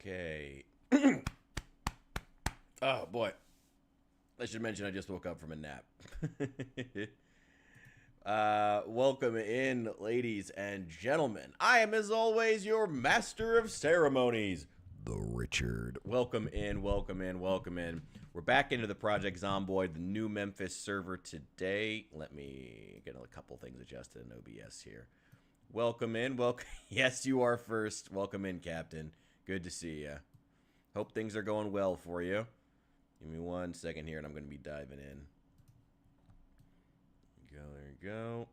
Okay. Oh, boy. I should mention I just woke up from a nap. Welcome in, ladies and gentlemen. I am, as always, your master of ceremonies, the Richard. Welcome in, welcome in, welcome in. We're back into the Project Zomboid, the new Memphis server today. Let me get a couple things adjusted in OBS here. Welcome in, welcome. Yes, you are first. Welcome in, Captain. Good to see you. Hope things are going well for you. Give me 1 second here, and I'm going to be diving in. There you go.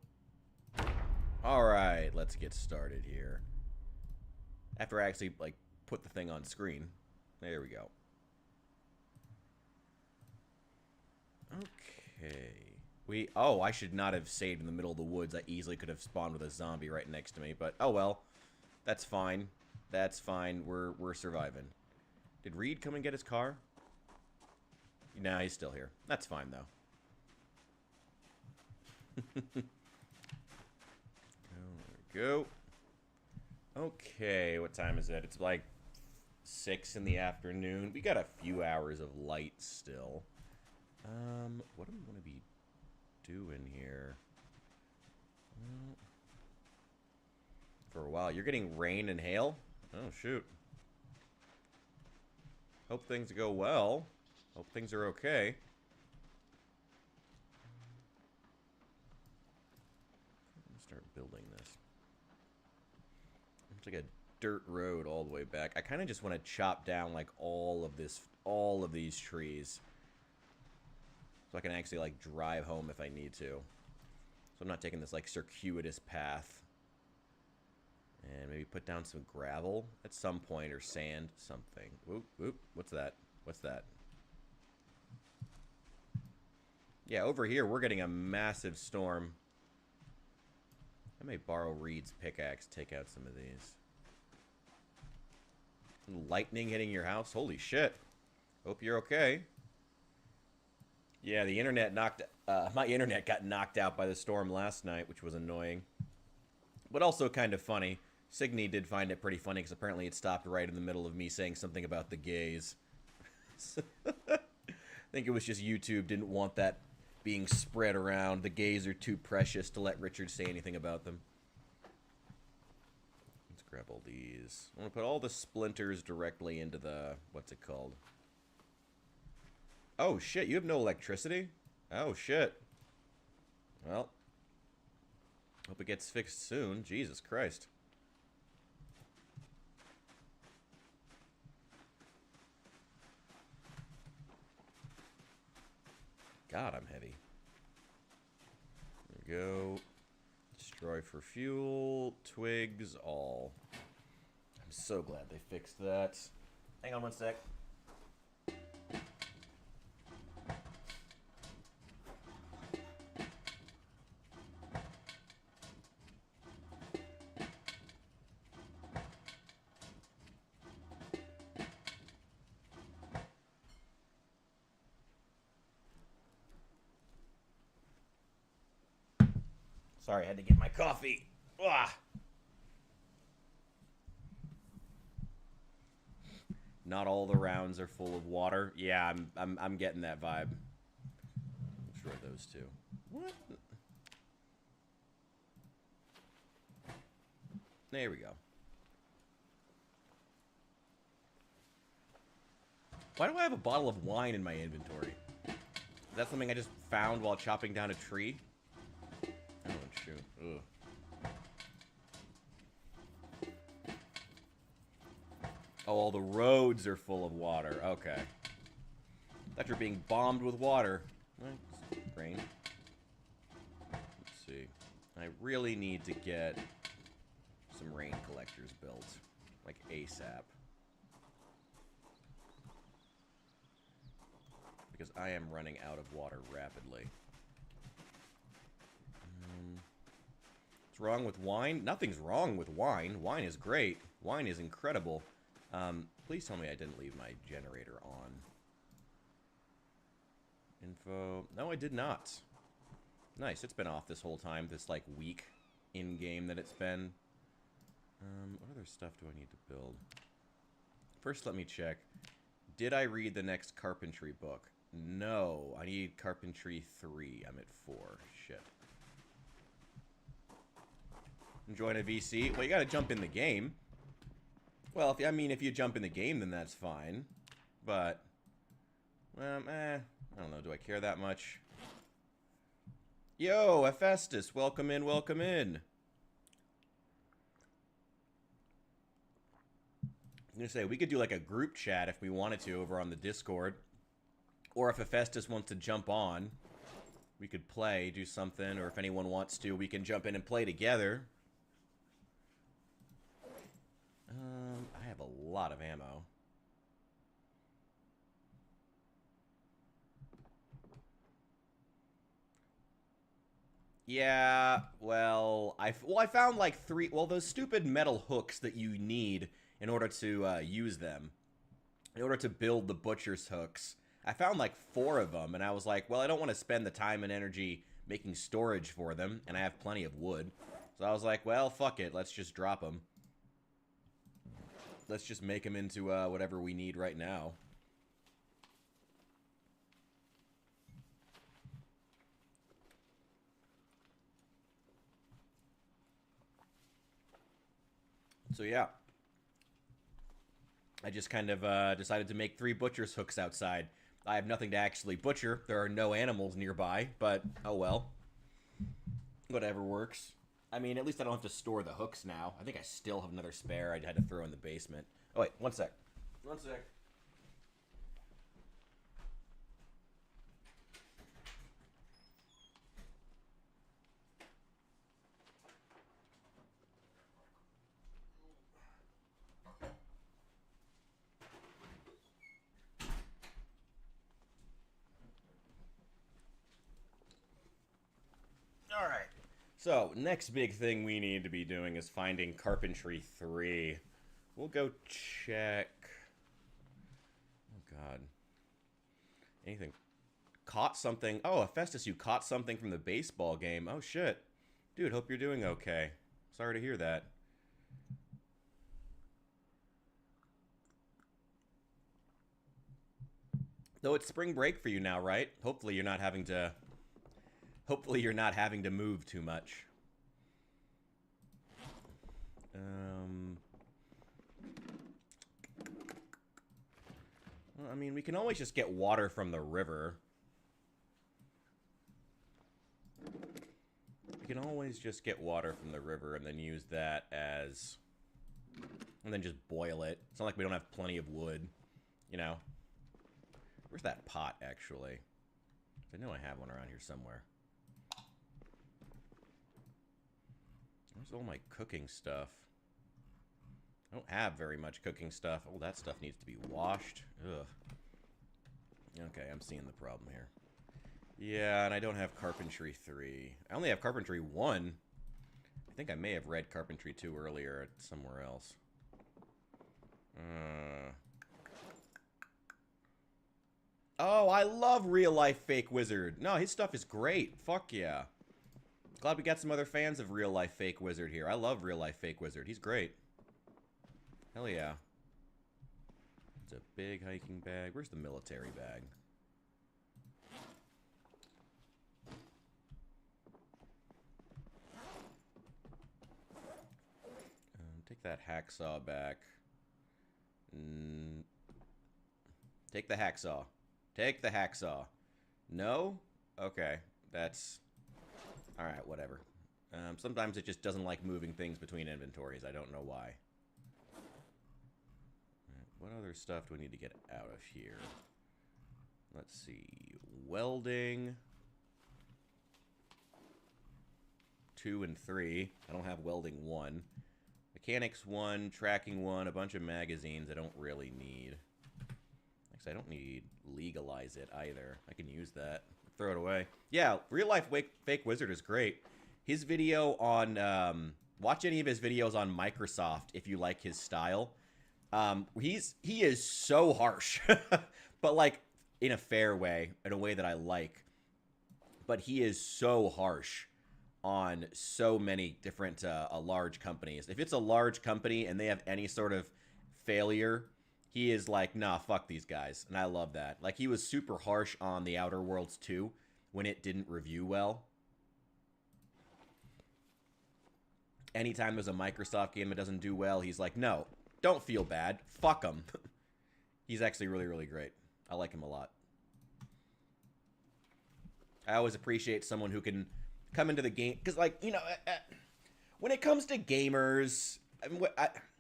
All right, let's get started here. After I actually, put the thing on screen. There we go. Okay. Oh, I should not have saved in the middle of the woods. I easily could have spawned with a zombie right next to me, but oh well. That's fine. That's fine. We're surviving. Did Reed come and get his car? Nah, he's still here. That's fine, though. There we go. Okay, what time is it? It's like 6 in the afternoon. We got a few hours of light still. What am I going to be doing here? For a while. You're getting rain and hail? Oh, shoot. Hope things go well. Hope things are okay. Let's start building this. It's like a dirt road all the way back. I kind of just want to chop down like all of these trees, so I can actually like drive home if I need to. So I'm not taking this like circuitous path. And maybe put down some gravel at some point, or sand, something. Whoop, whoop. What's that? What's that? Yeah, over here, we're getting a massive storm. I may borrow Reed's pickaxe, take out some of these. Lightning hitting your house? Holy shit. Hope you're okay. Yeah, the internet my internet got knocked out by the storm last night, which was annoying. But also kind of funny. Signy did find it pretty funny, because apparently it stopped right in the middle of me saying something about the gays. I think it was just YouTube didn't want that being spread around. The gays are too precious to let Richard say anything about them. Let's grab all these. I'm going to put all the splinters directly into the... What's it called? Oh, shit. You have no electricity? Oh, shit. Well. Hope it gets fixed soon. Jesus Christ. God, I'm heavy. There we go. Destroy for fuel. Twigs, all. I'm so glad they fixed that. Hang on 1 sec. Sorry, I had to get my coffee. Ugh. Not all the rounds are full of water. Yeah, I'm getting that vibe. Destroy those two. What? There we go. Why do I have a bottle of wine in my inventory? Is that something I just found while chopping down a tree? Oh, shoot. Ugh. Oh, all the roads are full of water. Okay. Thought you're being bombed with water. Rain. Let's see. I really need to get some rain collectors built. Like ASAP. Because I am running out of water rapidly. What's wrong with wine? Nothing's wrong with wine. Wine is great. Wine is incredible. Please tell me I didn't leave my generator on. Info. No, I did not. Nice. It's been off this whole time. This, like, week in-game that it's been. What other stuff do I need to build? first let me check. Did I read the next carpentry book? No. I need carpentry 3. I'm at 4. Shit. Join a VC? Well, you gotta jump in the game. Well, if you jump in the game, then that's fine. But, I don't know. Do I care that much? Yo, Hephaestus, welcome in, welcome in. I'm gonna say, we could do like a group chat if we wanted to over on the Discord. Or if Hephaestus wants to jump on, we could play, do something. Or if anyone wants to, we can jump in and play together. I have a lot of ammo. Yeah, well, I found like 3, well, those stupid metal hooks that you need in order to use them, in order to build the butcher's hooks. I found like 4 of them, and I was like, well, I don't want to spend the time and energy making storage for them, and I have plenty of wood. So I was like, well, fuck it, let's just drop them. Let's just make them into whatever we need right now. So yeah, I just kind of decided to make 3 butcher's hooks outside. I have nothing to actually butcher. There are no animals nearby, but oh well. Whatever works. I mean, at least I don't have to store the hooks now. I think I still have another spare I had to throw in the basement. Oh wait, one sec. One sec. All right. So, next big thing we need to be doing is finding Carpentry 3. We'll go check... Oh, God. Anything? Caught something. Oh, Hephaestus, you caught something from the baseball game. Oh, shit. Dude, hope you're doing okay. Sorry to hear that. Though it's spring break for you now, right? Hopefully you're not having to... Hopefully you're not having to move too much. Well, I mean, we can always just get water from the river. We can always just get water from the river and then use that as... And then just boil it. It's not like we don't have plenty of wood, you know? Where's that pot, actually? I know I have one around here somewhere. Where's all my cooking stuff? I don't have very much cooking stuff. Oh, that stuff needs to be washed. Ugh. Okay, I'm seeing the problem here. Yeah, and I don't have Carpentry 3. I only have Carpentry 1. I think I may have read Carpentry 2 earlier somewhere else. Oh, I love Real Life Fake Wizard. No, his stuff is great. Fuck yeah. Glad we got some other fans of Real Life Fake Wizard here. I love Real Life Fake Wizard. He's great. Hell yeah. It's a big hiking bag. Where's the military bag? Take that hacksaw back. Take the hacksaw. Take the hacksaw. No? Okay. That's... Alright, whatever. Sometimes it just doesn't like moving things between inventories. I don't know why. What other stuff do we need to get out of here? Let's see. Welding. 2 and 3. I don't have welding 1. Mechanics 1. Tracking 1. A bunch of magazines I don't really need. Actually, I don't need legalize it either. I can use that. Throw it away. Yeah, Real Life Fake Wizard is great. His video on... watch any of his videos on Microsoft if you like his style. He is so harsh. But, like, in a fair way. In a way that I like. But he is so harsh on so many different large companies. If it's a large company and they have any sort of failure, He is like, nah, fuck these guys. And I love that. Like, he was super harsh on The Outer Worlds 2 when it didn't review well. Anytime there's a Microsoft game that doesn't do well, he's like, no, don't feel bad. Fuck him. He's actually really, really great. I like him a lot. I always appreciate someone who can come into the game. Because, like, you know, when it comes to gamers,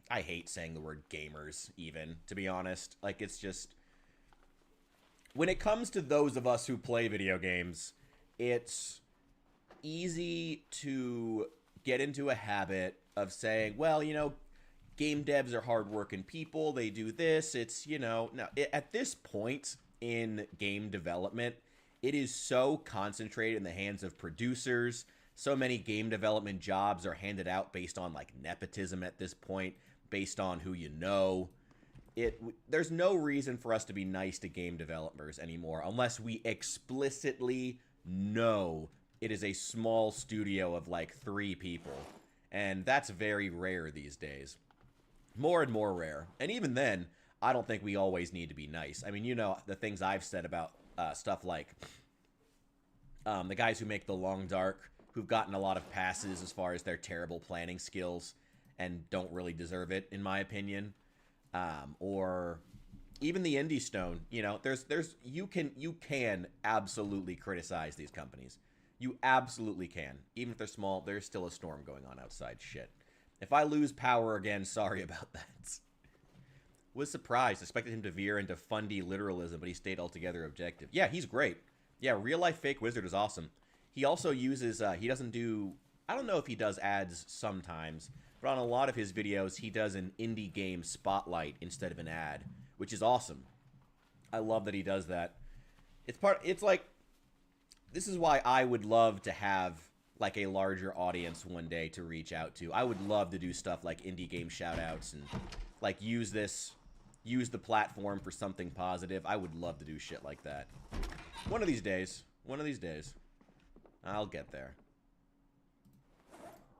I hate saying the word gamers, even, to be honest. Like, it's just... When it comes to those of us who play video games, it's easy to get into a habit of saying, well, you know, game devs are hardworking people. They do this. It's, you know... Now, at this point in game development, it is so concentrated in the hands of producers. So many game development jobs are handed out based on, like, nepotism at this point, based on who you know. There's no reason for us to be nice to game developers anymore unless we explicitly know it is a small studio of, like, 3 people. And that's very rare these days. More and more rare. And even then, I don't think we always need to be nice. I mean, you know, the things I've said about stuff like the guys who make The Long Dark, who've gotten a lot of passes as far as their terrible planning skills and don't really deserve it, in my opinion. Or even the Indie Stone, you know, you can absolutely criticize these companies. You absolutely can. Even if they're small, there's still a storm going on outside. Shit. If I lose power again, sorry about that. Was surprised. Expected him to veer into fundy literalism, but he stayed altogether objective. Yeah, he's great. Yeah, Real Life Fake Wizard is awesome. He also uses, he doesn't do, I don't know if he does ads sometimes, but on a lot of his videos, he does an indie game spotlight instead of an ad, which is awesome. I love that he does that. It's like, this is why I would love to have, like, a larger audience one day to reach out to. I would love to do stuff like indie game shoutouts and, like, use the platform for something positive. I would love to do shit like that. One of these days. One of these days. I'll get there.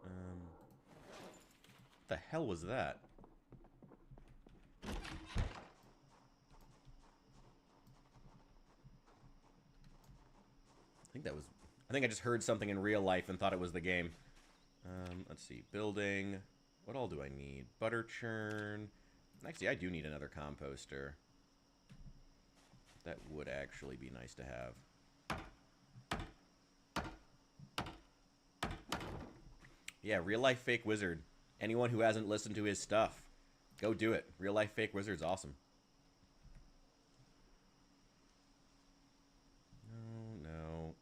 What the hell was that? I think I just heard something in real life and thought it was the game. Let's see. Building. What all do I need? Butter churn. Actually, I do need another composter. That would actually be nice to have. Yeah, Real Life Fake Wizard. Anyone who hasn't listened to his stuff, go do it. Real Life Fake Wizard's awesome. No.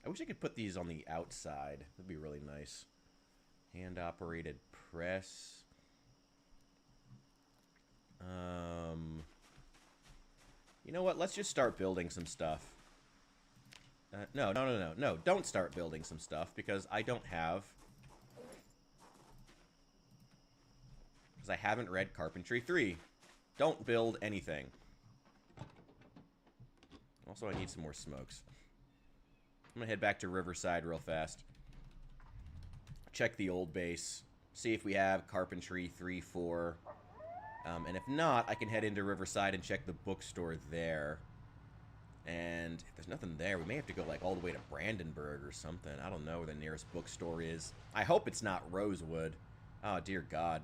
I wish I could put these on the outside. That'd be really nice. Hand-operated press. You know what? Let's just start building some stuff. No. Don't start building some stuff because I don't have... Because I haven't read Carpentry 3. Don't build anything. Also, I need some more smokes. I'm gonna head back to Riverside real fast. Check the old base. See if we have Carpentry 3, 4. And if not, I can head into Riverside and check the bookstore there. And if there's nothing there, we may have to go, like, all the way to Brandenburg or something. I don't know where the nearest bookstore is. I hope it's not Rosewood. Oh, dear God.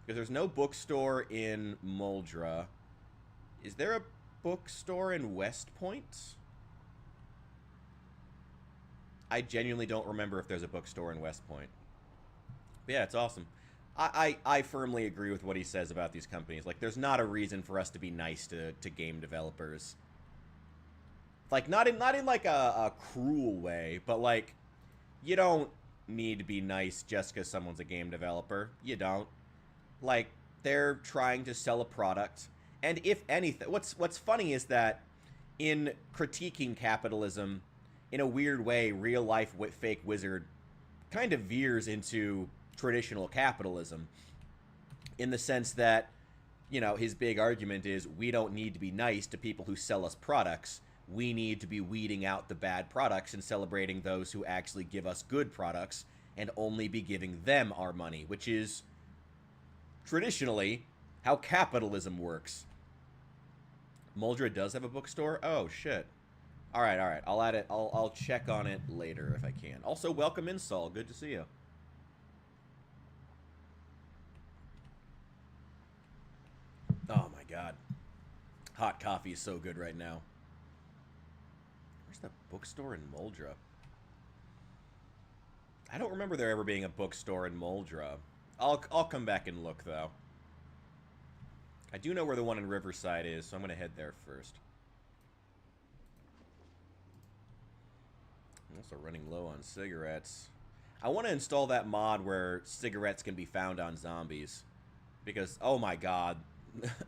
Because there's no bookstore in Muldra. Is there a bookstore in West Point? I genuinely don't remember if there's a bookstore in West Point. But yeah, it's awesome. I firmly agree with what he says about these companies. Like, there's not a reason for us to be nice to game developers. Like, not in like a cruel way, but like, you don't need to be nice just because someone's a game developer. You don't. Like, they're trying to sell a product. And if anything, what's funny is that in critiquing capitalism, in a weird way, Real Life Fake Wizard kind of veers into traditional capitalism in the sense that, you know, his big argument is we don't need to be nice to people who sell us products. We need to be weeding out the bad products and celebrating those who actually give us good products and only be giving them our money, which is traditionally how capitalism works. Muldra does have a bookstore? Oh, shit. Alright, alright. I'll add it. I'll check on it later if I can. Also, welcome in, Saul. Good to see you. Oh, my God. Hot coffee is so good right now. Where's the bookstore in Muldra? I don't remember there ever being a bookstore in Muldra. I'll come back and look, though. I do know where the one in Riverside is, so I'm going to head there first. I'm also running low on cigarettes. I want to install that mod where cigarettes can be found on zombies. Because, oh my god.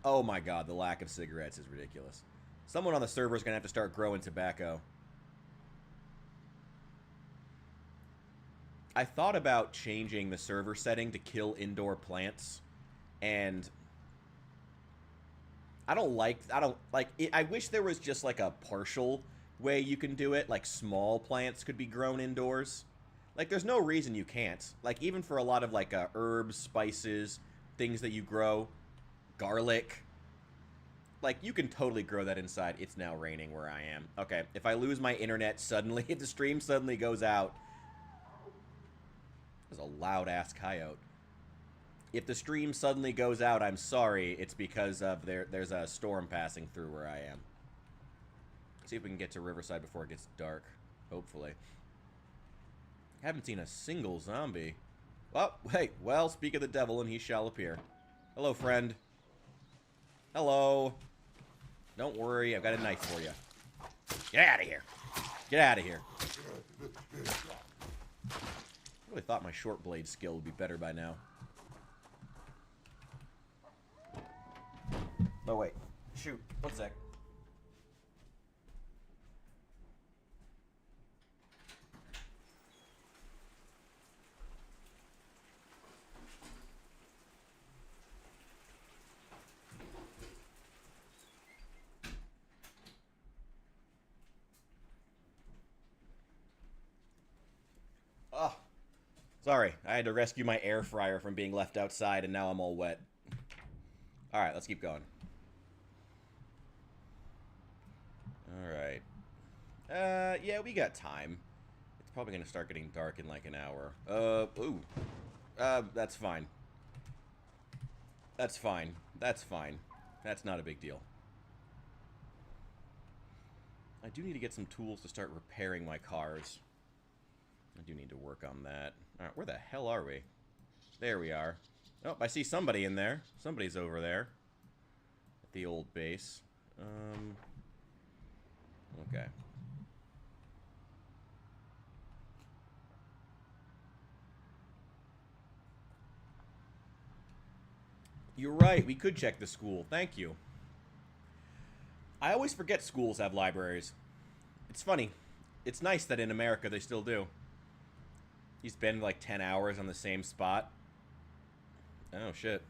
Oh my god, the lack of cigarettes is ridiculous. Someone on the server is going to have to start growing tobacco. I thought about changing the server setting to kill indoor plants. And I don't like it. I wish there was just like a partial way you can do it. Like small plants could be grown indoors. Like there's no reason you can't. Like even for a lot of like herbs, spices, things that you grow, garlic. Like you can totally grow that inside. It's now raining where I am. Okay, if I lose my internet suddenly, if the stream suddenly goes out. There's a loud ass coyote. If the stream suddenly goes out, I'm sorry. It's because of there's a storm passing through where I am. See if we can get to Riverside before it gets dark. Hopefully. Haven't seen a single zombie. Oh, hey. Well, speak of the devil and he shall appear. Hello, friend. Hello. Don't worry. I've got a knife for you. Get out of here. Get out of here. I really thought my short blade skill would be better by now. Oh, wait. Shoot. One sec. Oh. Sorry. I had to rescue my air fryer from being left outside, and now I'm all wet. Alright, let's keep going. Alright. Yeah, we got time. It's probably gonna start getting dark in like an hour. Ooh. That's fine. That's fine. That's fine. That's not a big deal. I do need to get some tools to start repairing my cars. I do need to work on that. Alright, where the hell are we? There we are. Oh, I see somebody in there. Somebody's over there. At the old base. Okay. You're right, we could check the school. Thank you. I always forget schools have libraries. It's funny. It's nice that in America they still do. He's been like 10 hours on the same spot. Oh, shit.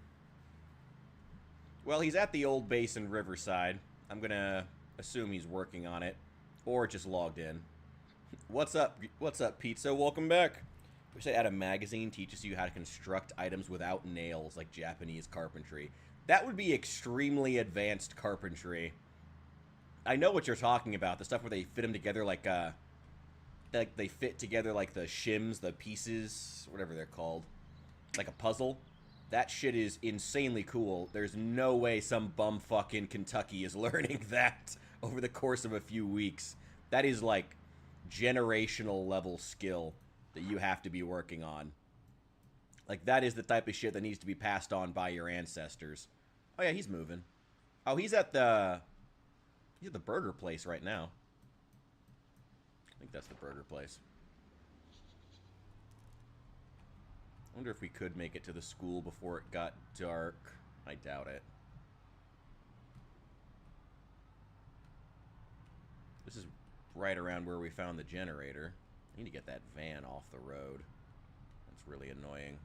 Well, he's at the old base in Riverside. I'm gonna assume he's working on it. Or just logged in. What's up? What's up, Pizza? Welcome back. Wish I had a magazine teaches you how to construct items without nails, like Japanese carpentry. That would be extremely advanced carpentry. I know what you're talking about. The stuff where they fit them together like they fit together like the shims, the pieces, whatever they're called. Like a puzzle. That shit is insanely cool. There's no way some bumfuck in Kentucky is learning that over the course of a few weeks. That is like generational level skill that you have to be working on. Like that is the type of shit that needs to be passed on by your ancestors. Oh yeah, he's moving. Oh, he's at the burger place right now. I think that's the burger place. I wonder if we could make it to the school before it got dark. I doubt it. This is right around where we found the generator. I need to get that van off the road. That's really annoying.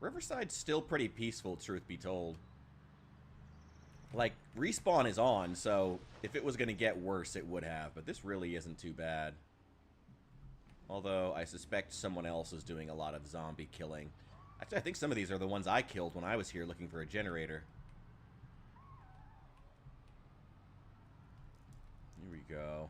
Riverside's still pretty peaceful, truth be told. Like, respawn is on, so if it was going to get worse, it would have. But this really isn't too bad. Although, I suspect someone else is doing a lot of zombie killing. Actually, I think some of these are the ones I killed when I was here looking for a generator. Here we go.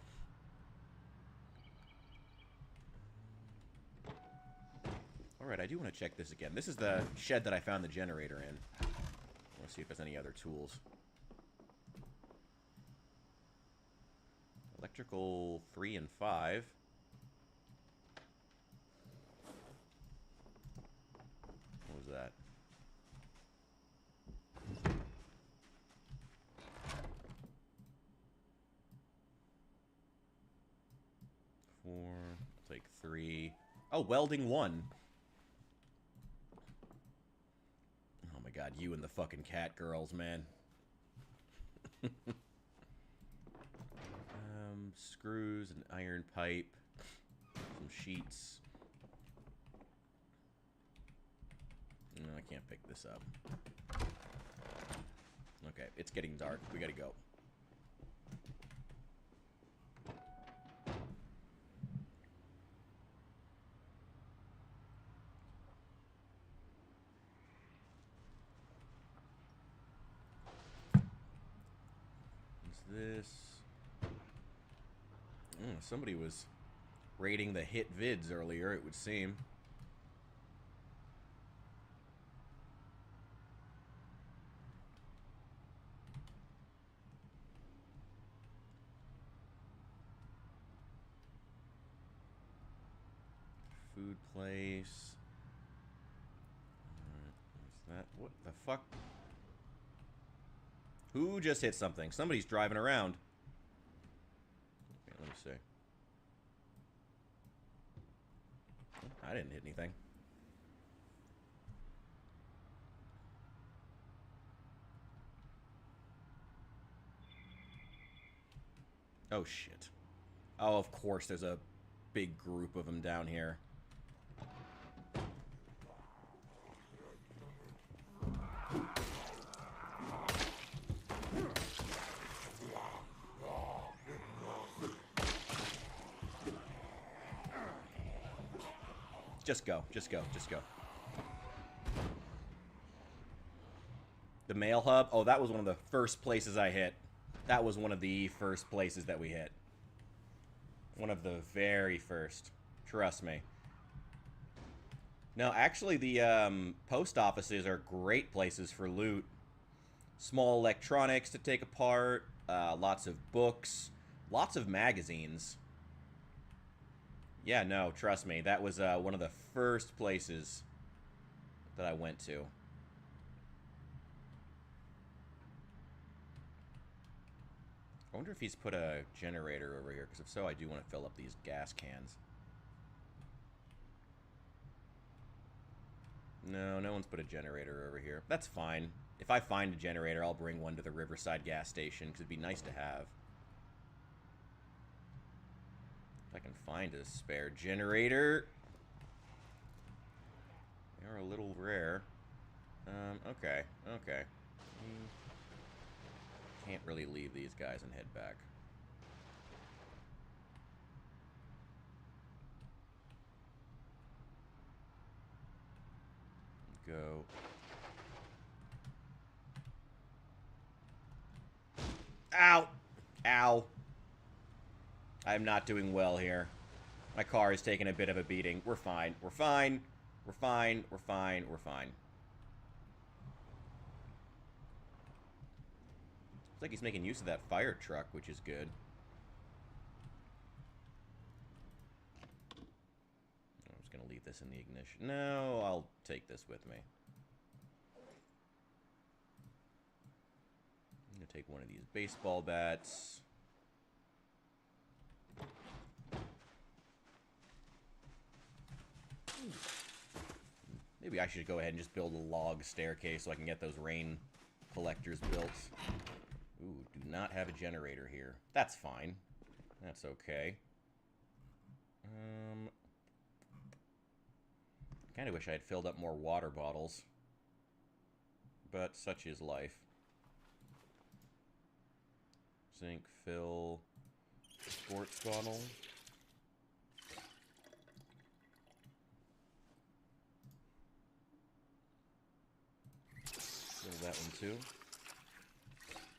Alright, I do want to check this again. This is the shed that I found the generator in. I want to see if there's any other tools. Electrical 3 and 5. What was that? Four. I'll take 3. Oh, welding 1. Oh my god, you and the fucking cat girls, man. Screws, an iron pipe, some sheets. No, I can't pick this up. Okay, it's getting dark. We gotta go. What's this? Somebody was rating the hit vids earlier, it would seem. Food place. What's that? What the fuck? Who just hit something? Somebody's driving around. Okay, let me see. I didn't hit anything. Oh, shit. Oh, of course, there's a big group of them down here. Just go, just go, just go. The mail hub? Oh, that was one of the first places I hit. That was one of the first places that we hit. One of the very first. Trust me. No, actually, the post offices are great places for loot. Small electronics to take apart. Lots of books. Lots of magazines. Yeah, no, trust me. That was one of the first places that I went to. I wonder if he's put a generator over here, because if so, I do want to fill up these gas cans. No, no one's put a generator over here. That's fine. If I find a generator, I'll bring one to the Riverside gas station, because it'd be nice to have. If I can find a spare generator. They're a little rare. Okay, okay. Can't really leave these guys and head back. Go. Ow! Ow. I'm not doing well here. My car is taking a bit of a beating. We're fine. We're fine. We're fine. We're fine. We're fine. Looks like he's making use of that fire truck, which is good. I'm just going to leave this in the ignition. No, I'll take this with me. I'm going to take one of these baseball bats. Maybe I should go ahead and just build a log staircase so I can get those rain collectors built. Ooh, do not have a generator here. That's fine. That's okay. Kinda wish I had filled up more water bottles. But such is life. Zinc, fill, sports bottle. that one too.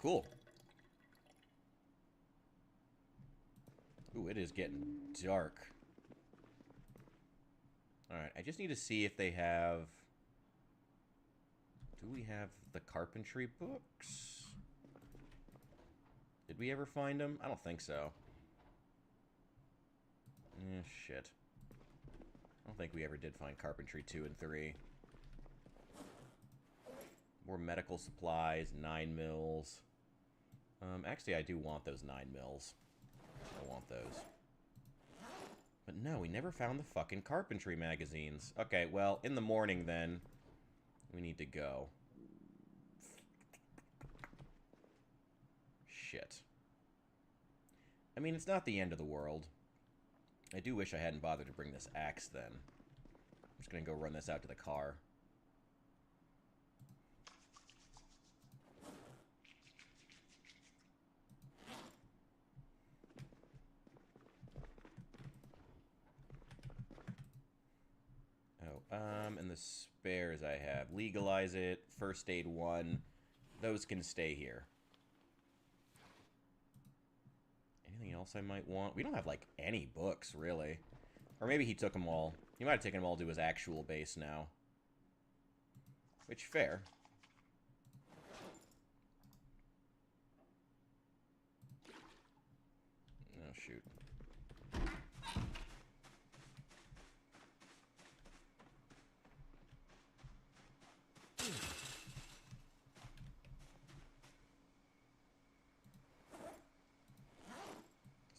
Cool. Ooh, it is getting dark. Alright, I just need to see if they have... Do we have the carpentry books? Did we ever find them? I don't think so. Shit. I don't think we ever did find carpentry 2 and 3. More medical supplies, 9 mils. Actually, I do want those 9 mils. I want those. But no, we never found the fucking carpentry magazines. Okay, well, in the morning then, we need to go. Shit. I mean, it's not the end of the world. I do wish I hadn't bothered to bring this axe then. I'm just gonna go run this out to the car. And the spares I have. Legalize it, first aid 1. Those can stay here. Anything else I might want? We don't have, like, any books, really. Or maybe he took them all. He might have taken them all to his actual base now. Which, fair. Oh, shoot.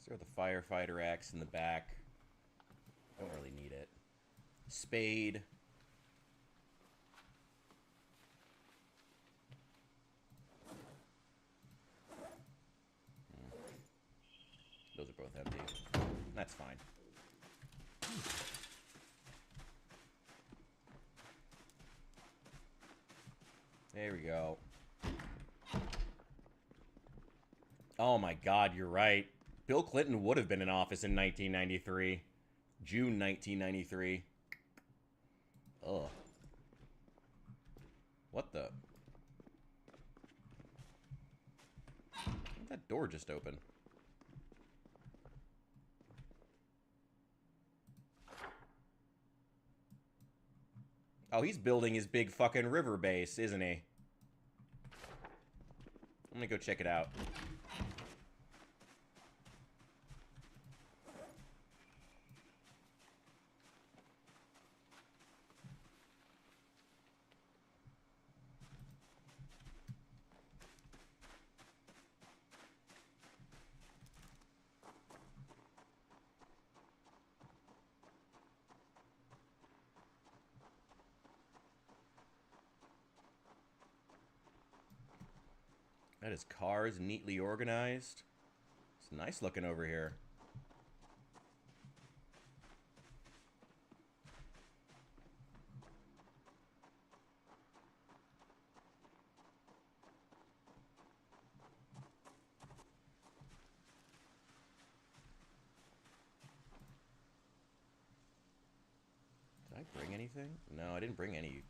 Throw the firefighter axe in the back. Don't really need it. Spade. Those are both empty. That's fine. There we go. Oh my God, you're right. Bill Clinton would have been in office in 1993. June 1993. Ugh. What the? Why'd that door just open? Oh, he's building his big fucking river base, isn't he? I'm gonna go check it out. That is cars neatly organized. It's nice looking over here. Did I bring anything? No, I didn't bring any.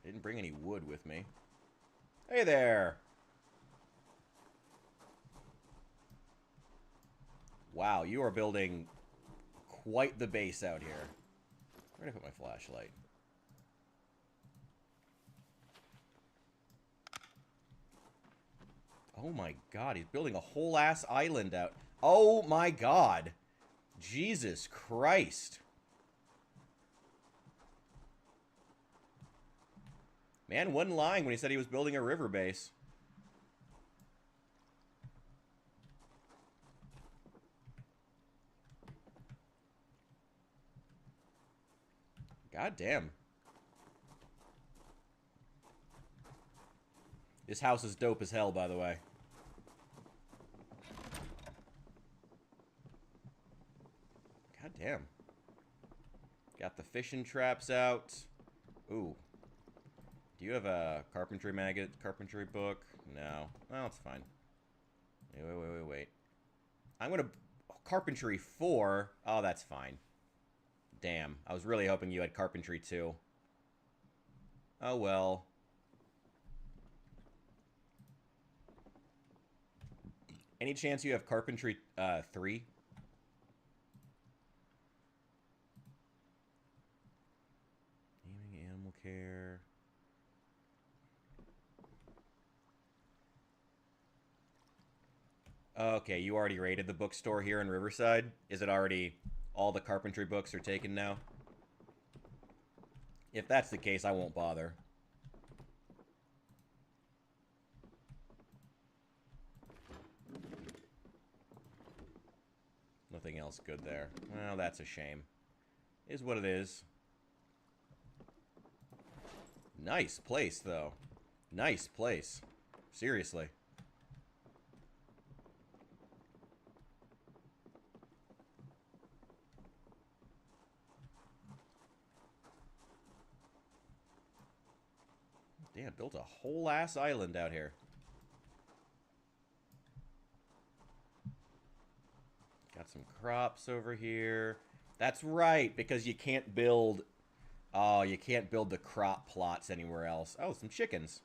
Didn't bring any wood with me. Hey there! Wow, you are building quite the base out here. Where did I put my flashlight? Oh my God, he's building a whole ass island out. Oh my God! Jesus Christ! Man wasn't lying when he said he was building a river base. God damn. This house is dope as hell, by the way. God damn. Got the fishing traps out. Ooh. Do you have a carpentry book? No. Well, it's fine. Wait. I'm gonna... Carpentry 4? Oh, that's fine. Damn. I was really hoping you had carpentry 2. Oh well. Any chance you have carpentry 3? Naming, animal care. Okay, you already raided the bookstore here in Riverside? Is it already... all the carpentry books are taken now? If that's the case, I won't bother. Nothing else good there. Well, that's a shame. Is what it is. Nice place, though. Nice place. Seriously. Damn, built a whole ass island out here. Got some crops over here. That's right, because you can't build... oh, you can't build the crop plots anywhere else. Oh, some chickens.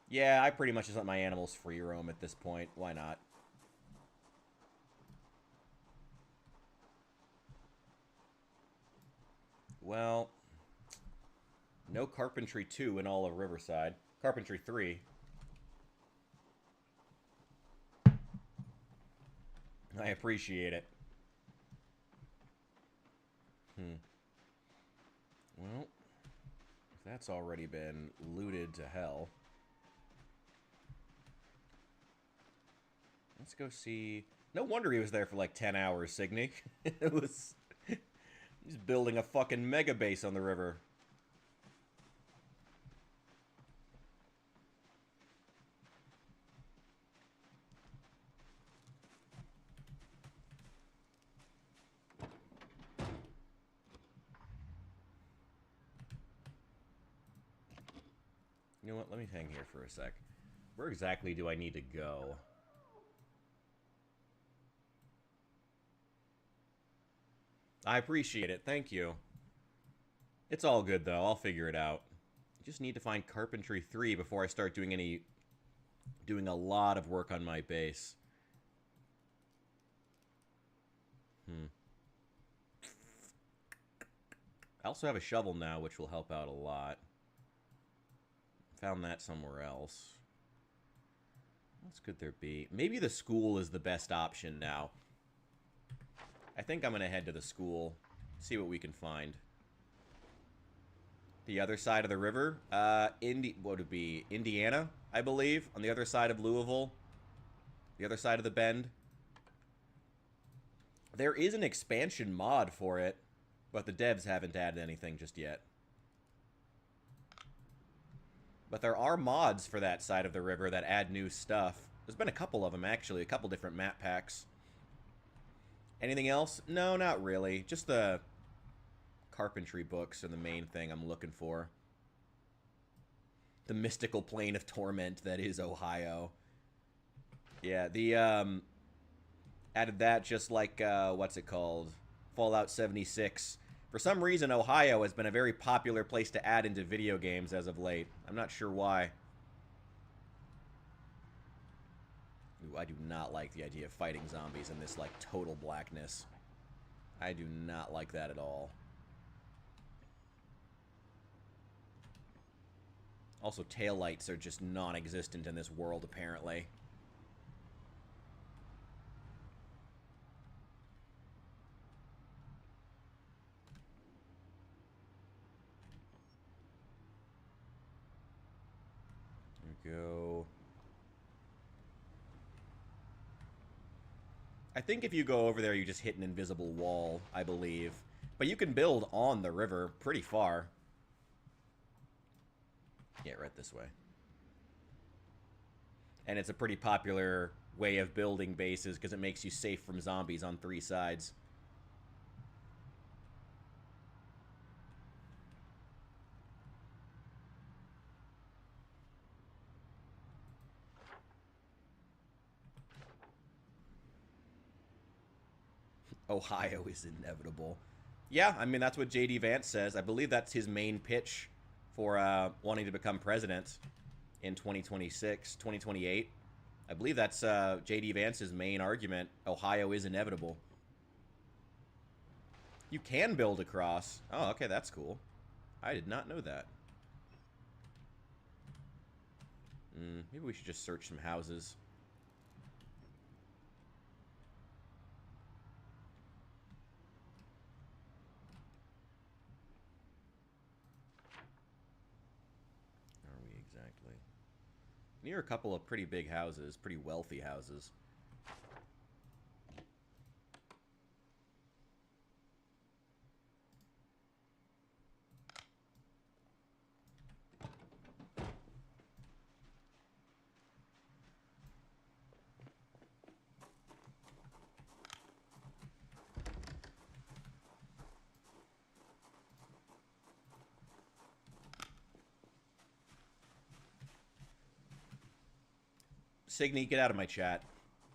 Yeah, I pretty much just let my animals free roam at this point. Why not? Well, no Carpentry 2 in all of Riverside. Carpentry 3. I appreciate it. Well, if that's already been looted to hell. Let's go see... no wonder he was there for like 10 hours, Signy. It was... he's building a fucking mega base on the river. You know what? Let me hang here for a sec. Where exactly do I need to go? I appreciate it. Thank you. It's all good, though. I'll figure it out. I just need to find Carpentry 3 before I start doing a lot of work on my base. I also have a shovel now, which will help out a lot. Found that somewhere else. What else could there be? Maybe the school is the best option now. I think I'm going to head to the school, see what we can find. The other side of the river? What would it be? Indiana, I believe, on the other side of Louisville. The other side of the bend. There is an expansion mod for it, but the devs haven't added anything just yet. But there are mods for that side of the river that add new stuff. There's been a couple of them, actually. A couple different map packs. Anything else? No, not really. Just the carpentry books are the main thing I'm looking for. The mystical plane of torment that is Ohio. Yeah, the, added that just like, what's it called? Fallout 76. For some reason, Ohio has been a very popular place to add into video games as of late. I'm not sure why. Ooh, I do not like the idea of fighting zombies in this, like, total blackness. I do not like that at all. Also, taillights are just non-existent in this world, apparently. There we go. I think if you go over there, you just hit an invisible wall, I believe. But you can build on the river pretty far. Yeah, right this way. And it's a pretty popular way of building bases because it makes you safe from zombies on 3 sides. Ohio is inevitable. Yeah, I mean, that's what J.D. Vance says. I believe that's his main pitch for wanting to become president in 2026, 2028. I believe that's J.D. Vance's main argument. Ohio is inevitable. You can build across. Oh, okay, that's cool. I did not know that. Maybe we should just search some houses. Where are we exactly? Near a couple of pretty big houses, pretty wealthy houses. Signy, get out of my chat.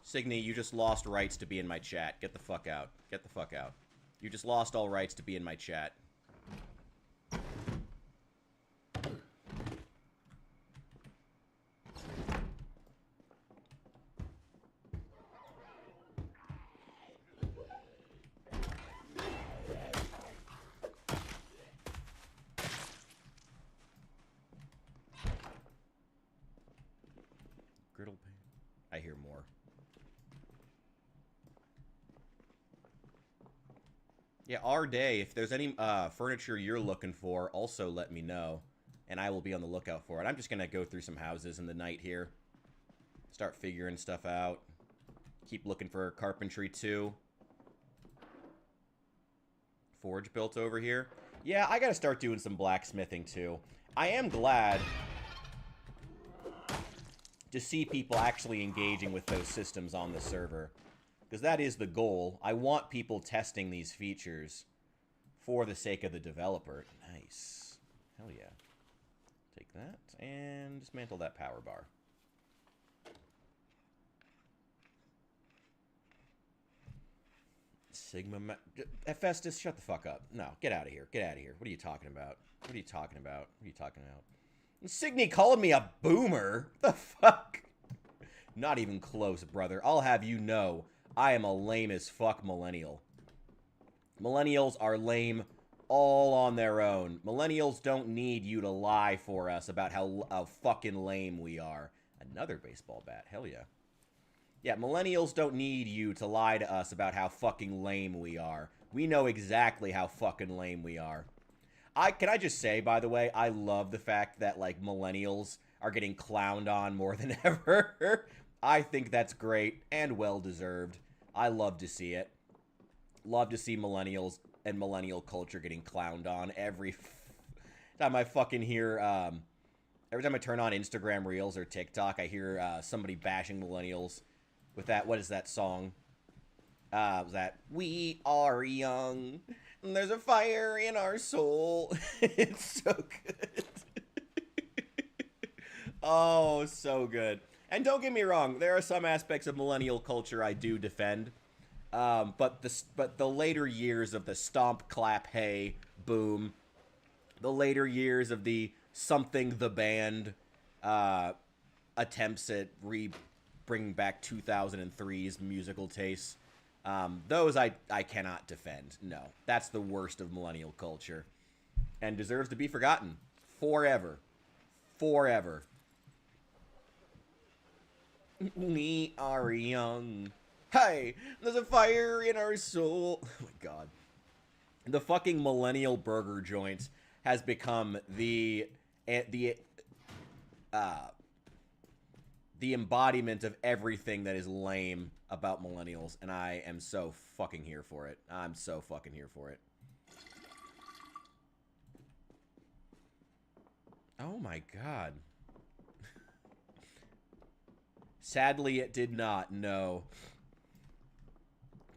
Signy, you just lost rights to be in my chat. Get the fuck out. Get the fuck out. You just lost all rights to be in my chat. Griddle paint. I hear more. Yeah, our day. If there's any furniture you're looking for, also let me know, and I will be on the lookout for it. I'm just gonna go through some houses in the night here, start figuring stuff out. Keep looking for carpentry too. Forge built over here. Yeah, I gotta start doing some blacksmithing too. I am glad to see people actually engaging with those systems on the server, because that is the goal. I want people testing these features for the sake of the developer. Nice. Hell yeah. Take that and dismantle that power bar. Sigma Hephaestus, shut the fuck up. No, get out of here. Get out of here. What are you talking about? What are you talking about? What are you talking about? Signy called me a boomer? What the fuck? Not even close, brother. I'll have you know, I am a lame as fuck millennial. Millennials are lame all on their own. Millennials don't need you to lie for us about how fucking lame we are. Another baseball bat. Hell yeah. Yeah, millennials don't need you to lie to us about how fucking lame we are. We know exactly how fucking lame we are. Can I just say, by the way, I love the fact that, like, millennials are getting clowned on more than ever. I think that's great and well-deserved. I love to see it. Love to see millennials and millennial culture getting clowned on every time I fucking hear, every time I turn on Instagram Reels or TikTok, I hear somebody bashing millennials with that, what is that song? Was that, "We are young, and there's a fire in our soul." It's so good. Oh, so good. And don't get me wrong, there are some aspects of millennial culture I do defend. But the later years of the stomp, clap, hey, boom, the later years of the something the band attempts at bringing back 2003's musical tastes, those I cannot defend. No, that's the worst of millennial culture and deserves to be forgotten forever. Forever. We are young. Hey, there's a fire in our soul. Oh my god. The fucking millennial burger joint has become the embodiment of everything that is lame about millennials, and I am so fucking here for it. I'm so fucking here for it. Oh my god. Sadly, it did not, no.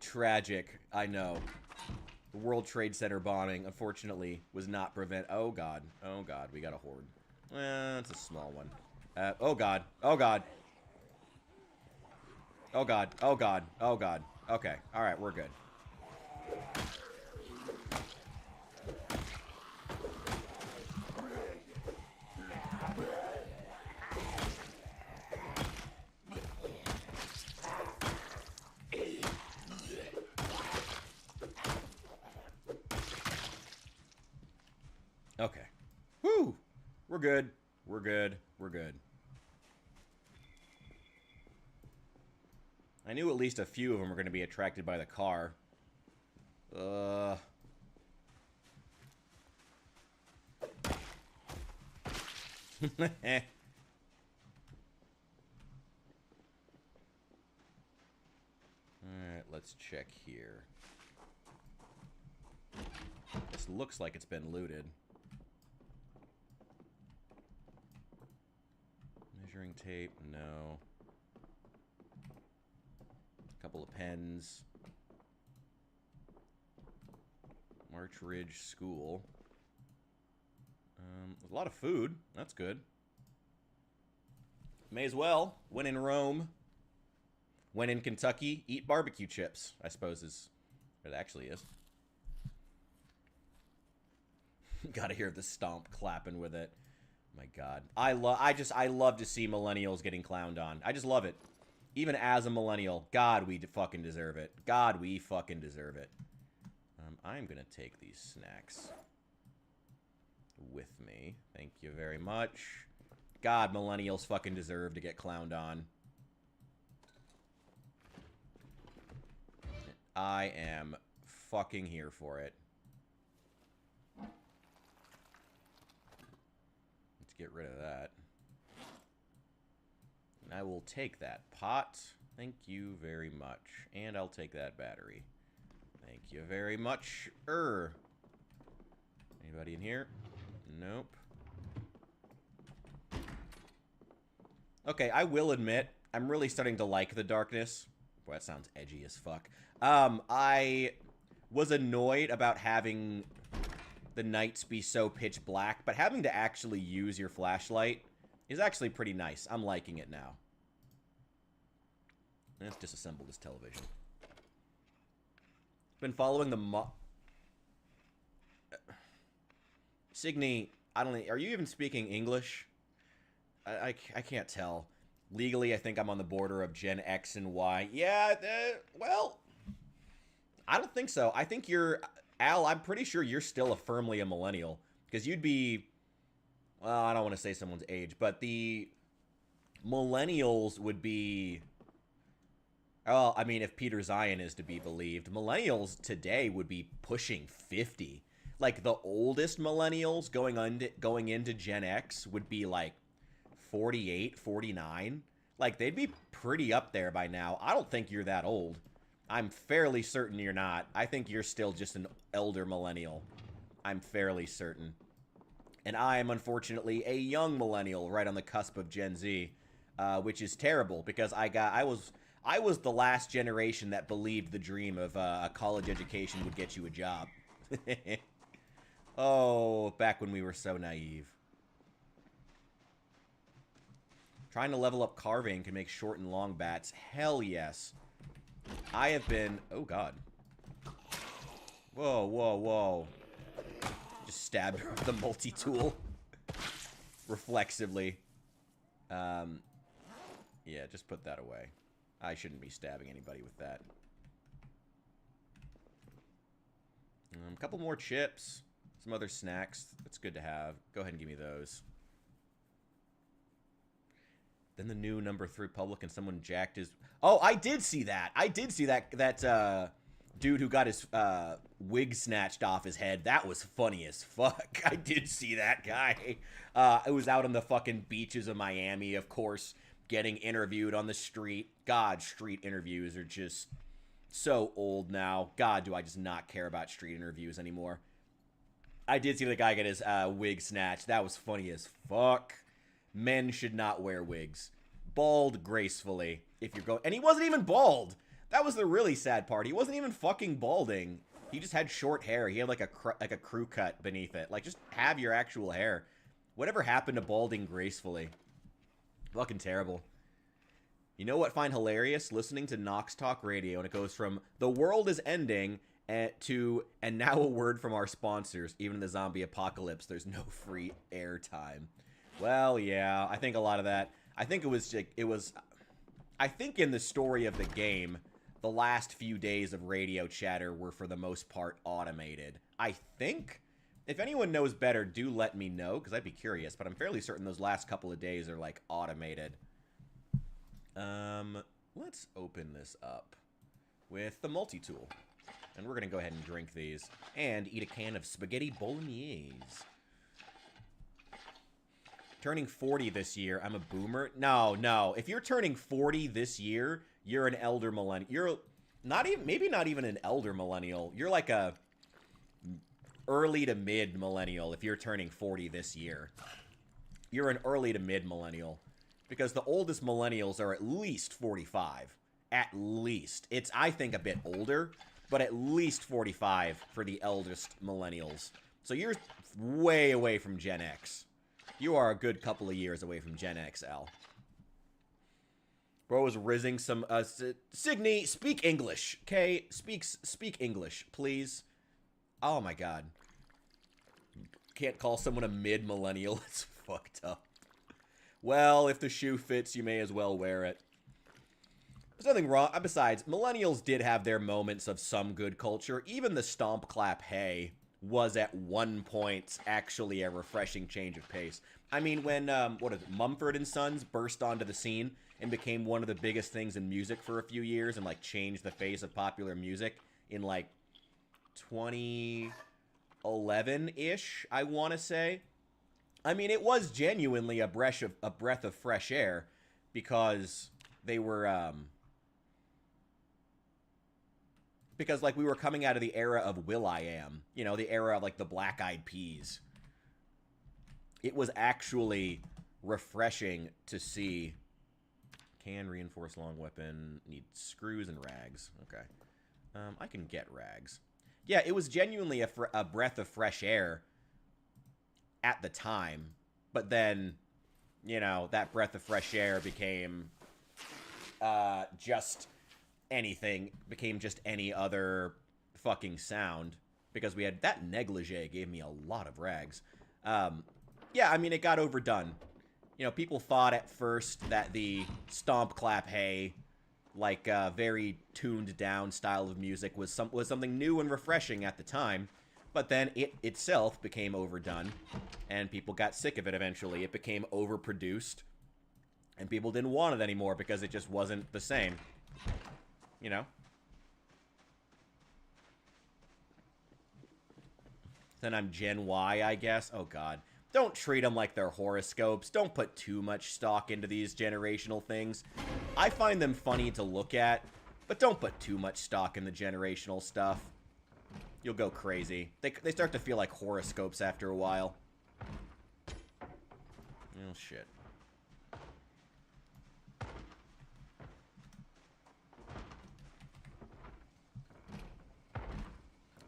Tragic, I know. The World Trade Center bombing, unfortunately, was not oh god, we got a horde. Well, it's a small one. Oh god, oh god. Oh god, oh god, oh god. Okay, alright, we're good. Okay. Whew. We're good. We're good. We're good. I knew at least a few of them were going to be attracted by the car. Alright, let's check here. This looks like it's been looted. Measuring tape, no. A couple of pens. March Ridge School. A lot of food. That's good. May as well. When in Rome. When in Kentucky, eat barbecue chips, I suppose is what it actually is. Gotta hear the stomp clapping with it. My God. I love to see millennials getting clowned on. I just love it. Even as a millennial. God, we fucking deserve it. God, we fucking deserve it. I'm gonna take these snacks with me. Thank you very much. God, millennials fucking deserve to get clowned on. I am fucking here for it. Let's get rid of that. And I will take that pot. Thank you very much. And I'll take that battery. Thank you very much. Anybody in here? Nope. Okay, I will admit, I'm really starting to like the darkness. Boy, that sounds edgy as fuck. I was annoyed about having the nights be so pitch black, but having to actually use your flashlight is actually pretty nice. I'm liking it now. Let's disassemble this television. Been following the Signy, I don't know, are you even speaking English? I can't tell. Legally, I think I'm on the border of Gen X and Y. Yeah, well, I don't think so. I think you're, Al, I'm pretty sure you're still firmly a millennial. Because you'd be, well, I don't want to say someone's age, but the millennials would be, well, I mean, if Peter Zion is to be believed, millennials today would be pushing 50. Like, the oldest millennials going into Gen X would be, like, 48, 49. Like, they'd be pretty up there by now. I don't think you're that old. I'm fairly certain you're not. I think you're still just an elder millennial. I'm fairly certain. And I am, unfortunately, a young millennial right on the cusp of Gen Z, which is terrible because I was the last generation that believed the dream of a college education would get you a job. Oh, back when we were so naive. Trying to level up carving can make short and long bats. Hell yes. I have been... Oh, God. Whoa, whoa, whoa. Just stabbed her with the multi-tool. Reflexively. Yeah, just put that away. I shouldn't be stabbing anybody with that. A couple more chips. Some other snacks. That's good to have. Go ahead and give me those. Then the new number 3 Republican, someone jacked his... Oh, I did see that. I did see that dude who got his wig snatched off his head. That was funny as fuck. I did see that guy. It was out on the fucking beaches of Miami, of course, getting interviewed on the street. God, street interviews are just so old now. God, do I just not care about street interviews anymore. I did see the guy get his wig snatched. That was funny as fuck. Men should not wear wigs. Bald gracefully if you're going... And he wasn't even bald. That was the really sad part. He wasn't even fucking balding. He just had short hair. He had like a crew cut beneath it. Like, just have your actual hair. Whatever happened to balding gracefully? Fucking terrible. You know what I find hilarious? Listening to Nox Talk Radio, and it goes from, the world is ending, to, and now a word from our sponsors. Even in the zombie apocalypse, there's no free airtime. Well, yeah, I think a lot of that, I think I think in the story of the game, the last few days of radio chatter were for the most part automated. I think, If anyone knows better, do let me know, because I'd be curious, but I'm fairly certain those last couple of days are, like, automated. Let's open this up with the multi-tool. And we're going to go ahead and drink these. And eat a can of spaghetti bolognese. Turning 40 this year, I'm a boomer. No. If you're turning 40 this year, you're an elder millennial. You're not even, maybe not even an elder millennial. You're like a early to mid millennial if you're turning 40 this year. You're an early to mid millennial. Because the oldest millennials are at least 45. At least. It's, I think, a bit older, but at least 45 for the eldest millennials. So you're way away from Gen X. You are a good couple of years away from Gen X, Al. Bro was rizzing some, Signy, speak English, okay? Speak English, please. Oh my god. Can't call someone a mid-millennial. It's fucked up. Well, if the shoe fits, you may as well wear it. There's nothing wrong. Besides, millennials did have their moments of some good culture. Even the stomp clap hey was at one point actually a refreshing change of pace. I mean, when, what is it, Mumford & Sons burst onto the scene and became one of the biggest things in music for a few years and, like, changed the face of popular music in, like, 2011-ish, I want to say. I mean, it was genuinely a breath of fresh air because they were, because, like, we were coming out of the era of will.i.am. You know, the era of, like, the Black Eyed Peas. It was actually refreshing to see. Can reinforce long weapon. Need screws and rags. Okay. I can get rags. Yeah, it was genuinely a breath of fresh air at the time. But then, you know, that breath of fresh air became just anything, became just any other fucking sound, because we had that negligee gave me a lot of rags. Yeah, I mean, it got overdone. You know, people thought at first that the stomp clap hey, like, very tuned down style of music was something new and refreshing at the time, but then it itself became overdone, and people got sick of it eventually. It became overproduced, and people didn't want it anymore because it just wasn't the same. You know? Then I'm Gen Y, I guess. Oh, God. Don't treat them like they're horoscopes. Don't put too much stock into these generational things. I find them funny to look at, but don't put too much stock in the generational stuff. You'll go crazy. They start to feel like horoscopes after a while. Oh, shit.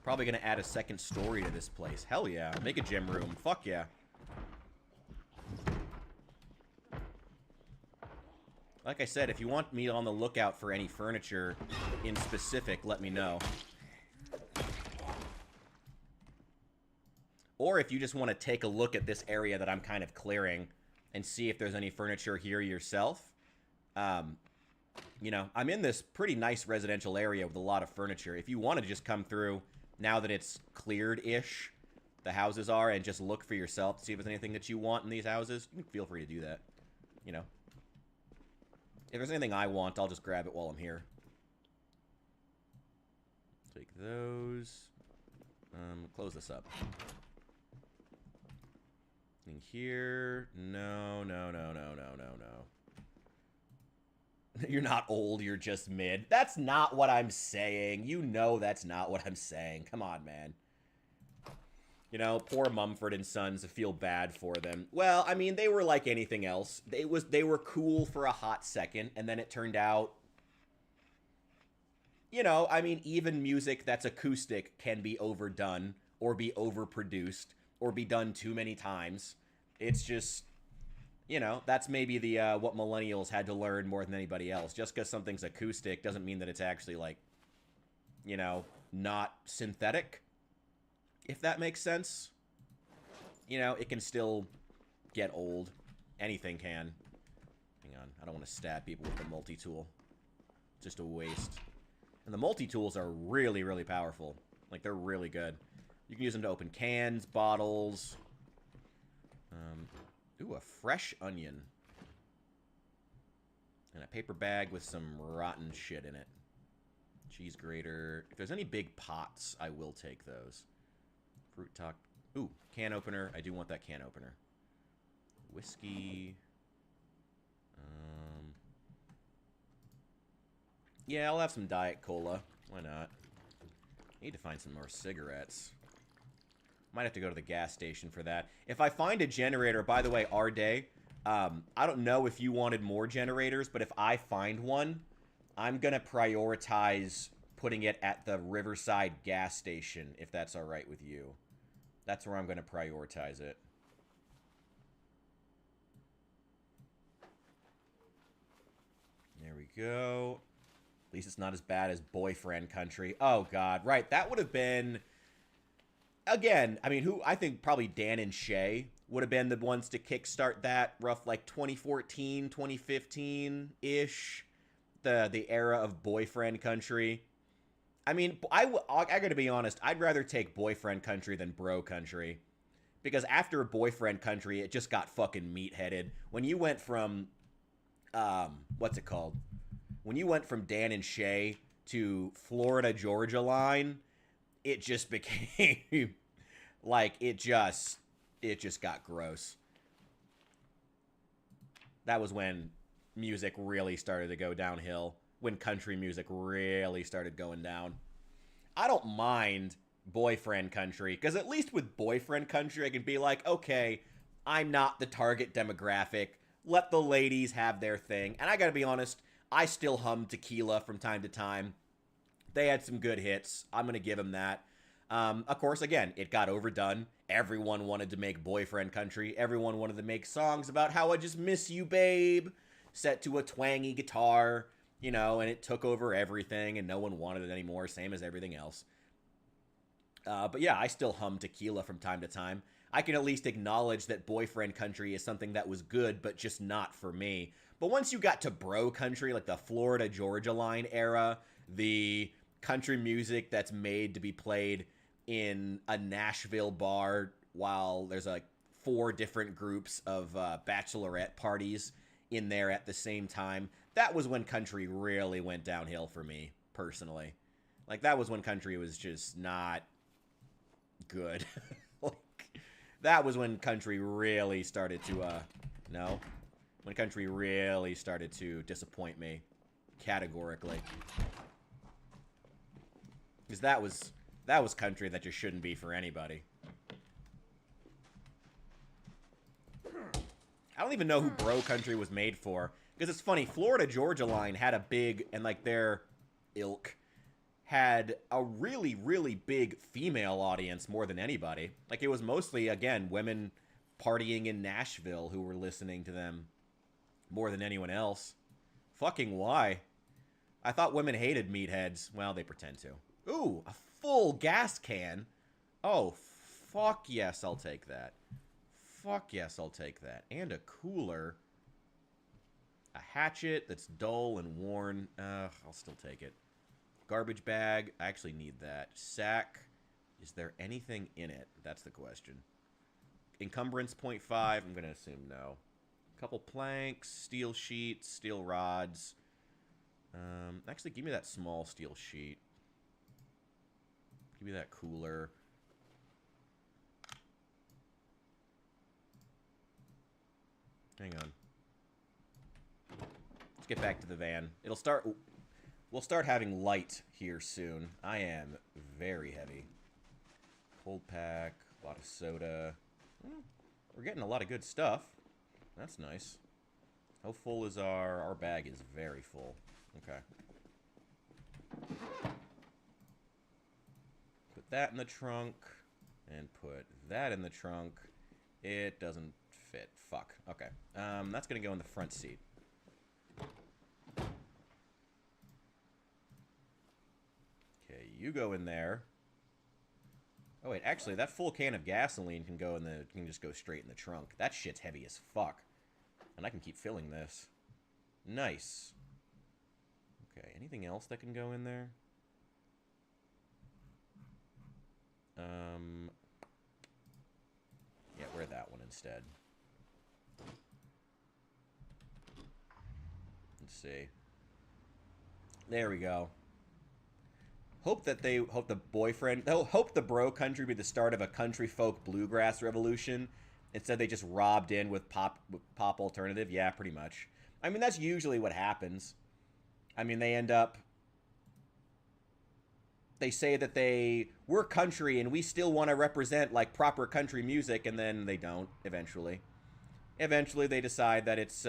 Probably gonna add a second story to this place. Hell yeah. Make a gym room. Fuck yeah. Like I said, if you want me on the lookout for any furniture in specific, let me know. Or if you just want to take a look at this area that I'm kind of clearing and see if there's any furniture here yourself. You know, I'm in this pretty nice residential area with a lot of furniture. If you want to just come through now that it's cleared-ish, the houses are, and just look for yourself to see if there's anything that you want in these houses, you can feel free to do that. You know. If there's anything I want, I'll just grab it while I'm here. Take those. Close this up. In here. No. You're not old, you're just mid. That's not what I'm saying. You know that's not what I'm saying. Come on, man. You know, poor Mumford & Sons, I feel bad for them. Well, I mean, they were like anything else. They were cool for a hot second, and then it turned out... You know, I mean, even music that's acoustic can be overdone, or be overproduced, or be done too many times. It's just... You know, that's maybe the what millennials had to learn more than anybody else. Just because something's acoustic doesn't mean that it's actually, like, you know, not synthetic. If that makes sense. You know, it can still get old. Anything can. Hang on, I don't want to stab people with the multi-tool. Just a waste. And the multi-tools are really, really powerful. Like, they're really good. You can use them to open cans, bottles. Ooh, a fresh onion. And a paper bag with some rotten shit in it. Cheese grater. If there's any big pots, I will take those. Fruit talk. Ooh, can opener. I do want that can opener. Whiskey. Yeah, I'll have some Diet Cola. Why not? Need to find some more cigarettes. Might have to go to the gas station for that. If I find a generator, by the way, Arday, I don't know if you wanted more generators, but if I find one, I'm going to prioritize putting it at the Riverside gas station, if that's all right with you. That's where I'm going to prioritize it. There we go. At least it's not as bad as Boyfriend Country. Oh, God. Right. That would have been... Again, I mean, I think probably Dan and Shay would have been the ones to kickstart that rough, like, 2014, 2015-ish. The era of Boyfriend Country. I mean, I gotta be honest, I'd rather take Boyfriend Country than Bro Country. Because after Boyfriend Country, it just got fucking meatheaded. When you went from... what's it called? When you went from Dan and Shay to Florida Georgia Line, it just became like it just got gross. That was when music really started to go downhill, when country music really started going down. I don't mind Boyfriend Country, because at least with Boyfriend Country I can be like, okay, I'm not the target demographic. Let the ladies have their thing. And I gotta be honest, I still hum Tequila from time to time. They had some good hits. I'm going to give them that. Of course, again, it got overdone. Everyone wanted to make Boyfriend Country. Everyone wanted to make songs about how I just miss you, babe, set to a twangy guitar, you know, and it took over everything, and no one wanted it anymore, same as everything else. But yeah, I still hum Tequila from time to time. I can at least acknowledge that Boyfriend Country is something that was good, but just not for me. But once you got to Bro Country, like the Florida Georgia Line era, the country music that's made to be played in a Nashville bar while there's like 4 different groups of bachelorette parties in there at the same time, that was when country really went downhill for me, personally. Like, that was when country was just not good. Like, that was when country really started to, when country really started to disappoint me, categorically. Because that was country that just shouldn't be for anybody. I don't even know who Bro Country was made for. Because it's funny, Florida Georgia Line had a big, and like their ilk had a really, really big female audience more than anybody. Like, it was mostly, again, women partying in Nashville who were listening to them more than anyone else. Fucking why? I thought women hated meatheads. Well, they pretend to. Ooh, a full gas can. Oh, fuck yes, I'll take that. Fuck yes, I'll take that. And a cooler. A hatchet that's dull and worn. I'll still take it. Garbage bag. I actually need that. Sack. Is there anything in it? That's the question. Encumbrance 0.5. I'm going to assume no. Couple planks. Steel sheets. Steel rods. Actually, give me that small steel sheet. Give me that cooler. Hang on. Let's get back to the van. We'll start having light here soon. I am very heavy. Cold pack, a lot of soda. We're getting a lot of good stuff. That's nice. How full is our bag is very full. Okay. Put that in the trunk and put that in the trunk. It doesn't fit. Fuck. Okay. That's gonna go in the front seat. Okay, you go in there. Oh wait, actually, that full can of gasoline can just go straight in the trunk. That shit's heavy as fuck, and I can keep filling this. Nice. Okay, anything else that can go in there? instead. Let's see. There we go. Hope the bro country be the start of a country folk bluegrass revolution. Instead, they just robbed in with pop alternative. Yeah, pretty much. I mean, that's usually what happens. I mean, they end up... They say that we're country and we still want to represent, like, proper country music, and then they don't, eventually. Eventually, they decide that it's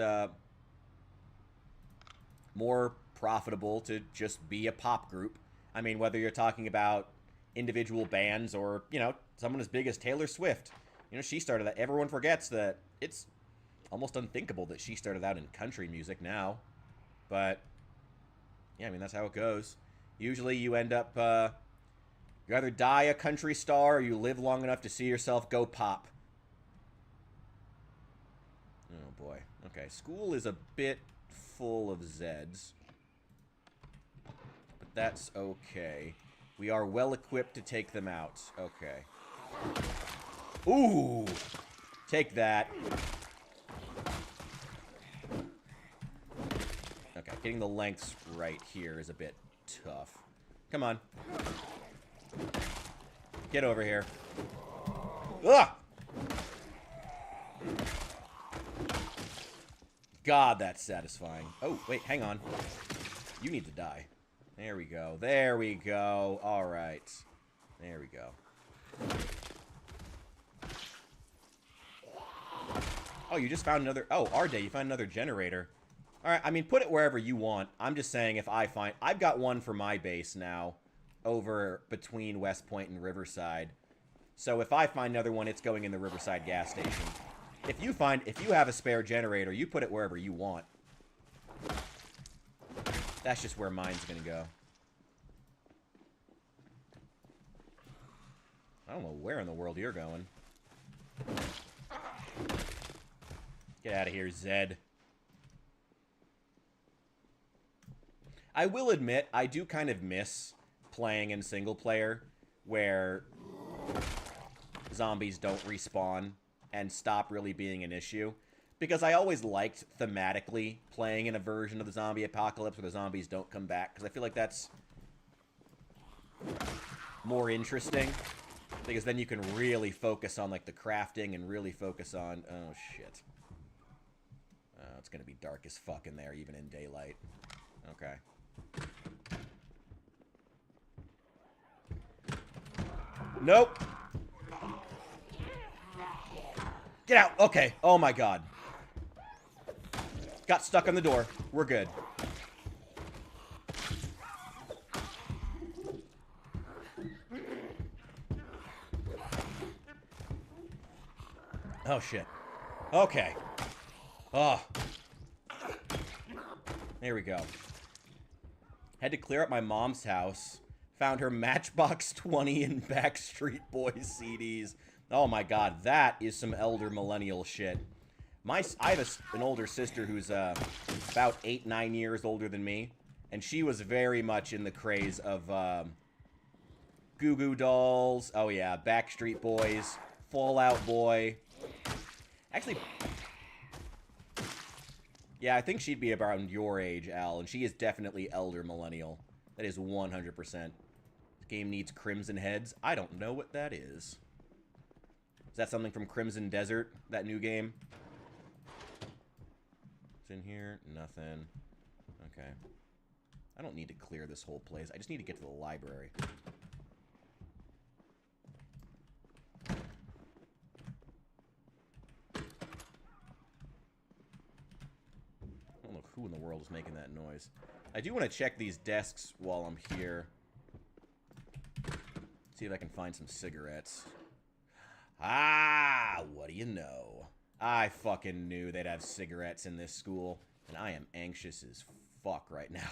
more profitable to just be a pop group. I mean, whether you're talking about individual bands or, you know, someone as big as Taylor Swift. You know, she started that. Everyone forgets that it's almost unthinkable that she started out in country music now. But, yeah, I mean, that's how it goes. Usually you end up, you either die a country star or you live long enough to see yourself go pop. Oh, boy. Okay, school is a bit full of Zeds. But that's okay. We are well equipped to take them out. Okay. Ooh! Take that. Okay, getting the lengths right here is a bit tough. Come on. Get over here. Ugh! God, that's satisfying. Oh, wait, hang on. You need to die. There we go. There we go. All right. There we go. Oh, you just found another... Oh, Arde, you found another generator. All right, I mean, put it wherever you want. I'm just saying if I find... I've got one for my base now over between West Point and Riverside. So if I find another one, it's going in the Riverside gas station. If you have a spare generator, you put it wherever you want. That's just where mine's gonna go. I don't know where in the world you're going. Get out of here, Zed. I will admit, I do kind of miss playing in single player where zombies don't respawn and stop really being an issue. Because I always liked, thematically, playing in a version of the zombie apocalypse where the zombies don't come back. Because I feel like that's more interesting. Because then you can really focus on, like, the crafting and really focus on... Oh, shit. It's gonna be dark as fuck in there, even in daylight. Okay. Nope. Get out. Okay. Oh, my God. Got stuck on the door. We're good. Oh, shit. Okay. Oh. There we go. Had to clear up my mom's house. Found her Matchbox 20 and Backstreet Boys CDs. Oh my God, that is some elder millennial shit. I have an older sister who's about 8-9 years older than me, and she was very much in the craze of Goo Goo Dolls. Oh yeah, Backstreet Boys, Fall Out Boy. Actually, yeah, I think she'd be around your age, Al, and she is definitely elder millennial. That is 100%. This game needs Crimson Heads. I don't know what that is. Is that something from Crimson Desert, that new game? What's in here? Nothing. Okay. I don't need to clear this whole place. I just need to get to the library. I don't know who in the world is making that noise. I do want to check these desks while I'm here. See if I can find some cigarettes. Ah, what do you know? I fucking knew they'd have cigarettes in this school, and I am anxious as fuck right now.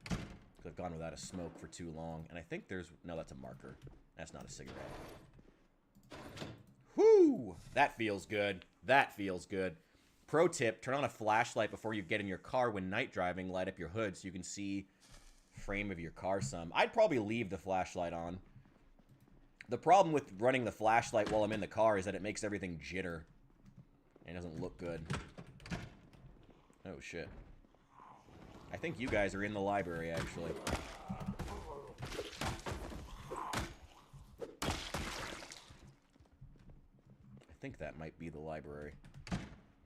Because I've gone without a smoke for too long, and I think there's... No, that's a marker. That's not a cigarette. Whoo! That feels good. That feels good. Pro tip, turn on a flashlight before you get in your car when night driving. Light up your hood so you can see frame of your car some. I'd probably leave the flashlight on. The problem with running the flashlight while I'm in the car is that it makes everything jitter. And it doesn't look good. Oh, shit. I think you guys are in the library, actually. I think that might be the library.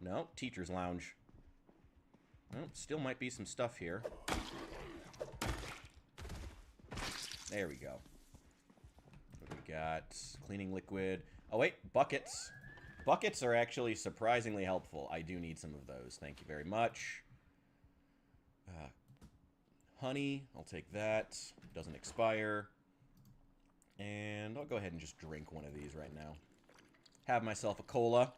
No, teacher's lounge. Well, still might be some stuff here. There we go. What do we got? Cleaning liquid. Oh, wait, buckets. Buckets are actually surprisingly helpful. I do need some of those. Thank you very much. Honey, I'll take that. Doesn't expire. And I'll go ahead and just drink one of these right now. Have myself a cola.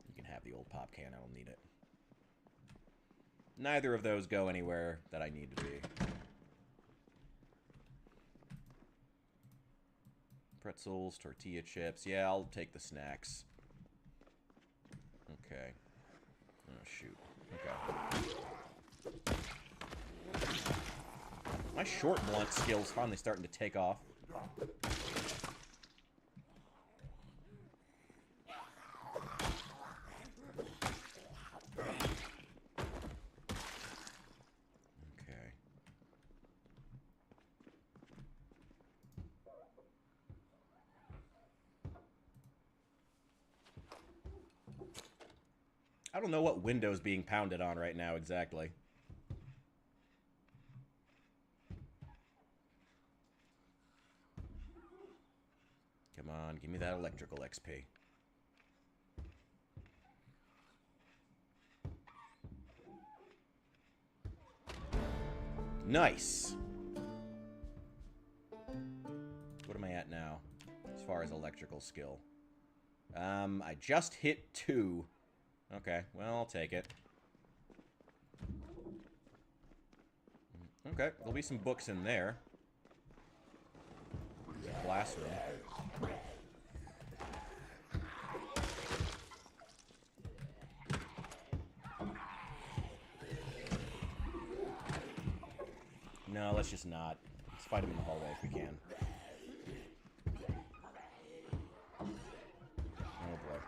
You can have the old pop can. I don't need it. Neither of those go anywhere that I need to be. Pretzels, tortilla chips. Yeah, I'll take the snacks. Okay. Oh, shoot. Okay. My short blunt skill's finally starting to take off. Okay. I don't know what window's being pounded on right now exactly. Come on, give me that electrical XP. Nice. What am I at now, as far as electrical skill? I just hit 2. Okay, well, I'll take it. Okay, there'll be some books in there. Classroom. No, let's just not. Let's fight him in the hallway if we can. Oh boy.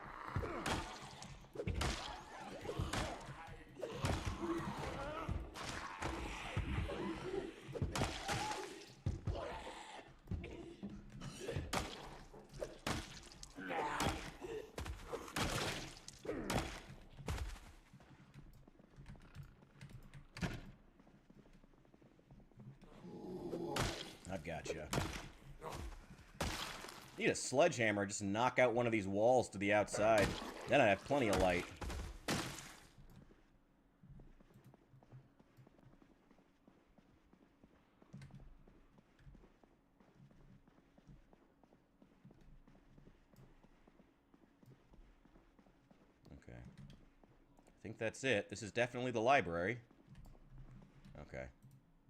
I've gotcha. Need a sledgehammer, just knock out one of these walls to the outside. Then I have plenty of light. Okay. I think that's it. This is definitely the library. Okay.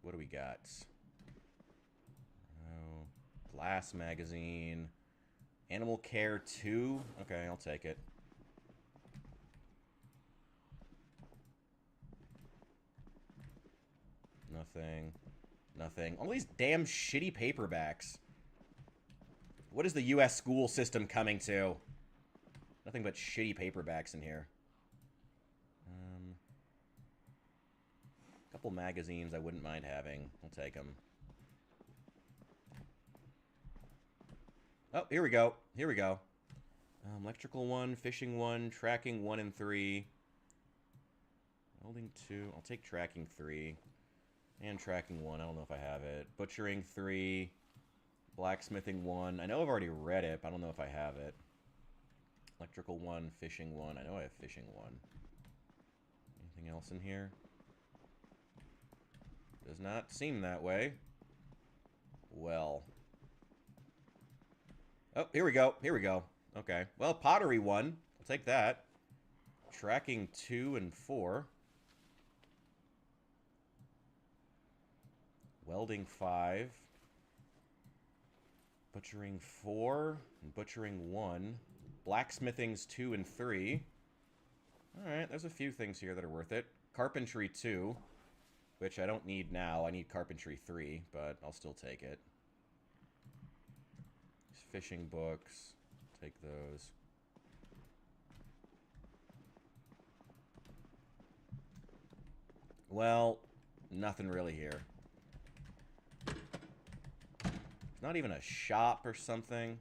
What do we got? Oh, glass magazine. Animal Care 2? Okay, I'll take it. Nothing. Nothing. All these damn shitty paperbacks. What is the U.S. school system coming to? Nothing but shitty paperbacks in here. A couple magazines I wouldn't mind having. I'll take them. Oh, here we go. Here we go. Electrical 1, fishing 1, tracking 1 and 3. Welding 2. I'll take tracking 3. And tracking 1. I don't know if I have it. Butchering 3. Blacksmithing 1. I know I've already read it, but I don't know if I have it. Electrical 1, fishing 1. I know I have fishing 1. Anything else in here? Does not seem that way. Well. Oh, here we go. Here we go. Okay. Well, pottery 1. I'll take that. Tracking 2 and 4. Welding 5. Butchering 4. And butchering 1. Blacksmithing's 2 and 3. Alright, there's a few things here that are worth it. Carpentry 2. Which I don't need now. I need carpentry 3, but I'll still take it. fishing books. Take those. Well, nothing really here. It's not even a shop or something.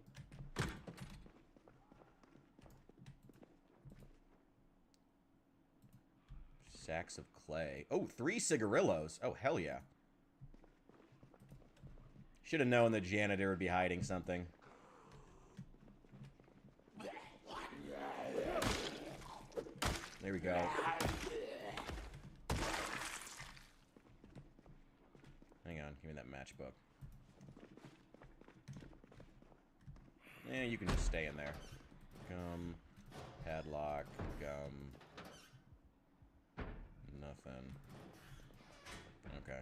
Sacks of clay. Oh, 3 cigarillos. Oh, hell yeah. Should have known the janitor would be hiding something. There we go. Hang on, give me that matchbook. Eh, you can just stay in there. Gum, padlock, gum. Nothing. Okay.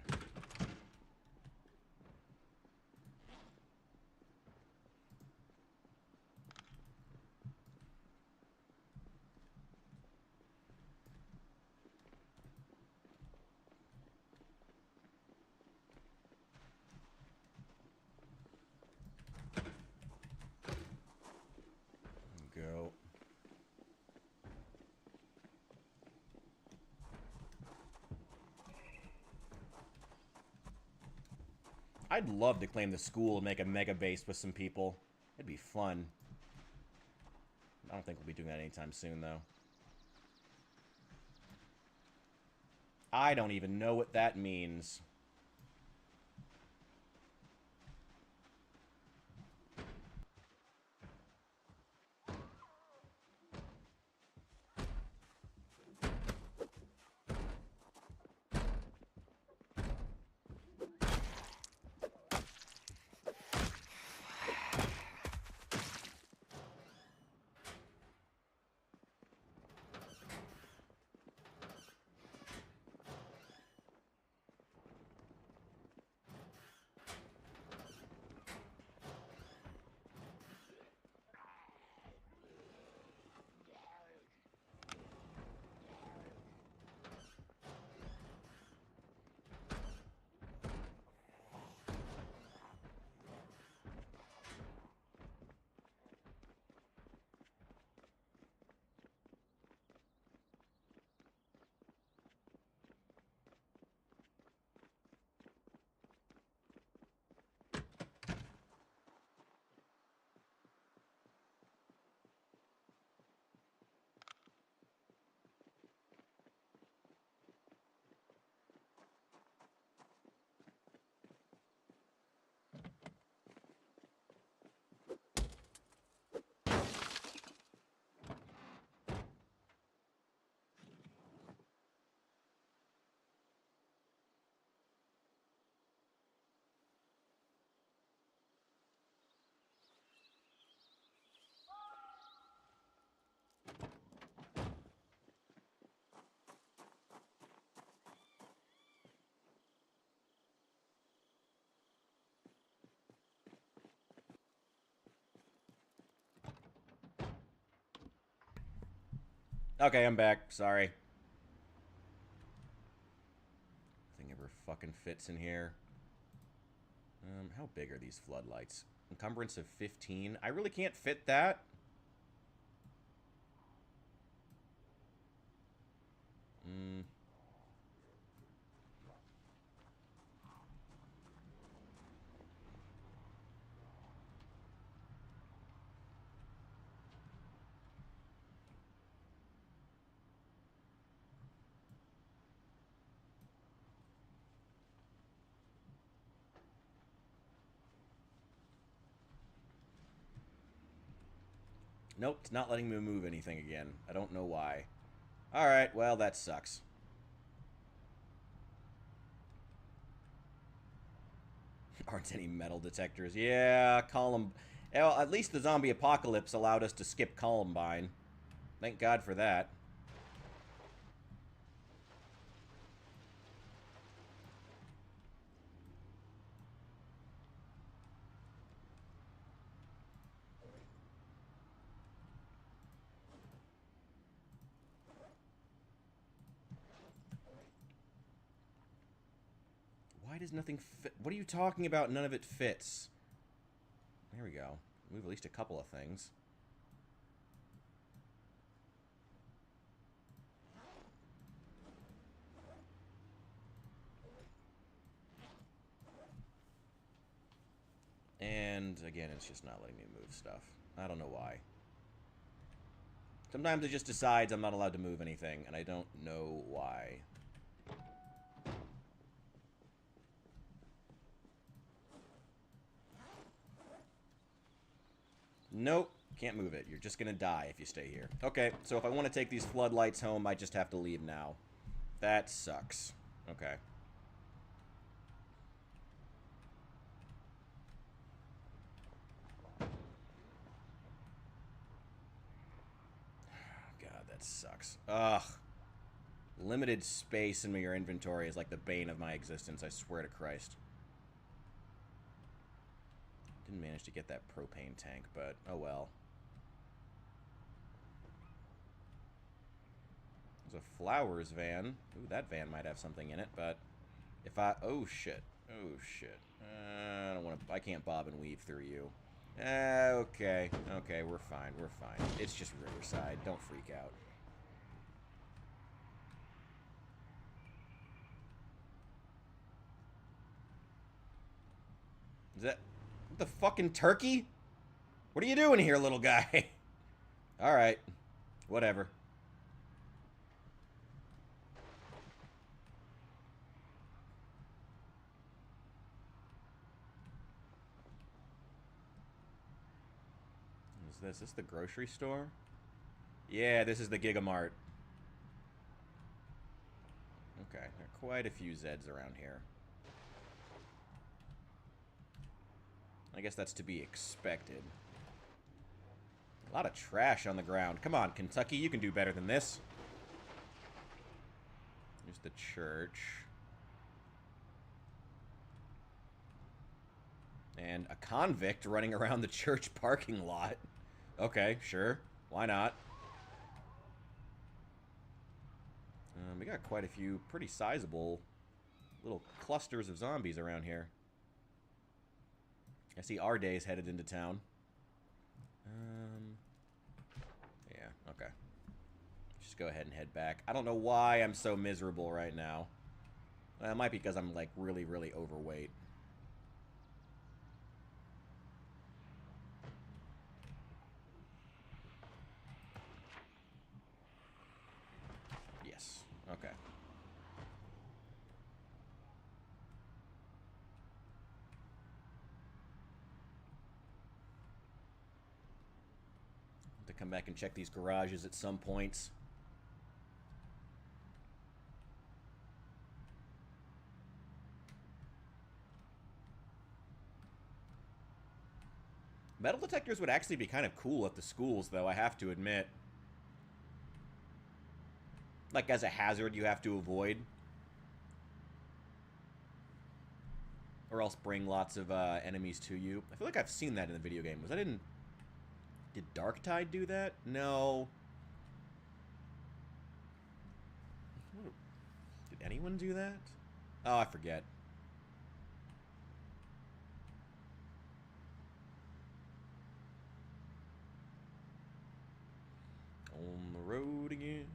Go. I'd love to claim the school and make a mega base with some people. It'd be fun. I don't think we'll be doing that anytime soon, though. I don't even know what that means. Okay, I'm back. Sorry. Nothing ever fucking fits in here. How big are these floodlights? Encumbrance of 15. I really can't fit that. Nope, it's not letting me move anything again. I don't know why. Alright, well, that sucks. Aren't any metal detectors. Yeah, Well, at least the zombie apocalypse allowed us to skip Columbine. Thank God for that. Why does nothing fit? What are you talking about? None of it fits. There we go. Move at least a couple of things. And, again, it's just not letting me move stuff. I don't know why. Sometimes it just decides I'm not allowed to move anything, and I don't know why. Nope, can't move it. You're just gonna die if you stay here. Okay, so if I want to take these floodlights home, I just have to leave now. That sucks. Okay. God, that sucks. Ugh. Limited space in your inventory is like the bane of my existence, I swear to Christ. Didn't manage to get that propane tank, but oh well. There's a flowers van. Ooh, that van might have something in it, but if I... Oh, shit. Oh, shit. I don't want to... I can't bob and weave through you. Okay. Okay, we're fine. We're fine. It's just Riverside. Don't freak out. Is that... the fucking turkey? What are you doing here, little guy? Alright. Whatever. Is this the grocery store? Yeah, this is the Gigamart. Okay, there are quite a few Zeds around here. I guess that's to be expected. A lot of trash on the ground. Come on, Kentucky, you can do better than this. Here's the church. And a convict running around the church parking lot. Okay, sure. Why not? We got quite a few pretty sizable little clusters of zombies around here. I see our day's headed into town. Yeah, okay. Just go ahead and head back. I don't know why I'm so miserable right now. It might be because I'm, like, really, really overweight. Yes. Okay. To come back and check these garages at some points. Metal detectors would actually be kind of cool at the schools, though, I have to admit. Like, as a hazard you have to avoid. Or else bring lots of enemies to you. I feel like I've seen that in the video game. Was that in... Did Darktide do that? No. Did anyone do that? Oh, I forget. On the road again.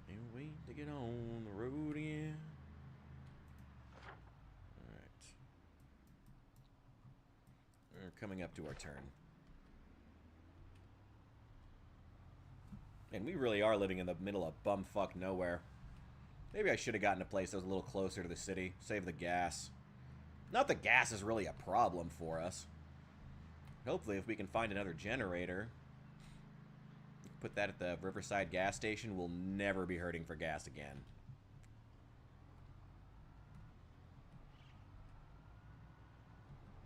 Can't wait to get on the road again. Alright. We're coming up to our turn. And we really are living in the middle of bumfuck nowhere. Maybe I should have gotten a place that was a little closer to the city. Save the gas. Not that gas is really a problem for us. Hopefully, if we can find another generator, put that at the Riverside gas station, we'll never be hurting for gas again.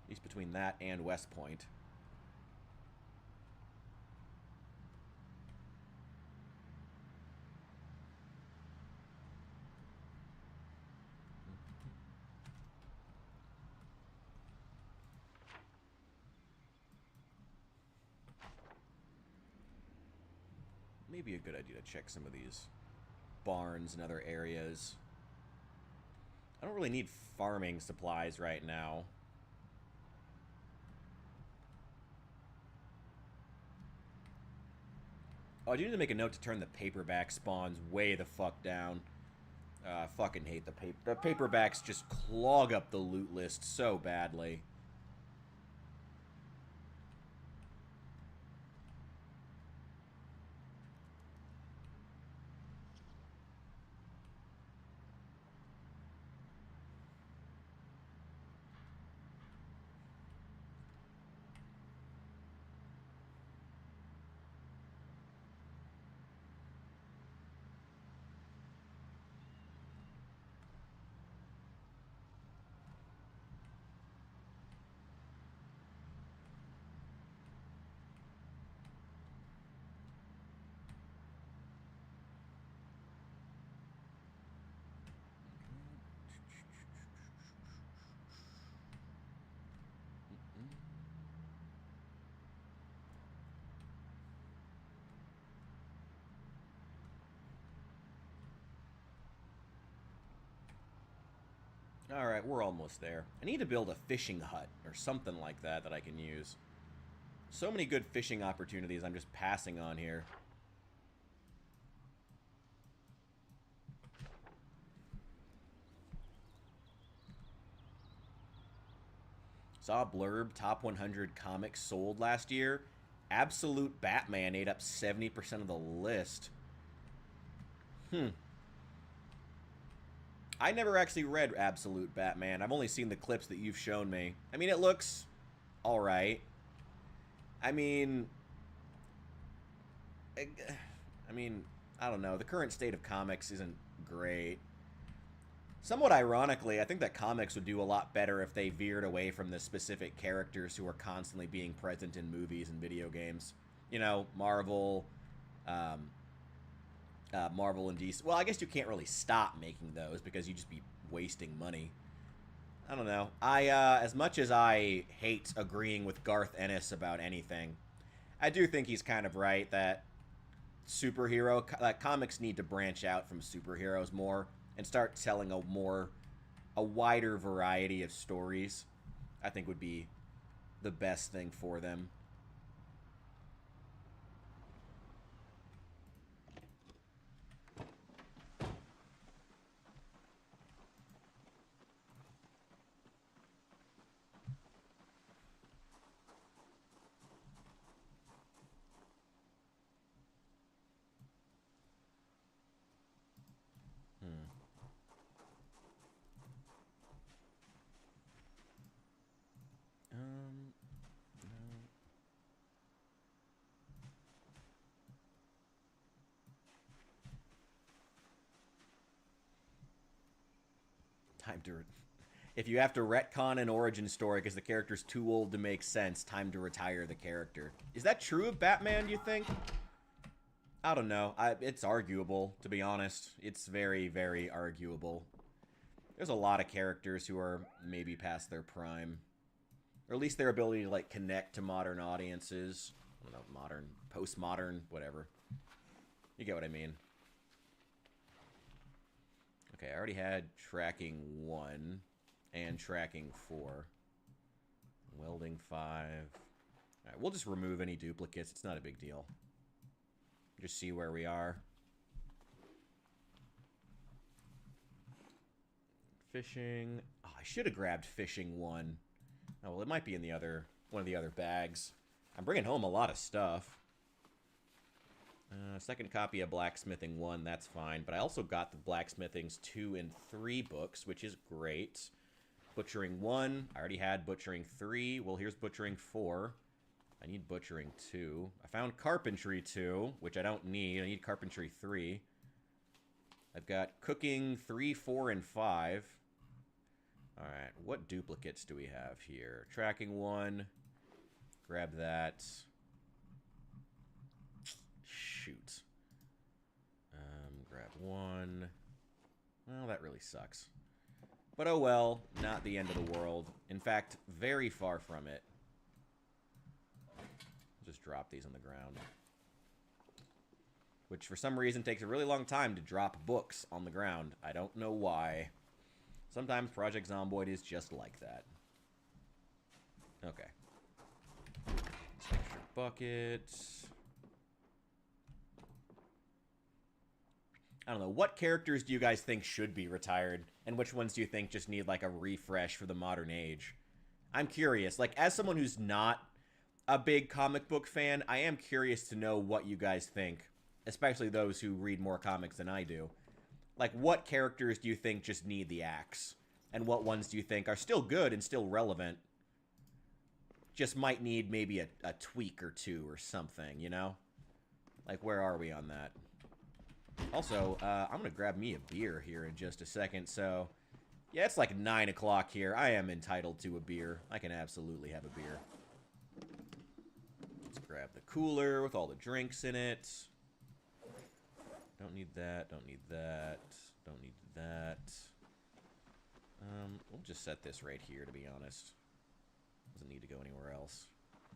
At least between that and West Point. Maybe a good idea to check some of these barns and other areas. I don't really need farming supplies right now. Oh, I do need to make a note to turn the paperback spawns way the fuck down. I fucking hate the paper. The paperbacks just clog up the loot list so badly. Alright, we're almost there. I need to build a fishing hut or something like that that I can use. So many good fishing opportunities I'm just passing on here. Saw a blurb, top 100 comics sold last year. Absolute Batman ate up 70% of the list. I never actually read Absolute Batman. I've only seen the clips that you've shown me. I mean, it looks alright. I mean, I don't know. The current state of comics isn't great. Somewhat ironically, I think that comics would do a lot better if they veered away from the specific characters who are constantly being present in movies and video games. You know, Marvel, Marvel and DC. Well, I guess you can't really stop making those because you'd just be wasting money. I don't know. As much as I hate agreeing with Garth Ennis about anything, I do think he's kind of right that comics need to branch out from superheroes more and start telling a wider variety of stories. I think would be the best thing for them. No. Time to... If you have to retcon an origin story because the character's too old to make sense, time to retire the character. Is that true of Batman, do you think? I don't know. It's arguable, to be honest. It's very, very arguable. There's a lot of characters who are maybe past their prime. Or at least their ability to, like, connect to modern audiences. I don't know, modern, postmodern, whatever. You get what I mean. Okay, I already had tracking 1 and tracking 4. Welding 5. Alright, we'll just remove any duplicates. It's not a big deal. Just see where we are. Fishing. Oh, I should have grabbed fishing 1. Oh, well, it might be in the other one of the other bags. I'm bringing home a lot of stuff. Second copy of Blacksmithing 1, that's fine. But I also got the Blacksmithings 2 and 3 books, which is great. Butchering 1. I already had Butchering 3. Well, here's Butchering 4. I need Butchering 2. I found Carpentry 2, which I don't need. I need Carpentry 3. I've got Cooking 3, 4, and 5. Alright, what duplicates do we have here? Tracking 1. Grab that. Shoot. Grab 1. Well, that really sucks. But oh well, not the end of the world. In fact, very far from it. Just drop these on the ground. Which, for some reason, takes a really long time to drop books on the ground. I don't know why. Sometimes Project Zomboid is just like that. Okay. Extra bucket. I don't know. What characters do you guys think should be retired? And which ones do you think just need, like, a refresh for the modern age? I'm curious. Like, as someone who's not a big comic book fan, I am curious to know what you guys think. Especially those who read more comics than I do. Like, what characters do you think just need the axe? And what ones do you think are still good and still relevant? Just might need maybe a tweak or two or something, you know? Like, where are we on that? Also, I'm going to grab me a beer here in just a second, so... Yeah, it's like 9 o'clock here. I am entitled to a beer. I can absolutely have a beer. Let's grab the cooler with all the drinks in it. Don't need that, don't need that, don't need that. We'll just set this right here, to be honest. Doesn't need to go anywhere else.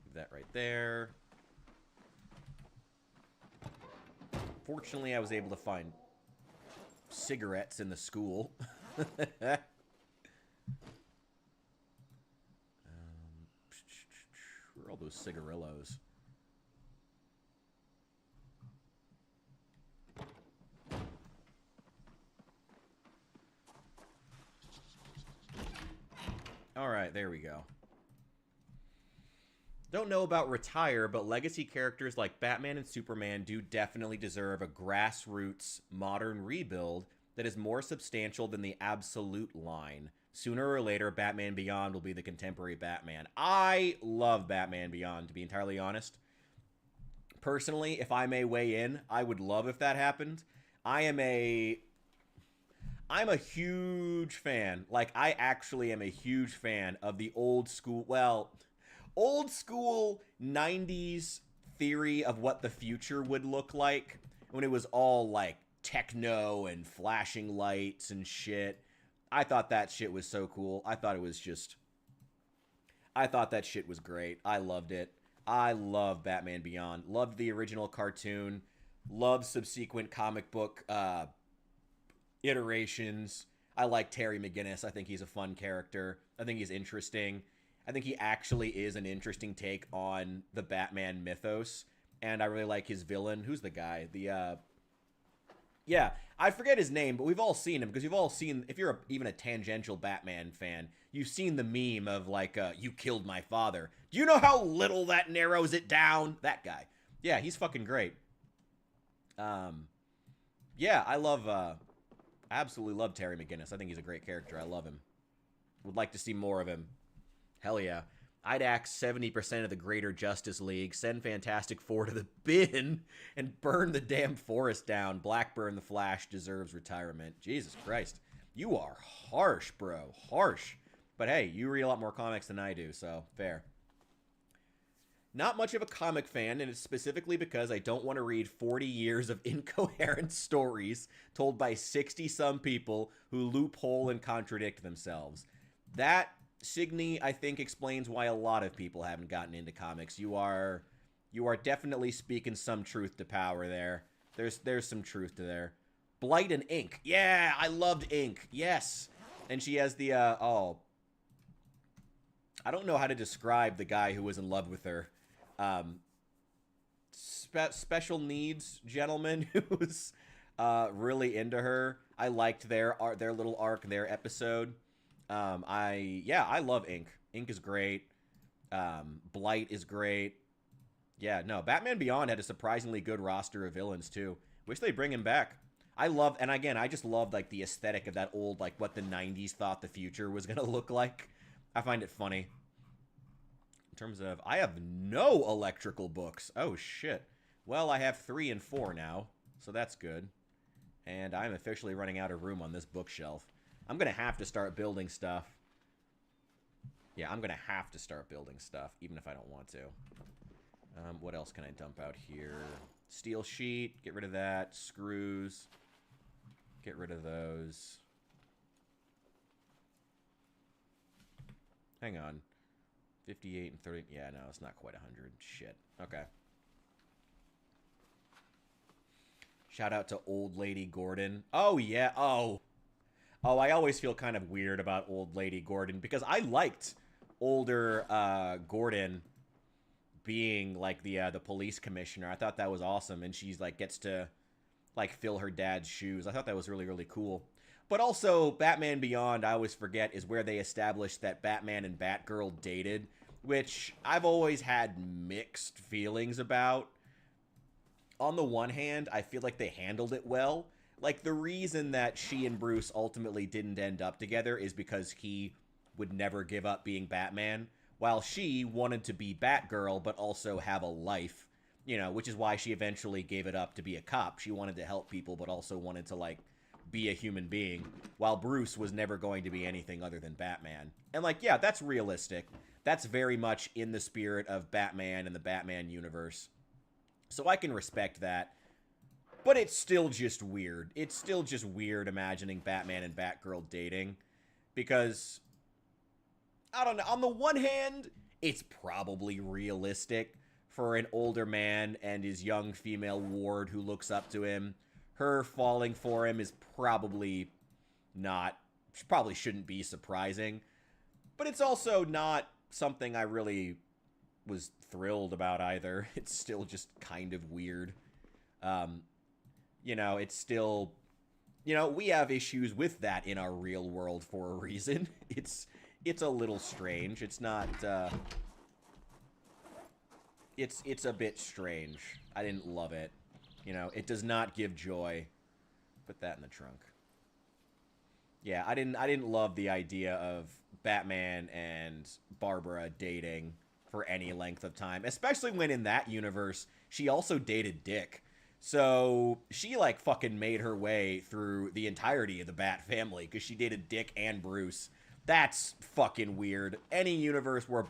Leave that right there. Fortunately, I was able to find cigarettes in the school. Where are all those cigarillos? Alright, there we go. Don't know about retire, but legacy characters like Batman and Superman do definitely deserve a grassroots, modern rebuild that is more substantial than the absolute line. Sooner or later, Batman Beyond will be the contemporary Batman. I love Batman Beyond, to be entirely honest. Personally, if I may weigh in, I would love if that happened. I'm a huge fan. Like, I actually am a huge fan of the old school, well, old school 90s theory of what the future would look like when it was all, like, techno and flashing lights and shit. I thought that shit was so cool. I thought that shit was great. I loved it. I love Batman Beyond. Loved the original cartoon. Loved subsequent comic book iterations. I like Terry McGinnis. I think he's a fun character. I think he's interesting. I think he actually is an interesting take on the Batman mythos. And I really like his villain. Who's the guy? Yeah, I forget his name, but we've all seen him, because you've all seen, if you're even a tangential Batman fan, you've seen the meme of, like, you killed my father. Do you know how little that narrows it down? That guy. Yeah, he's fucking great. Yeah, I absolutely love Terry McGinnis. I think he's a great character. I love him. Would like to see more of him. Hell yeah. I'd axe 70% of the Greater Justice League, send Fantastic Four to the bin, and burn the damn forest down. Blackburn the Flash deserves retirement. Jesus Christ. You are harsh, bro. Harsh. But hey, you read a lot more comics than I do, so fair. Not much of a comic fan, and it's specifically because I don't want to read 40 years of incoherent stories told by 60-some people who loophole and contradict themselves. That, Signy, I think, explains why a lot of people haven't gotten into comics. You are definitely speaking some truth to power there. There's some truth to there. Blight and Ink. Yeah, I loved Ink. Yes. And she has the, I don't know how to describe the guy who was in love with her. Special needs gentleman who's really into her. I liked their little arc, their episode. I love Ink. Ink is great. Blight is great. Yeah, no, Batman Beyond had a surprisingly good roster of villains too. Wish they'd bring him back. I love, and again, I just love, like, the aesthetic of that old, like, what the 90s thought the future was gonna look like. I find it funny. In terms of, I have no electrical books. Oh, shit. Well, I have 3 and 4 now, so that's good. And I'm officially running out of room on this bookshelf. I'm gonna have to start building stuff. Yeah, I'm gonna have to start building stuff, even if I don't want to. What else can I dump out here? Steel sheet, get rid of that. Screws, get rid of those. Hang on. 58 and 30. Yeah, no, it's not quite 100. Shit. Okay. Shout out to Old Lady Gordon. Oh, yeah. Oh, I always feel kind of weird about Old Lady Gordon, because I liked older Gordon being, like, the police commissioner. I thought that was awesome, and she's, like, gets to like fill her dad's shoes. I thought that was really, really cool. But also, Batman Beyond, I always forget, is where they established that Batman and Batgirl dated, which I've always had mixed feelings about. On the one hand, I feel like they handled it well. Like, the reason that she and Bruce ultimately didn't end up together is because he would never give up being Batman, while she wanted to be Batgirl but also have a life, you know, which is why she eventually gave it up to be a cop. She wanted to help people but also wanted to, like, be a human being, while Bruce was never going to be anything other than Batman. And, like, yeah, that's realistic. That's very much in the spirit of Batman and the Batman universe. So I can respect that. But it's still just weird. It's still just weird imagining Batman and Batgirl dating. Because, I don't know, on the one hand, it's probably realistic for an older man and his young female ward who looks up to him. Her falling for him is probably not, probably shouldn't be surprising. But it's also not something I really was thrilled about either. It's still just kind of weird. You know, it's still, you know, we have issues with that in our real world for a reason. It's a little strange. It's not, it's a bit strange. I didn't love it. You know, it does not give joy. Put that in the trunk. Yeah, I didn't love the idea of Batman and Barbara dating for any length of time, especially when in that universe she also dated Dick. So she like fucking made her way through the entirety of the Bat family because she dated Dick and Bruce. That's fucking weird. Any universe where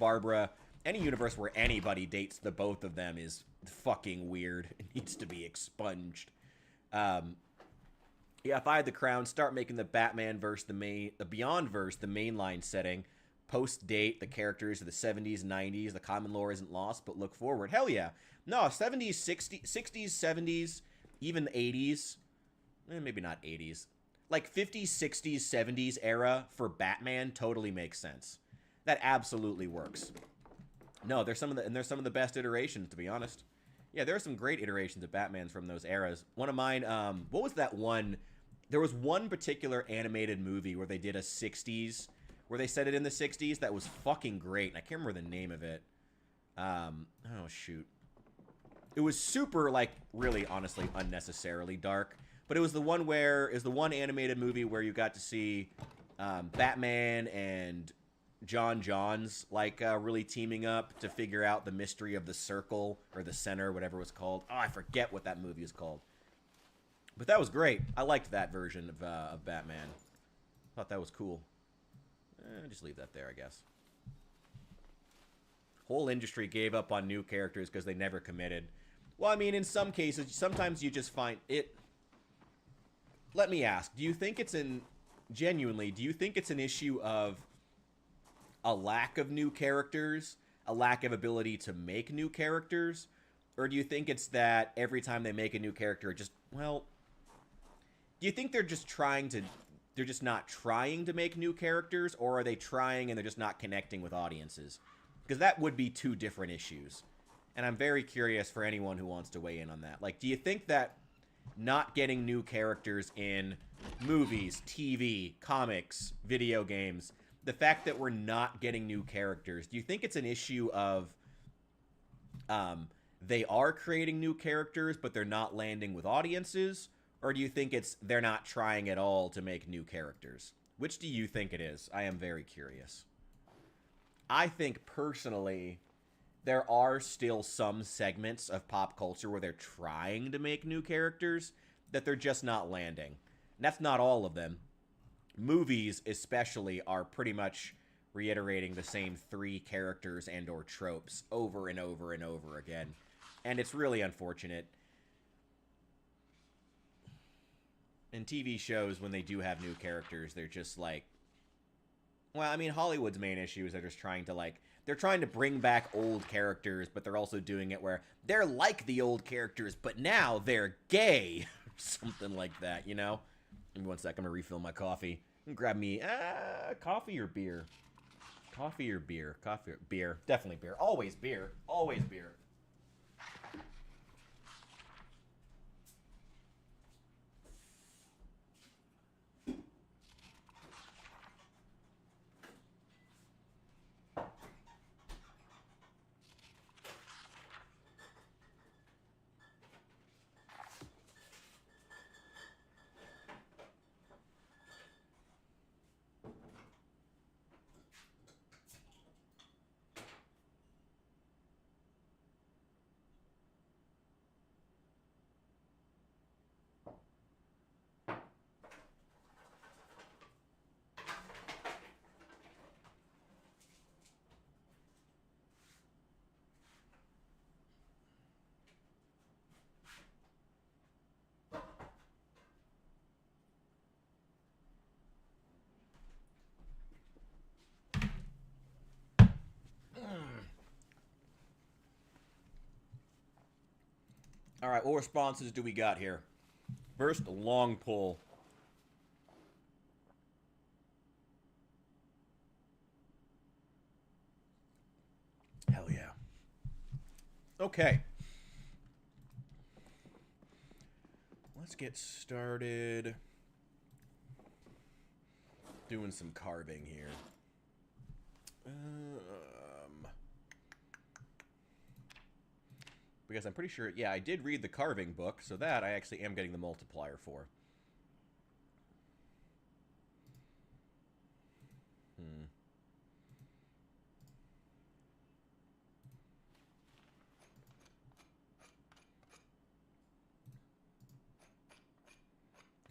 anybody dates the both of them is fucking weird. It needs to be expunged. Yeah, if I had the crown, start making the Batman verse the Beyond verse the mainline setting. Post date the characters of the 70s, 90s. The common lore isn't lost, but look forward. Hell yeah. No, 70s, 60s, 70s, even 80s. Maybe not 80s. Like 50s, 60s, 70s era for Batman totally makes sense. That absolutely works. No, there's some of the best iterations, to be honest. Yeah, there are some great iterations of Batmans from those eras. One of mine, what was that one? There was one particular animated movie where they did a 60s, where they set it in the 60s that was fucking great. And I can't remember the name of it. Oh, shoot. It was super, like, really, honestly, unnecessarily dark. But it was the one animated movie where you got to see Batman and John Johns, like, really teaming up to figure out the mystery of the circle, or the center, whatever it was called. Oh, I forget what that movie is called. But that was great. I liked that version of Batman. Thought that was cool. Just leave that there, I guess. Whole industry gave up on new characters because they never committed. Well, I mean, in some cases, sometimes you just find it... Let me ask, do you think it's genuinely, do you think it's an issue of a lack of new characters, a lack of ability to make new characters, or do you think it's that every time they make a new character, just, well, do you think they're just not trying to make new characters, or are they trying and they're just not connecting with audiences? Because that would be two different issues. And I'm very curious for anyone who wants to weigh in on that. Like, do you think that not getting new characters in movies, TV, comics, video games, the fact that we're not getting new characters, do you think it's an issue of they are creating new characters, but they're not landing with audiences? Or do you think it's they're not trying at all to make new characters? Which do you think it is? I am very curious. I think, personally, there are still some segments of pop culture where they're trying to make new characters that they're just not landing. And that's not all of them. Movies, especially, are pretty much reiterating the same three characters and or tropes over and over and over again. And it's really unfortunate. In TV shows, when they do have new characters, they're just like... Well, I mean, Hollywood's main issue is they're just trying to, like... They're trying to bring back old characters, but they're also doing it where they're like the old characters, but now they're gay. Something like that, you know? Give me one sec, I'm gonna refill my coffee. Grab me, coffee or beer? Coffee or beer? Coffee or beer. Definitely beer. Always beer. Always beer. All right, what responses do we got here? First, long pull. Hell yeah. Okay. Let's get started doing some carving here. Because I'm pretty sure, yeah, I did read the carving book, so that I actually am getting the multiplier for.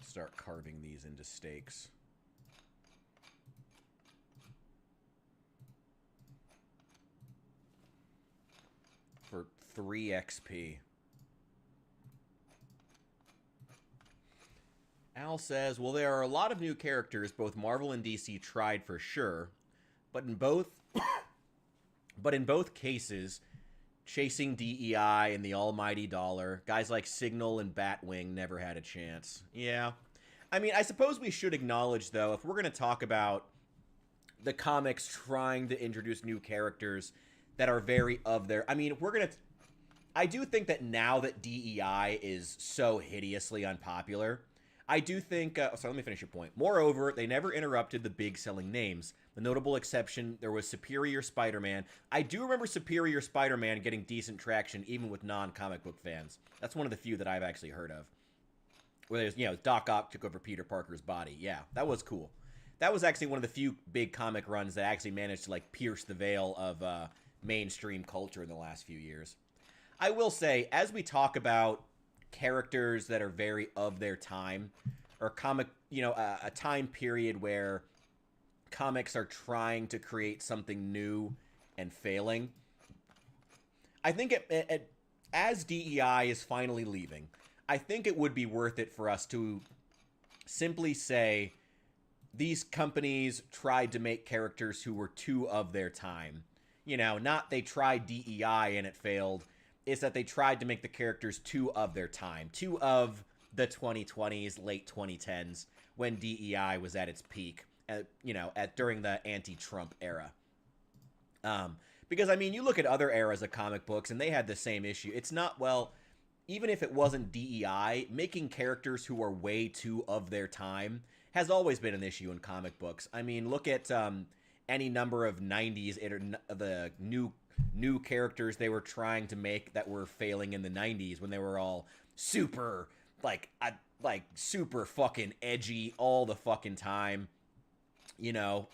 Start carving these into stakes. For 3 XP. Al says, well, there are a lot of new characters both Marvel and DC tried for sure, but in both cases, chasing DEI and the almighty dollar, guys like Signal and Batwing never had a chance. Yeah. I mean, I suppose we should acknowledge, though, if we're going to talk about the comics trying to introduce new characters that are very of their... I mean, we're going to... I do think that now that DEI is so hideously unpopular, I do think... so let me finish your point. Moreover, they never interrupted the big selling names. The notable exception, there was Superior Spider-Man. I do remember Superior Spider-Man getting decent traction, even with non-comic book fans. That's one of the few that I've actually heard of. Where there's, you know, Doc Ock took over Peter Parker's body. Yeah, that was cool. That was actually one of the few big comic runs that actually managed to, like, pierce the veil of mainstream culture in the last few years. I will say, as we talk about characters that are very of their time, or comic, you know, a time period where comics are trying to create something new and failing, I think as DEI is finally leaving, I think it would be worth it for us to simply say these companies tried to make characters who were too of their time. You know, not they tried DEI and it failed. It's that they tried to make the characters too of their time. Too of the 2020s, late 2010s, when DEI was at its peak. You know, during the anti-Trump era. Because, I mean, you look at other eras of comic books, and they had the same issue. It's not, well, even if it wasn't DEI, making characters who are way too of their time has always been an issue in comic books. I mean, look at any number of 90s, the new characters they were trying to make that were failing in the 90s when they were all super, like super fucking edgy all the fucking time. You know,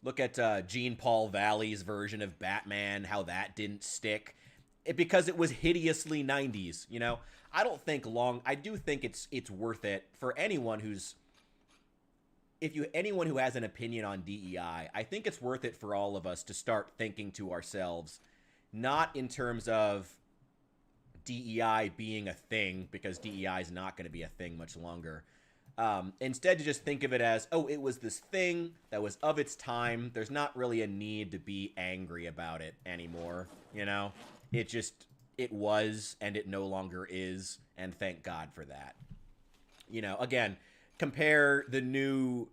look at Jean Paul Valley's version of Batman, how that didn't stick. Because it was hideously 90s, you know? I do think it's worth it for anyone anyone who has an opinion on DEI, I think it's worth it for all of us to start thinking to ourselves, not in terms of DEI being a thing, because DEI is not going to be a thing much longer. Instead, to just think of it as, oh, it was this thing that was of its time. There's not really a need to be angry about it anymore, you know? It was, and it no longer is, and thank God for that. You know, again, compare the new,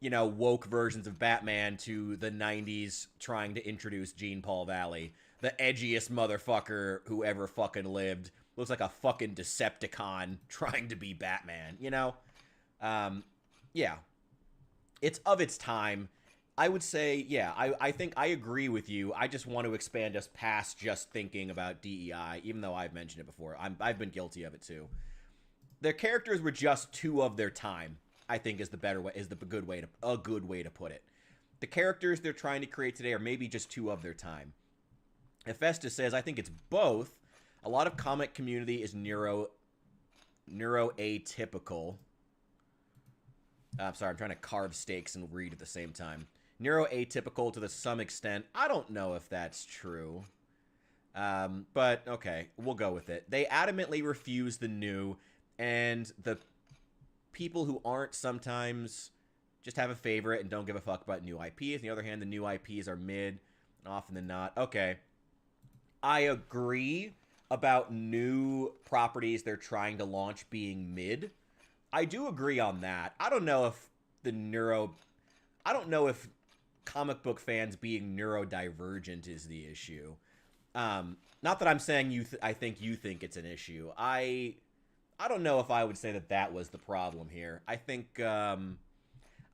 you know, woke versions of Batman to the 90s trying to introduce Jean Paul Valley. The edgiest motherfucker who ever fucking lived. Looks like a fucking Decepticon trying to be Batman, you know? Yeah. It's of its time. I would say, yeah, I think I agree with you. I just want to expand us past just thinking about DEI, even though I've mentioned it before. I've been guilty of it too. Their characters were just too of their time, I think is a good way to put it. The characters they're trying to create today are maybe just too of their time. Hephaestus says, I think it's both. A lot of comic community is neuroatypical. I'm sorry, I'm trying to carve steaks and read at the same time. Neuroatypical to some extent. I don't know if that's true. But, okay, we'll go with it. They adamantly refuse the new, and the people who aren't sometimes just have a favorite and don't give a fuck about new IPs. On the other hand, the new IPs are mid, and often than not. Okay. I agree about new properties they're trying to launch being mid. I do agree on that. I don't know if I don't know if comic book fans being neurodivergent is the issue. Not that I'm saying I think you think it's an issue. I don't know if I would say that that was the problem here. I think I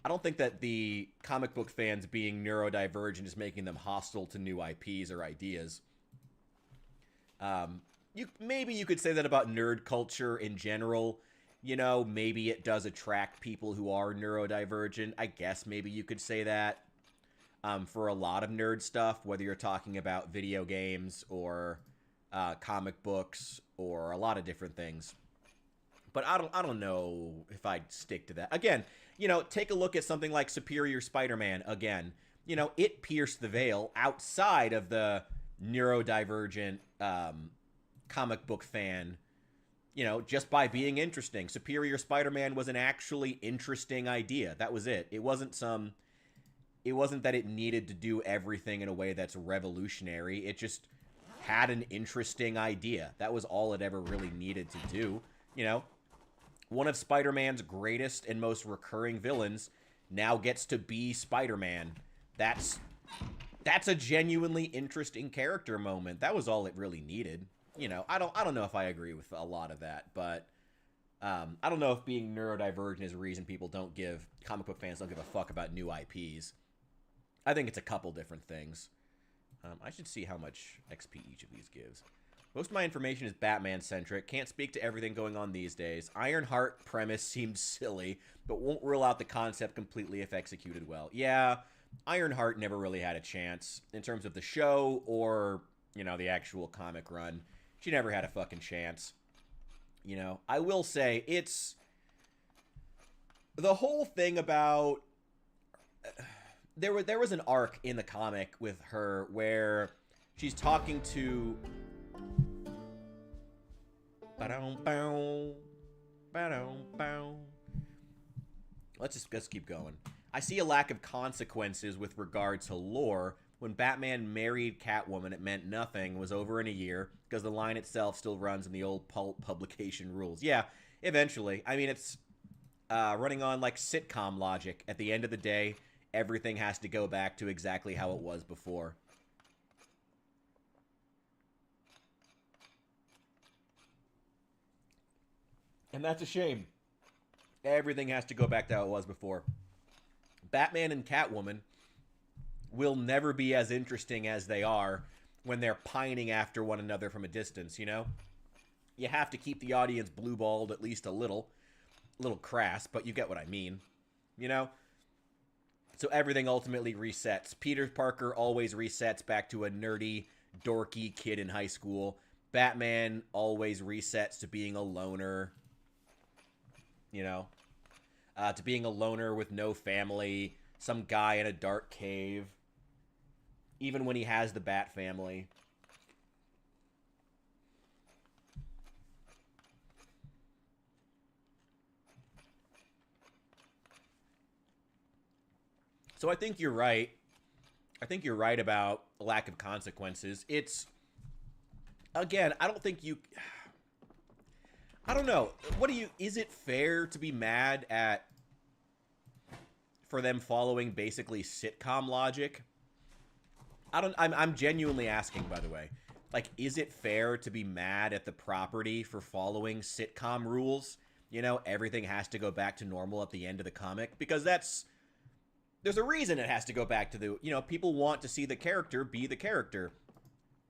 don't think that the comic book fans being neurodivergent is making them hostile to new IPs or ideas. Maybe you could say that about nerd culture in general. You know, maybe it does attract people who are neurodivergent. I guess maybe you could say that for a lot of nerd stuff, whether you're talking about video games or comic books or a lot of different things. But I don't know if I'd stick to that. Again, you know, take a look at something like Superior Spider-Man again. You know, it pierced the veil outside of the neurodivergent comic book fan, you know, just by being interesting. Superior Spider-Man was an actually interesting idea. That was it. It wasn't that it needed to do everything in a way that's revolutionary. It just had an interesting idea. That was all it ever really needed to do. You know, one of Spider-Man's greatest and most recurring villains now gets to be Spider-Man. That's a genuinely interesting character moment. That was all it really needed. You know, I don't know if I agree with a lot of that, but I don't know if being neurodivergent is a reason comic book fans don't give a fuck about new IPs. I think it's a couple different things. I should see how much XP each of these gives. Most of my information is Batman-centric. Can't speak to everything going on these days. Ironheart premise seems silly, but won't rule out the concept completely if executed well. Yeah, Ironheart never really had a chance in terms of the show or, you know, the actual comic run. She never had a fucking chance. You know, I will say it's the whole thing about there was an arc in the comic with her where she's talking to let's keep going. I see a lack of consequences with regard to lore. When Batman married Catwoman, it meant nothing, was over in a year, because the line itself still runs in the old pulp publication rules. Yeah, eventually. I mean, it's running on, like, sitcom logic. At the end of the day, everything has to go back to exactly how it was before. And that's a shame. Everything has to go back to how it was before. Batman and Catwoman will never be as interesting as they are when they're pining after one another from a distance, you know? You have to keep the audience blue-balled at least a little crass, but you get what I mean, you know? So everything ultimately resets. Peter Parker always resets back to a nerdy, dorky kid in high school. Batman always resets to being a loner, you know? To being a loner with no family, some guy in a dark cave. Even when he has the Bat family. So I think you're right. I think you're right about lack of consequences. It's, again, I don't think you... I don't know. Is it fair to be mad at for them following basically sitcom logic? I'm genuinely asking, by the way. Like, is it fair to be mad at the property for following sitcom rules? You know, everything has to go back to normal at the end of the comic? Because there's a reason it has to go back to you know, people want to see the character be the character.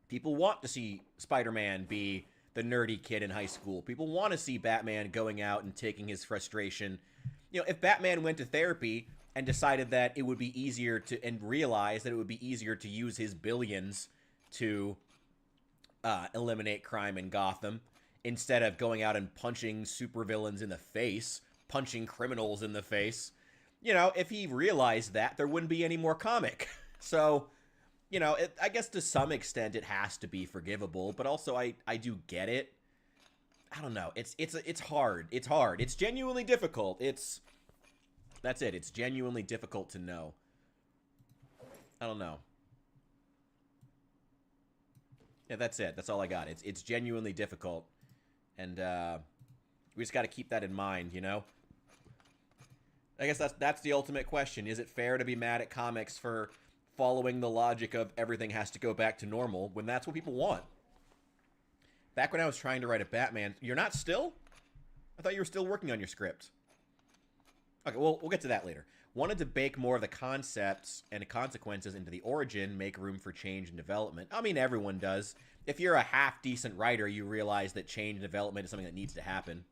People want to see Spider-Man be the nerdy kid in high school. People want to see Batman going out and taking his frustration. You know, if Batman went to therapy and decided that it would be easier to, and realized that it would be easier to use his billions to eliminate crime in Gotham, instead of going out and punching supervillains in the face, punching criminals in the face, you know, if he realized that, there wouldn't be any more comic. So, you know, I guess to some extent it has to be forgivable, but also I do get it. I don't know. It's hard. It's hard. It's genuinely difficult. That's it. It's genuinely difficult to know. I don't know. Yeah, that's it. That's all I got. It's genuinely difficult, and we just got to keep that in mind, you know. I guess that's the ultimate question. Is it fair to be mad at comics for following the logic of everything has to go back to normal when that's what people want? Back when I was trying to write a Batman, you're not still? I thought you were still working on your script. Okay, well, we'll get to that later. Wanted to bake more of the concepts and consequences into the origin, make room for change and development. I mean, everyone does. If you're a half-decent writer, you realize that change and development is something that needs to happen.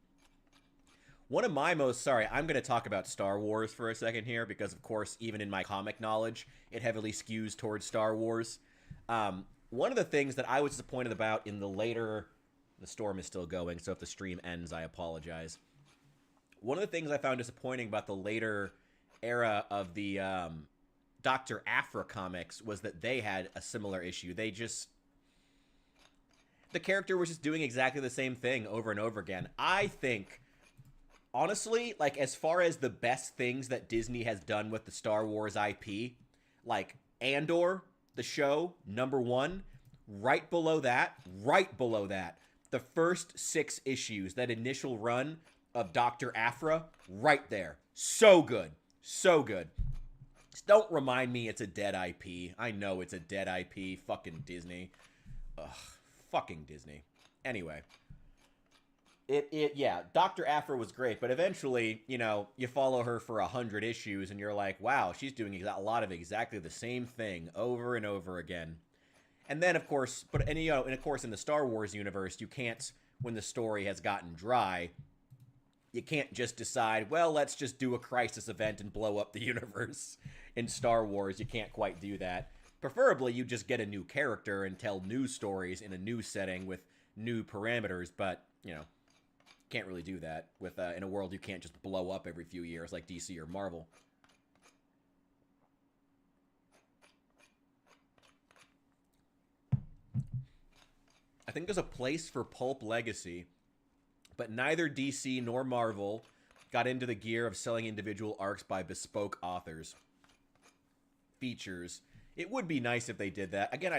One of my most... Sorry, I'm going to talk about Star Wars for a second here, because, of course, even in my comic knowledge, it heavily skews towards Star Wars. One of the things that I was disappointed about in the later... The storm is still going, so if the stream ends, I apologize. One of the things I found disappointing about the later era of the Dr. Aphra comics was that they had a similar issue. They just... The character was just doing exactly the same thing over and over again. I think, honestly, like, as far as the best things that Disney has done with the Star Wars IP, like, Andor, the show, #1, right below that, the first 6 issues, that initial run of Dr. Aphra, right there. So good. So good. Just don't remind me it's a dead IP. I know it's a dead IP. Fucking Disney. Ugh. Fucking Disney. Anyway. Yeah, Dr. Aphra was great, but eventually, you know, you follow her for 100 issues and you're like, wow, she's doing a lot of exactly the same thing over and over again. And then, of course, of course, in the Star Wars universe, you can't, when the story has gotten dry, you can't just decide, well, let's just do a crisis event and blow up the universe. In Star Wars, you can't quite do that. Preferably, you just get a new character and tell new stories in a new setting with new parameters, but, you know, can't really do that with in a world you can't just blow up every few years like DC or Marvel. I think there's a place for pulp legacy, but neither DC nor Marvel got into the gear of selling individual arcs by bespoke authors. Features. It would be nice if they did that. Again,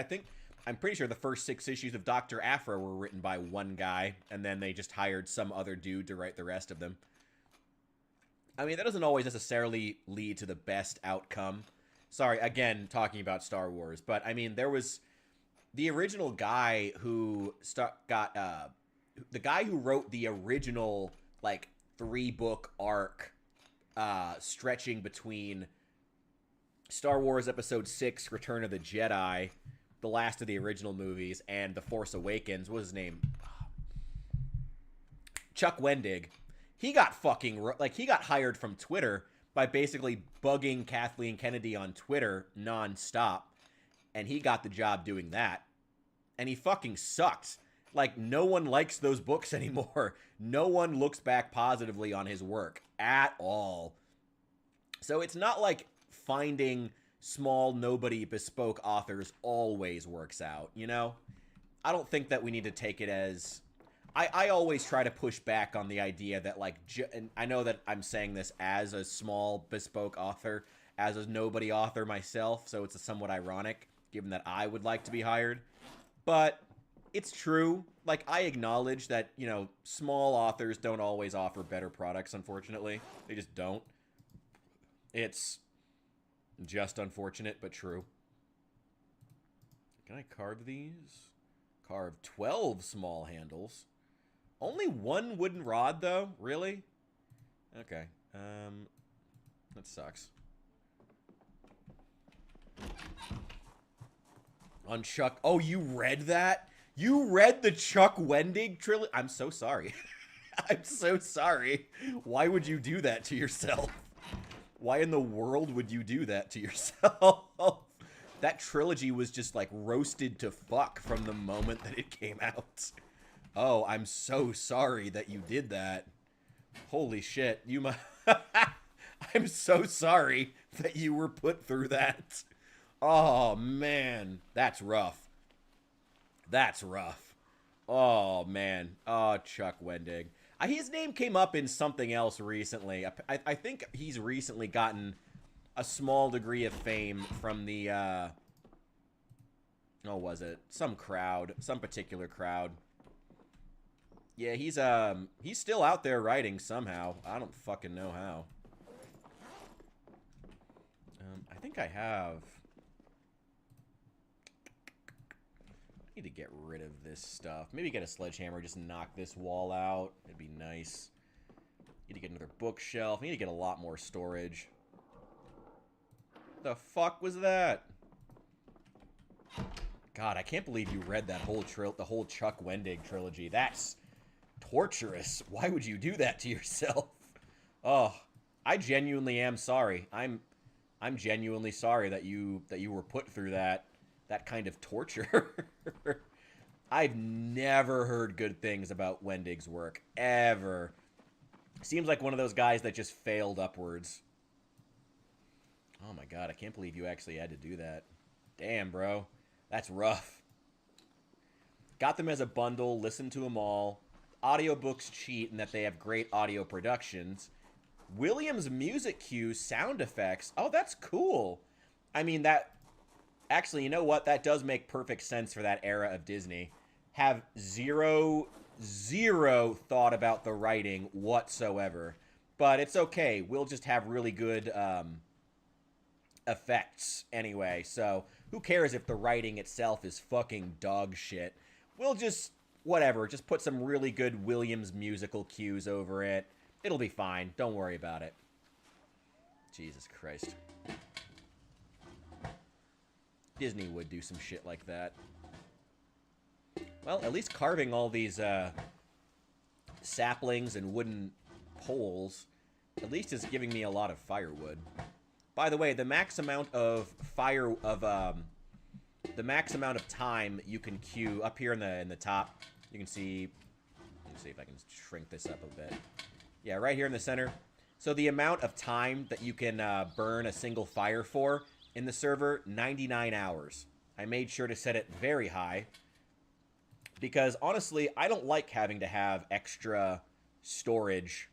I'm pretty sure the first 6 issues of Dr. Aphra were written by one guy, and then they just hired some other dude to write the rest of them. I mean, that doesn't always necessarily lead to the best outcome. Sorry, again, talking about Star Wars, but I mean, there was... The original guy who the guy who wrote the original, like, 3-book arc stretching between Star Wars Episode 6, Return of the Jedi, the last of the original movies, and The Force Awakens. What was his name? Chuck Wendig. He got he got hired from Twitter by basically bugging Kathleen Kennedy on Twitter nonstop. And he got the job doing that. And he fucking sucked. Like, no one likes those books anymore. No one looks back positively on his work at all. So it's not like finding small, nobody, bespoke authors always works out, you know? I don't think that we need to take it as... I always try to push back on the idea that, like... And I know that I'm saying this as a small, bespoke author, as a nobody author myself, so it's somewhat ironic, given that I would like to be hired. But it's true. Like, I acknowledge that, you know, small authors don't always offer better products, unfortunately. They just don't. It's just unfortunate, but true. Can I carve these? Carve 12 small handles. Only 1 wooden rod, though? Really? Okay. That sucks. On Chuck... Oh, you read that? You read the Chuck Wendig trilogy? I'm so sorry. I'm so sorry. Why would you do that to yourself? Why in the world would you do that to yourself? That trilogy was just, like, roasted to fuck from the moment that it came out. Oh, I'm so sorry that you did that. Holy shit. I'm so sorry that you were put through that. Oh, man. That's rough. That's rough. Oh, man. Oh, Chuck Wendig. His name came up in something else recently. I think he's recently gotten a small degree of fame from the Oh, was it? Some crowd. Some particular crowd. Yeah, he's still out there writing somehow. I don't fucking know how. I think I have... I need to get rid of this stuff. Maybe get a sledgehammer, just knock this wall out. It'd be nice. Need to get another bookshelf. Need to get a lot more storage. The fuck was that? God, I can't believe you read that whole the whole Chuck Wendig trilogy. That's torturous. Why would you do that to yourself? Oh, I genuinely am sorry. I'm genuinely sorry that you were put through that kind of torture. I've never heard good things about Wendig's work ever. Seems like one of those guys that just failed upwards. Oh my god, I can't believe you actually had to do that. Damn, bro. That's rough. Got them as a bundle, listened to them all. Audiobooks cheat in that they have great audio productions. Williams music cues, sound effects. Oh, that's cool. I mean, that... Actually, you know what? That does make perfect sense for that era of Disney. Have zero thought about the writing whatsoever. But it's okay. We'll just have really good effects anyway. So who cares if the writing itself is fucking dog shit? We'll just, whatever, just put some really good Williams musical cues over it. It'll be fine. Don't worry about it. Jesus Christ. Disney would do some shit like that. Well, at least carving all these saplings and wooden poles at least is giving me a lot of firewood. By the way, the max amount of the max amount of time you can queue up here in the top, you can see. Let me see if I can shrink this up a bit. Yeah, right here in the center. So the amount of time that you can burn a single fire for in the server, 99 hours. I made sure to set it very high because honestly, I don't like having to have extra storage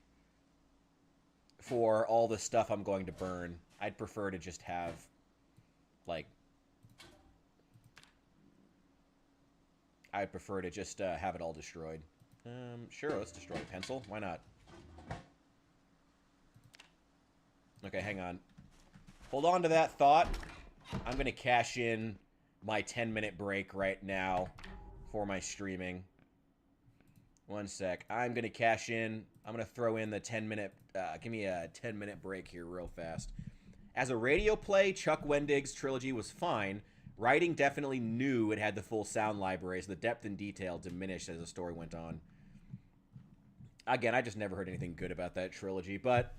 for all the stuff I'm going to burn. I'd prefer to just have, like, I'd prefer to just have it all destroyed. Sure, let's destroy a pencil. Why not? Okay, hang on. Hold on to that thought. I'm going to cash in my 10-minute break right now for my streaming. One sec. I'm going to cash in. I'm going to throw in the 10-minute... give me a 10-minute break here real fast. As a radio play, Chuck Wendig's trilogy was fine. Writing definitely knew it had the full sound library, so the depth and detail diminished as the story went on. Again, I just never heard anything good about that trilogy, but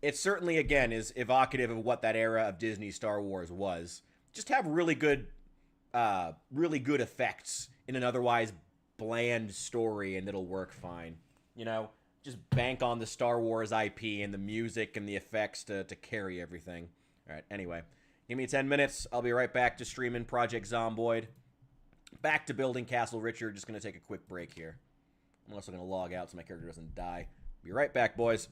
it certainly, again, is evocative of what that era of Disney Star Wars was. Just have really good effects in an otherwise bland story, and it'll work fine. You know, just bank on the Star Wars IP and the music and the effects to carry everything. All right, anyway. Give me 10 minutes. I'll be right back to streaming Project Zomboid. Back to building Castle Richard. Just going to take a quick break here. I'm also going to log out so my character doesn't die. Be right back, boys.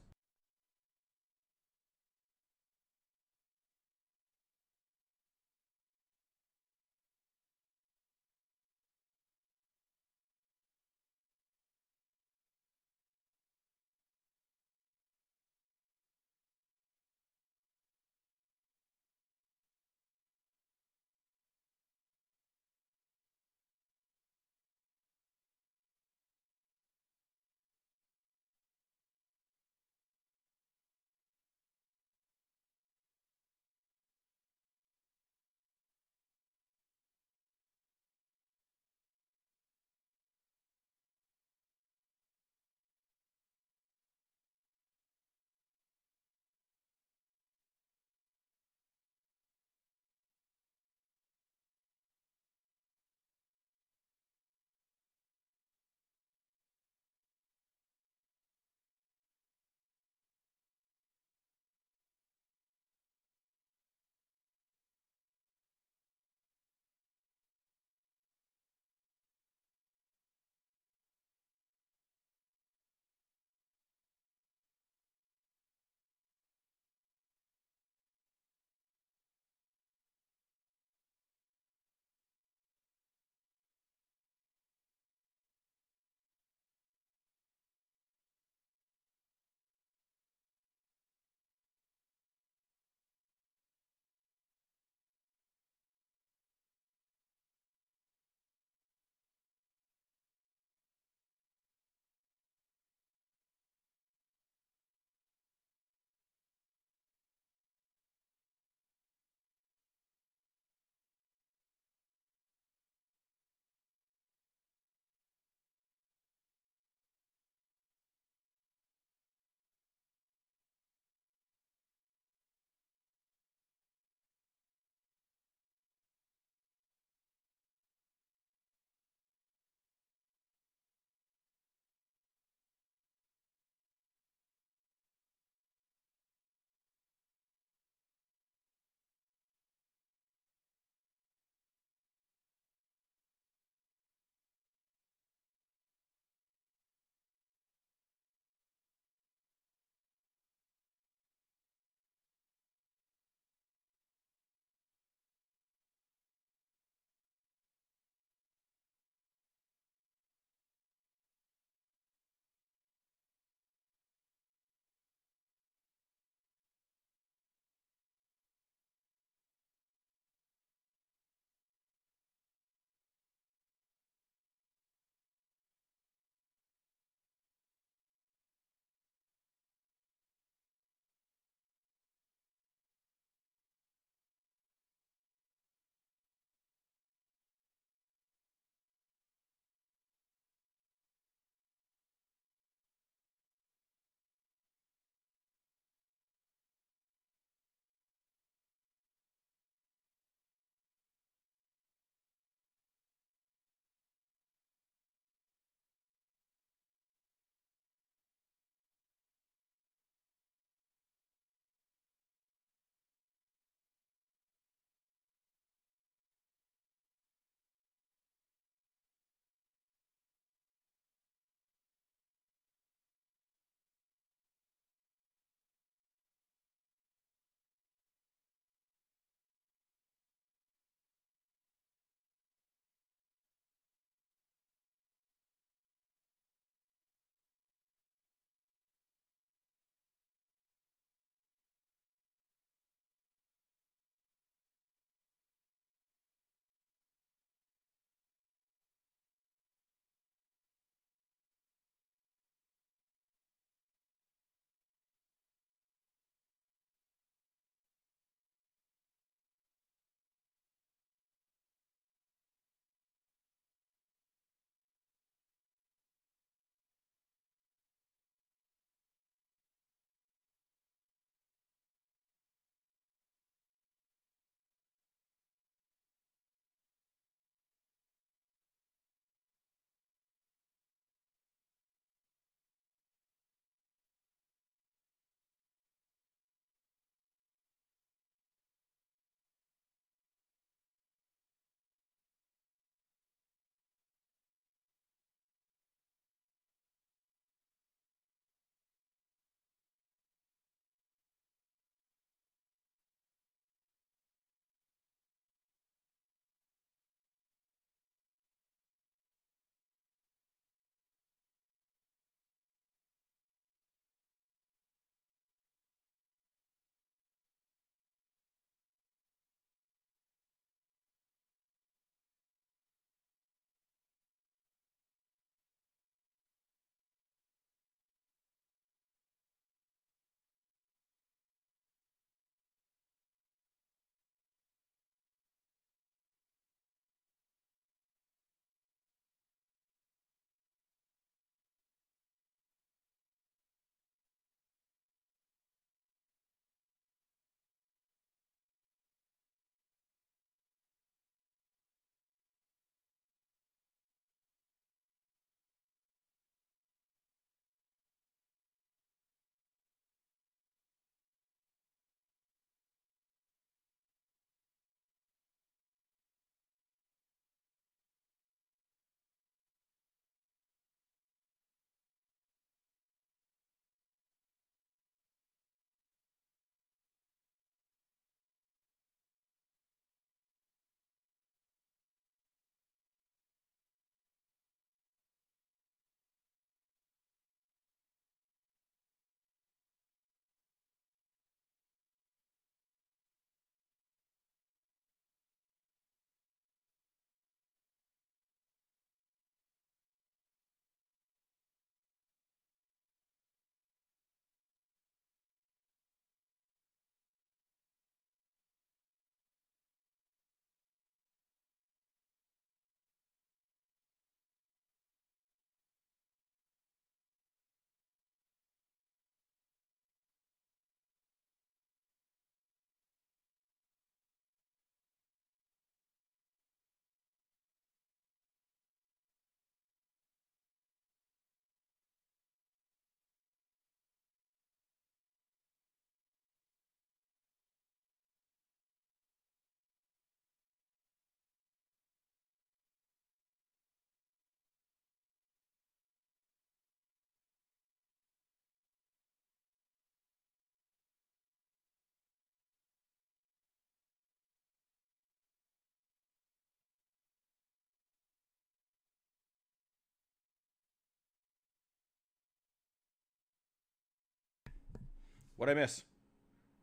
What'd I miss?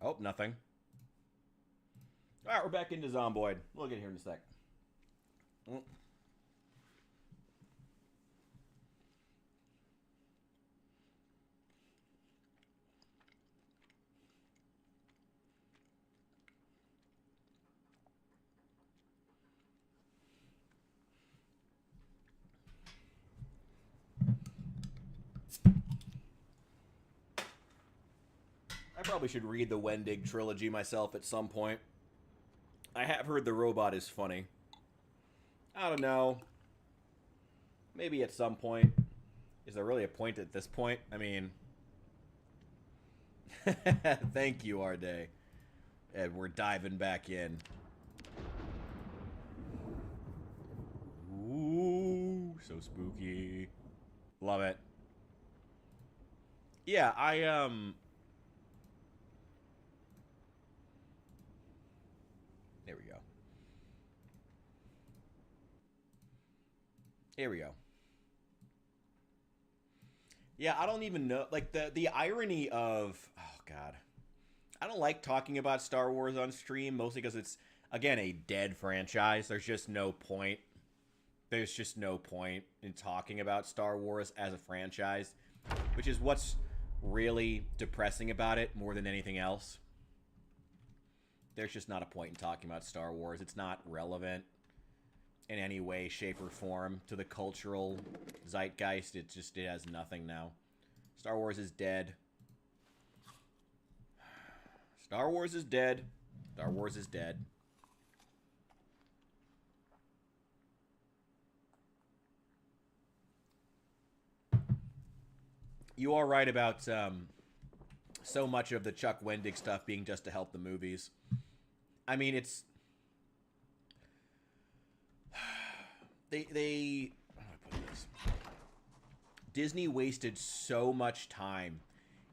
Oh, nothing. Alright, we're back into Zomboid. We'll get here in a sec. I probably should read the Wendig trilogy myself at some point. I have heard the robot is funny. I don't know. Maybe at some point. Is there really a point at this point? I mean... Thank you, Arday. And we're diving back in. Ooh, so spooky. Love it. Yeah, There we go. Here we go. Yeah, I don't even know. Like, the irony of... Oh, God. I don't like talking about Star Wars on stream, mostly because it's, again, a dead franchise. There's just no point. There's just no point in talking about Star Wars as a franchise, which is what's really depressing about it more than anything else. There's just not a point in talking about Star Wars. It's not relevant in any way, shape, or form to the cultural zeitgeist. It has nothing now. Star Wars is dead. Star Wars is dead. Star Wars is dead. You are right about so much of the Chuck Wendig stuff being just to help the movies. I mean, it's... How do I put this? Disney wasted so much time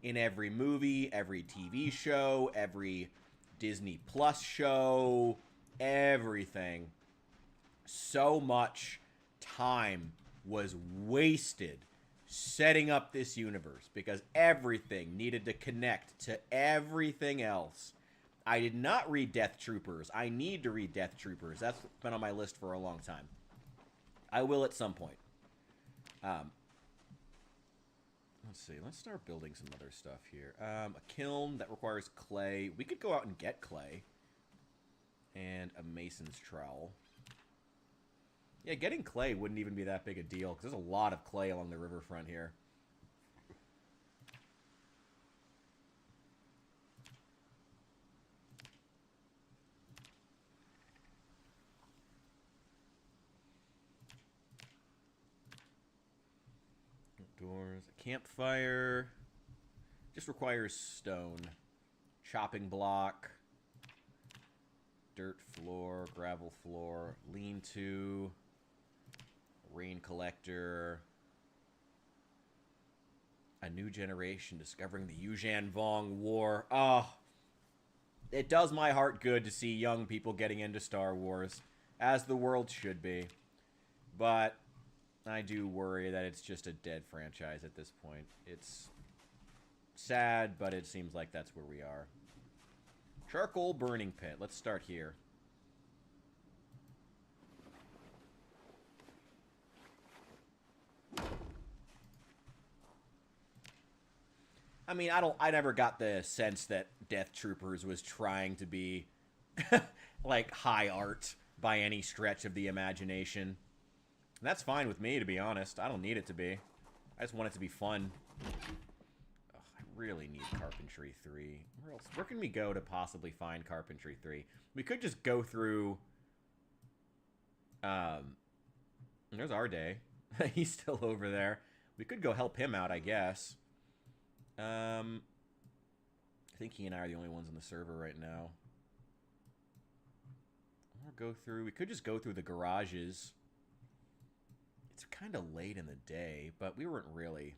in every movie, every TV show, every Disney Plus show, everything. So much time was wasted setting up this universe because everything needed to connect to everything else. I did not read Death Troopers. I need to read Death Troopers. That's been on my list for a long time. I will at some point. Let's see. Let's start building some other stuff here. A kiln that requires clay. We could go out and get clay. And a mason's trowel. Yeah, getting clay wouldn't even be that big a deal, because there's a lot of clay along the riverfront here. Doors. A campfire. Just requires stone. Chopping block. Dirt floor. Gravel floor. Lean-to. Rain collector. A new generation discovering the Yuuzhan Vong War. Oh, it does my heart good to see young people getting into Star Wars, as the world should be. But I do worry that it's just a dead franchise at this point. It's sad, but it seems like that's where we are. Charcoal burning pit. Let's start here. I mean, I never got the sense that Death Troopers was trying to be like high art by any stretch of the imagination. And that's fine with me, to be honest. I don't need it to be. I just want it to be fun. Ugh, I really need Carpentry 3. Where can we go to possibly find Carpentry 3? We could just go through... There's Arday. He's still over there. We could go help him out, I guess. I think he and I are the only ones on the server right now. Or go through... We could just go through the garages. It's kind of late in the day, but we weren't really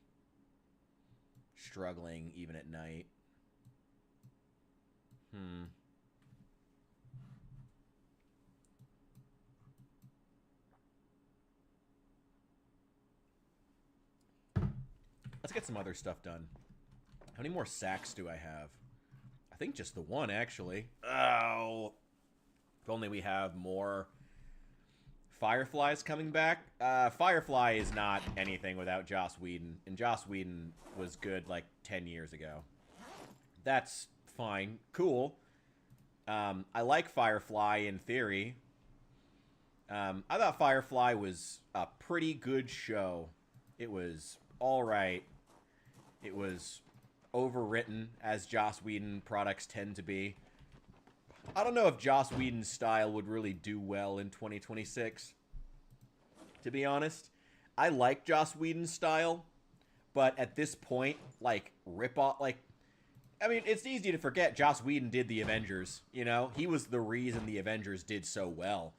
struggling even at night. Let's get some other stuff done. How many more sacks do I have? I think just the one, actually. Oh. If only we have more Fireflies coming back. Firefly is not anything without Joss Whedon. And Joss Whedon was good like 10 years ago. That's fine. Cool. I like Firefly in theory. I thought Firefly was a pretty good show. It was alright. It was overwritten, as Joss Whedon products tend to be. I don't know if Joss Whedon's style would really do well in 2026. To be honest, I like Joss Whedon's style, but at this point, like, rip off, like, I mean, it's easy to forget Joss Whedon did the Avengers, you know? He was the reason the Avengers did so well.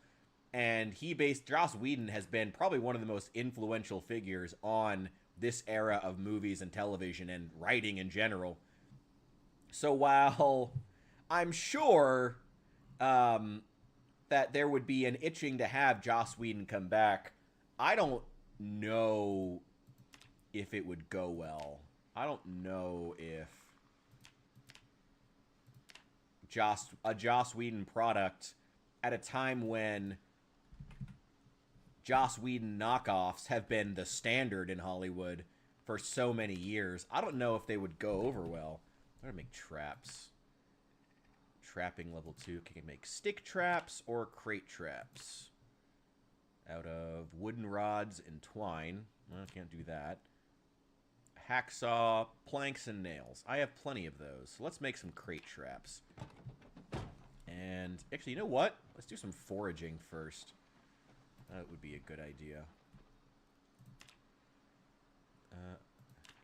And Joss Whedon has been probably one of the most influential figures on this era of movies and television and writing in general. So while I'm sure that there would be an itching to have Joss Whedon come back, I don't know if it would go well. I don't know if a Joss Whedon product at a time when Joss Whedon knockoffs have been the standard in Hollywood for so many years. I don't know if they would go over well. I'm gonna make traps. Trapping level 2. Can you make stick traps or crate traps? Out of wooden rods and twine. Well, I can't do that. Hacksaw, planks, and nails. I have plenty of those. So let's make some crate traps. And actually, you know what? Let's do some foraging first. That would be a good idea.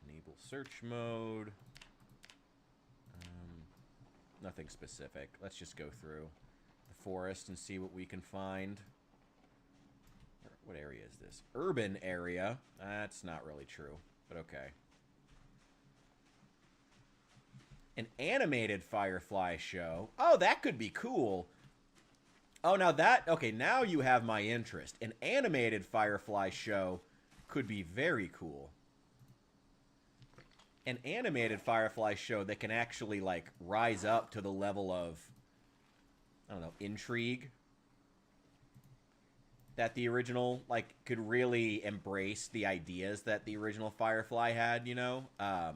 Enable search mode. Nothing specific. Let's just go through the forest and see what we can find. What area is this? Urban area. That's not really true, but okay. An animated Firefly show. Oh, that could be cool. Oh, now that... Okay, now you have my interest. An animated Firefly show could be very cool. An animated Firefly show that can actually, like, rise up to the level of, I don't know, intrigue. That the original, like, could really embrace the ideas that the original Firefly had, you know? How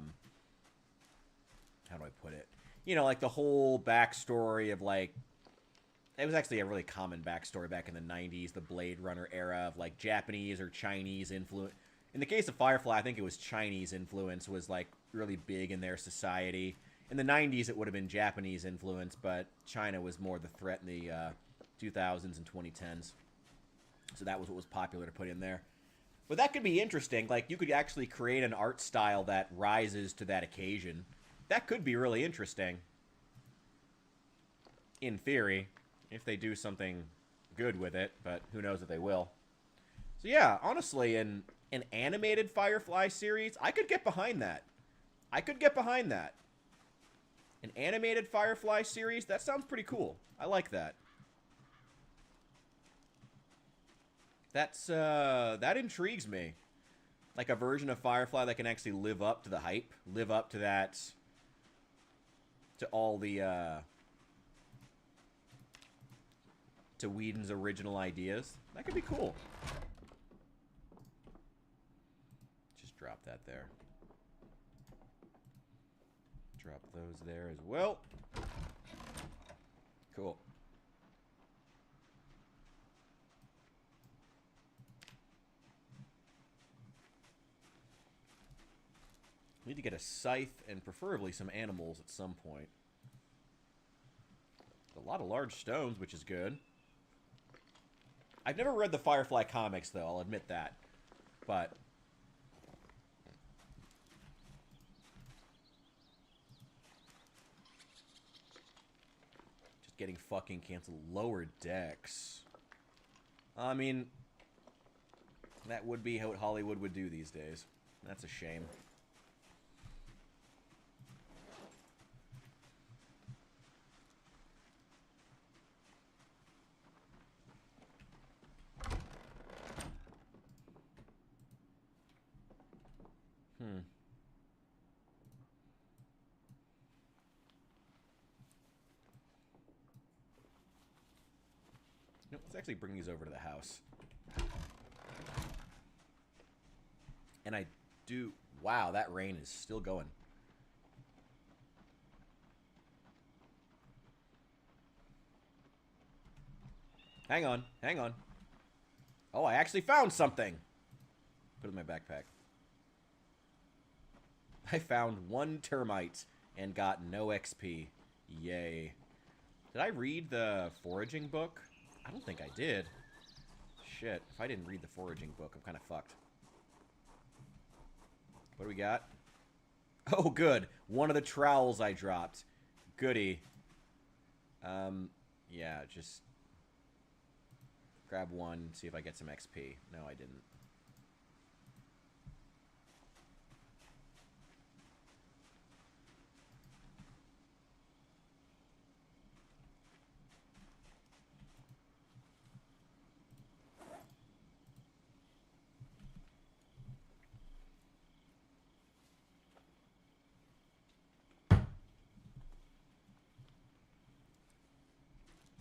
do I put it? You know, like, the whole backstory of, like... It was actually a really common backstory back in the 90s, the Blade Runner era of, like, Japanese or Chinese influence. In the case of Firefly, I think it was Chinese influence was, like, really big in their society. In the 90s, it would have been Japanese influence, but China was more the threat in the 2000s and 2010s. So that was what was popular to put in there. But that could be interesting. Like, you could actually create an art style that rises to that occasion. That could be really interesting. In theory, if they do something good with it, but who knows if they will. So yeah, honestly, an animated Firefly series, I could get behind that. I could get behind that. An animated Firefly series, that sounds pretty cool. I like that. That intrigues me. Like a version of Firefly that can actually live up to the hype, live up to that, to all the, to Whedon's original ideas. That could be cool. Just drop that there. Drop those there as well. Cool. Need to get a scythe and preferably some animals at some point. A lot of large stones, which is good. I've never read the Firefly comics, though. I'll admit that. But just getting fucking canceled. Lower decks. I mean, that would be what Hollywood would do these days. That's a shame. Let's actually bring these over to the house. And I do... Wow, that rain is still going. Hang on, hang on. Oh, I actually found something. Put it in my backpack. I found 1 termite and got no XP. Yay. Did I read the foraging book? I don't think I did. Shit, if I didn't read the foraging book, I'm kind of fucked. What do we got? Oh, good. One of the trowels I dropped. Goody. Yeah, just grab one, see if I get some XP. No, I didn't.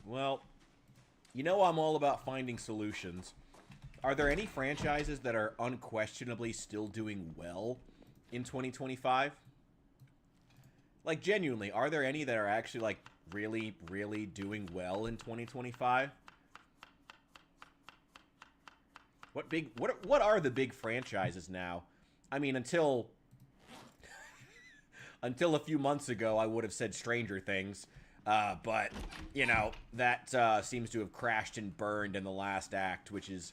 Well, you know I'm all about finding solutions. Are there any franchises that are unquestionably still doing well in 2025? Like, genuinely, are there any that are actually, like, really, really doing well in 2025? What are the big franchises now? I mean, until a few months ago, I would have said Stranger Things. But, you know, that seems to have crashed and burned in the last act, which is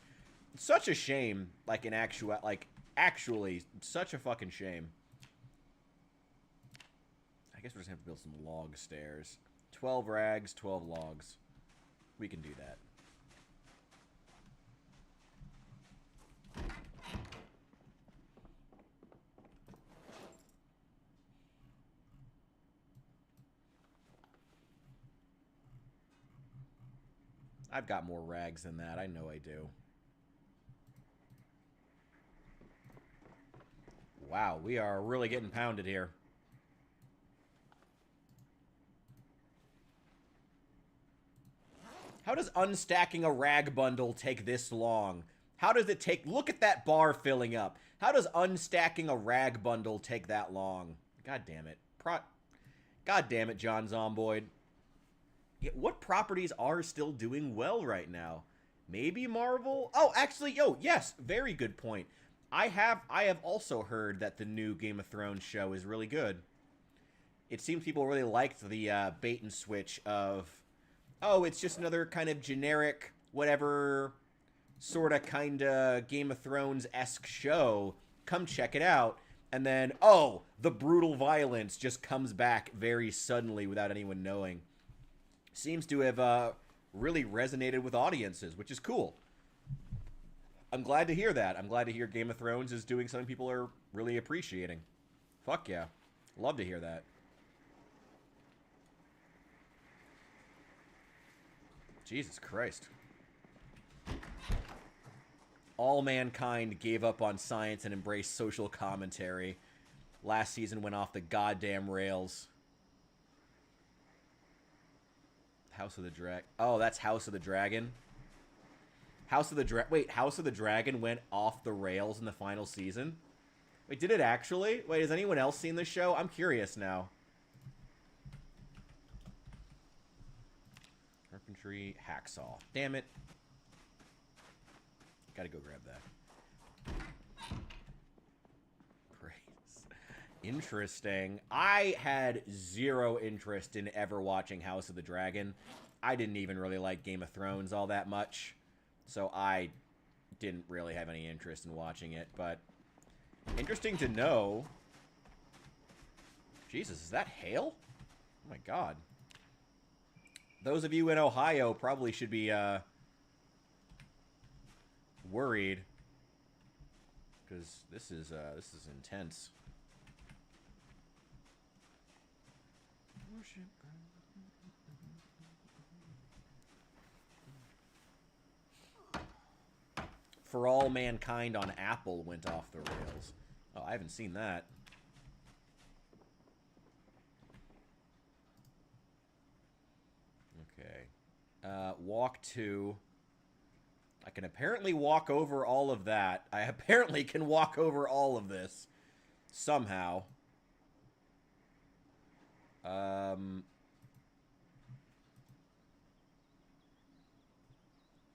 such a shame. Like, actually, such a fucking shame. I guess we're just going to have to build some log stairs. 12 rags, 12 logs. We can do that. I've got more rags than that. I know I do. Wow, we are really getting pounded here. How does unstacking a rag bundle take this long? How does it take... Look at that bar filling up. How does unstacking a rag bundle take that long? God damn it. God damn it, John Zomboid. What properties are still doing well right now? Maybe Marvel? Oh, actually, yes, very good point. I have also heard that the new Game of Thrones show is really good. It seems people really liked the bait and switch of, oh, it's just another kind of generic, whatever, sort of kind of Game of Thrones-esque show. Come check it out. And then, oh, the brutal violence just comes back very suddenly without anyone knowing. Seems to have really resonated with audiences, which is cool. I'm glad to hear that. I'm glad to hear Game of Thrones is doing something people are really appreciating. Fuck yeah. Love to hear that. Jesus Christ. All mankind gave up on science and embraced social commentary. Last season went off the goddamn rails. House of the Dragon. Oh, that's House of the Dragon. Wait, House of the Dragon went off the rails in the final season? Wait, did it actually? Wait, has anyone else seen this show? I'm curious now. Carpentry, hacksaw. Damn it. Gotta go grab that. Praise. Interesting. I had zero interest in ever watching House of the Dragon. I didn't even really like Game of Thrones all that much. So I didn't really have any interest in watching it, but interesting to know. Jesus, is that hail? Oh my god. Those of you in Ohio probably should be worried, because this is intense. For All Mankind on Apple went off the rails. Oh, I haven't seen that. Okay. Walk 2. I can apparently walk over all of that. I apparently can walk over all of this. Somehow. Um...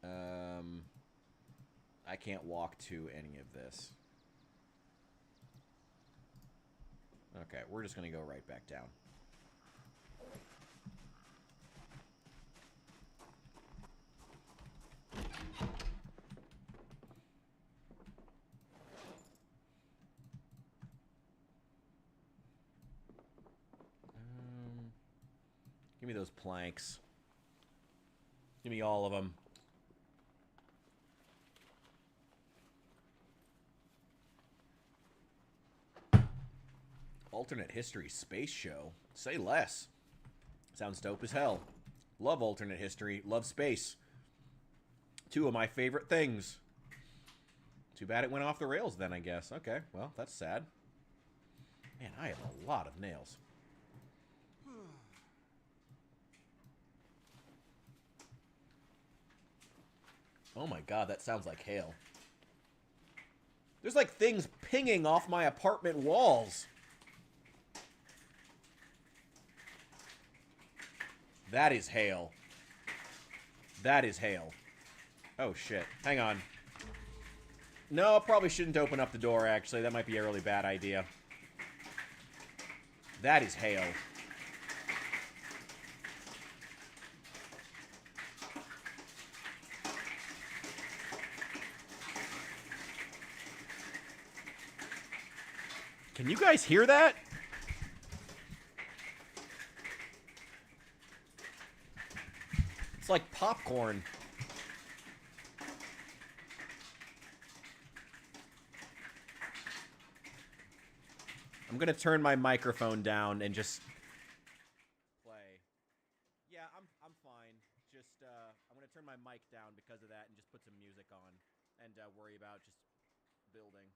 Um... I can't walk to any of this. Okay, we're just going to go right back down. Give me those planks. Give me all of them. Alternate history space show. Say less. Sounds dope as hell. Love alternate history. Love space. Two of my favorite things. Too bad it went off the rails then, I guess. Okay, well, that's sad. Man, I have a lot of nails. Oh my god, that sounds like hail. There's like things pinging off my apartment walls. That is hail. That is hail. Oh shit. Hang on. No, I probably shouldn't open up the door, actually. That might be a really bad idea. That is hail. Can you guys hear that? It's like popcorn. I'm gonna turn my microphone down and just play. Yeah, I'm fine. Just I'm gonna turn my mic down because of that and just put some music on and worry about just building.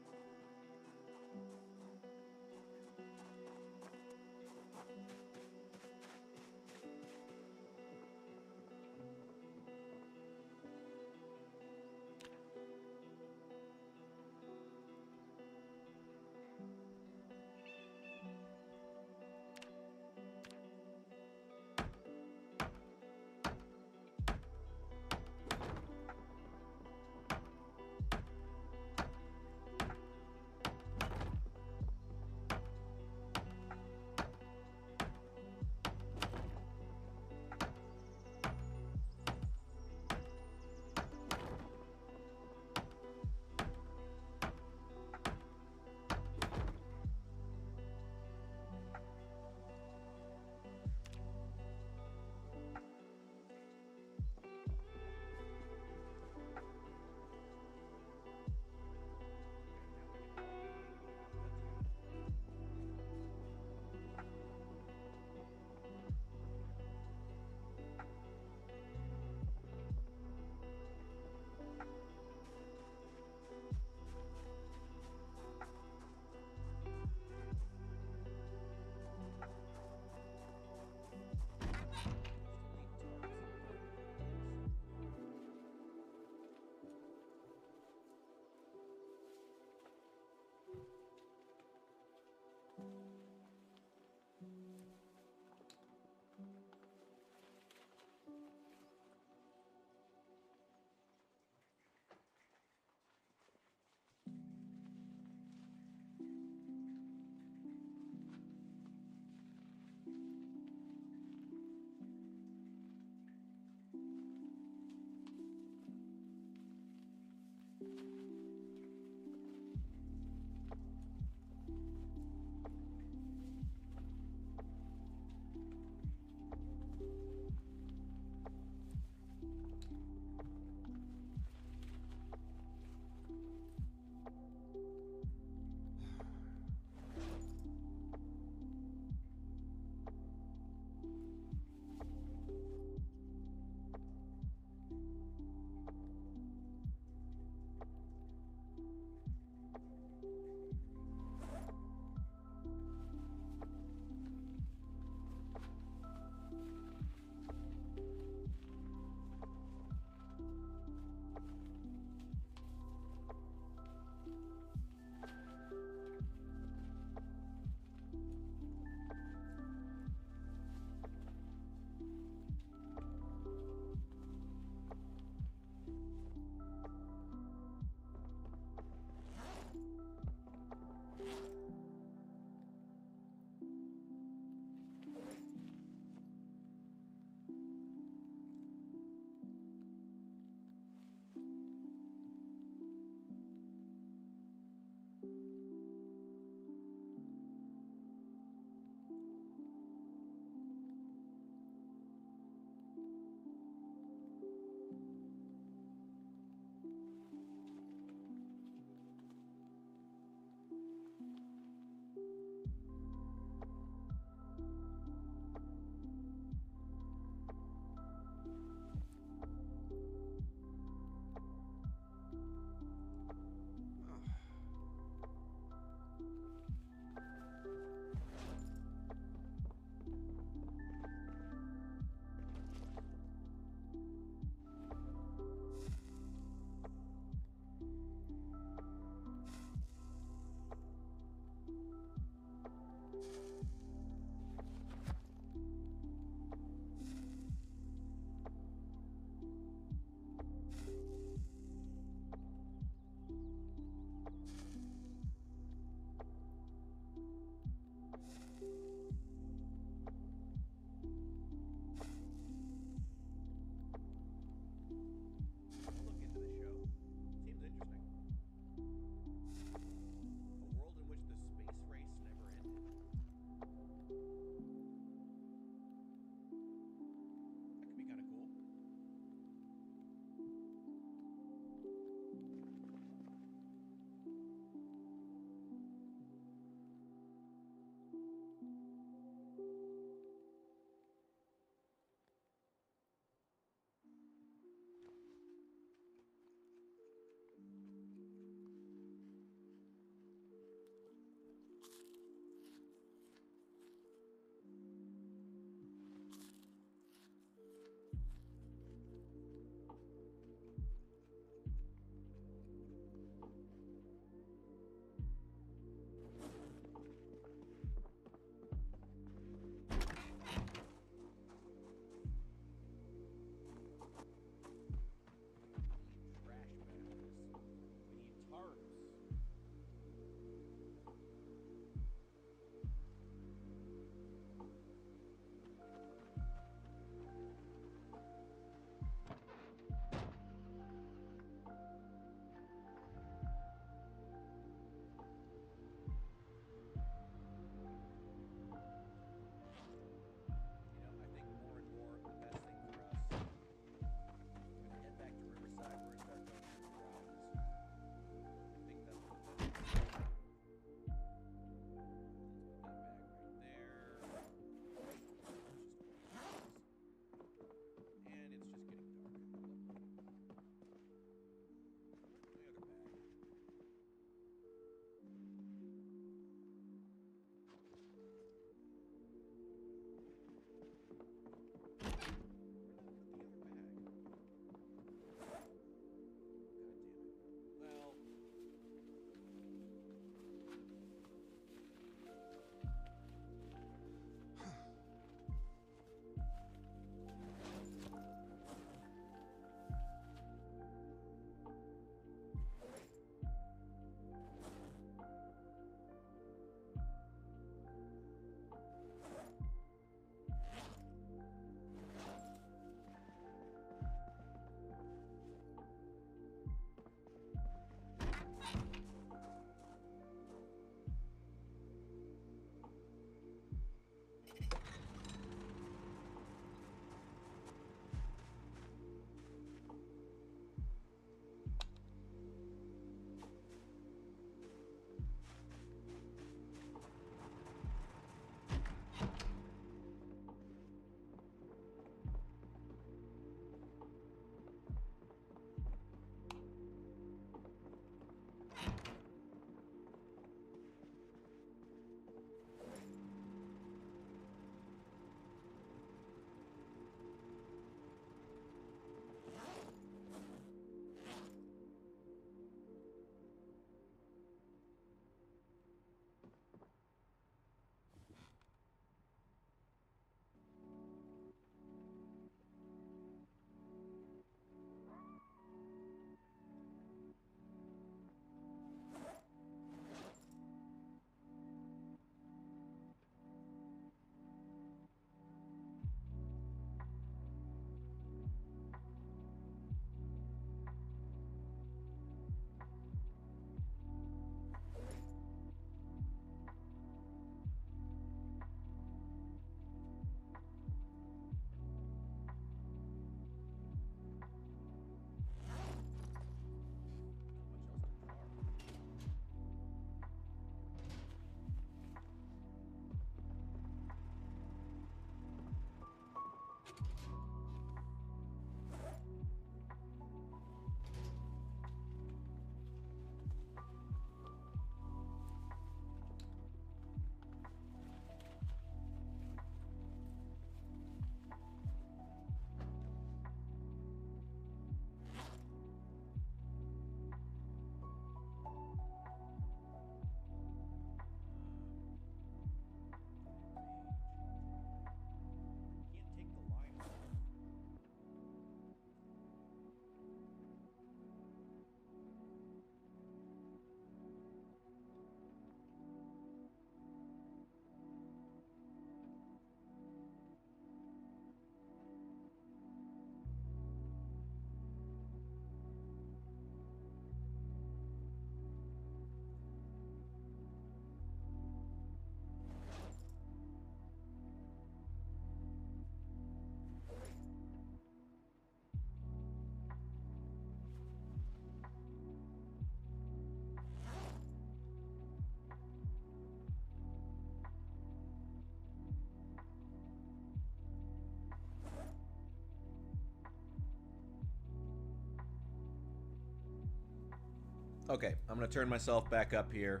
Okay, I'm going to turn myself back up here.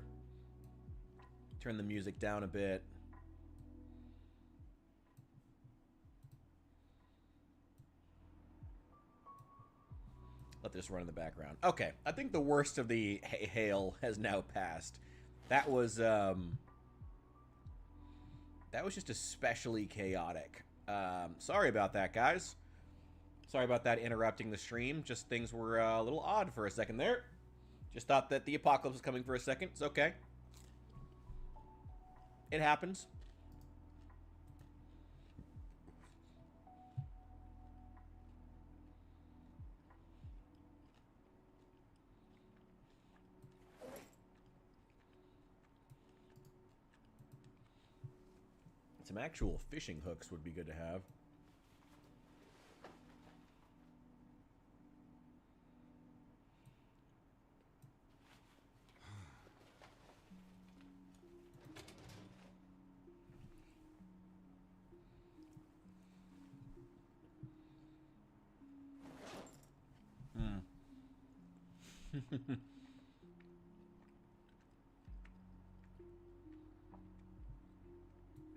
Turn the music down a bit. Let this run in the background. Okay, I think the worst of the hail has now passed. That was just especially chaotic. Sorry about that, guys. Sorry about that interrupting the stream. Just things were a little odd for a second there. Just thought that the apocalypse was coming for a second. It's okay. It happens. Some actual fishing hooks would be good to have.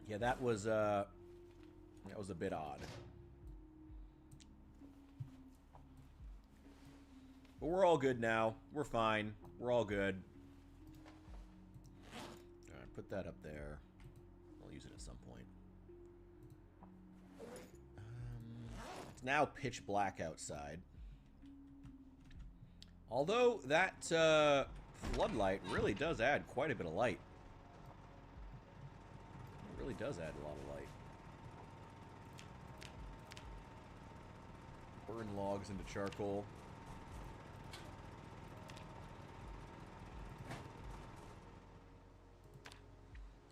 Yeah, that was a bit odd. But we're all good now. We're fine. We're all good. Alright, put that up there. I'll use it at some point. It's now pitch black outside. Although that floodlight really does add quite a bit of light. It really does add a lot of light. Burn logs into charcoal.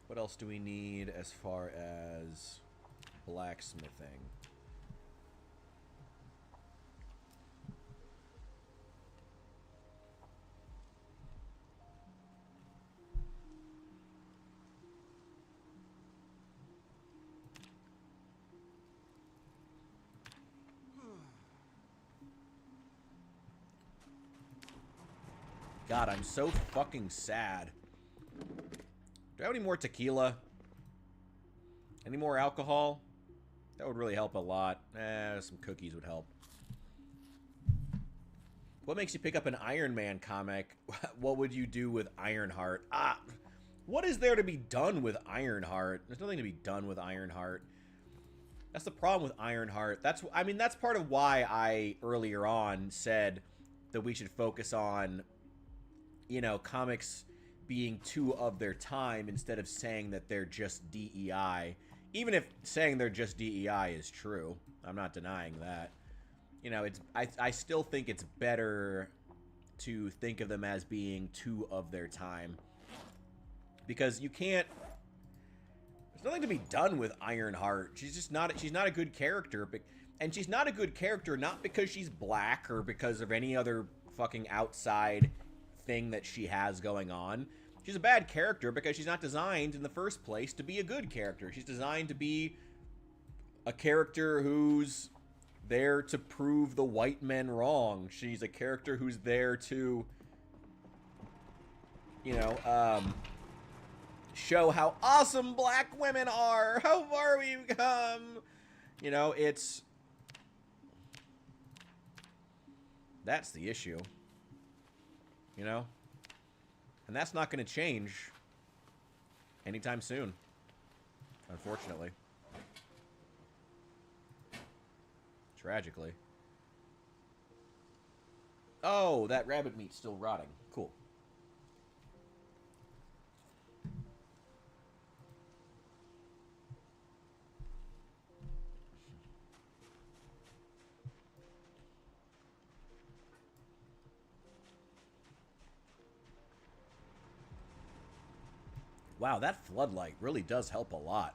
What else do we need as far as blacksmithing? God, I'm so fucking sad. Do I have any more tequila? Any more alcohol? That would really help a lot. Some cookies would help. What makes you pick up an Iron Man comic? What would you do with Ironheart? What is there to be done with Ironheart? There's nothing to be done with Ironheart. That's the problem with Ironheart. I mean, that's part of why I, earlier on, said that we should focus on, you know, comics being too of their time instead of saying that they're just DEI. Even if saying they're just DEI is true. I'm not denying that. You know, I still think it's better to think of them as being too of their time. Because you can't... There's nothing to be done with Ironheart. She's not a good character. And she's not a good character not because she's black or because of any other fucking outside thing that she has going on. She's a bad character because she's not designed in the first place to be a good character. She's designed to be a character who's there to prove the white men wrong. She's a character who's there to, you know, show how awesome black women are. How far we've come. You know, that's the issue. You know? And that's not going to change anytime soon, unfortunately. Tragically. Oh, that rabbit meat's still rotting. Cool. Wow, that floodlight really does help a lot.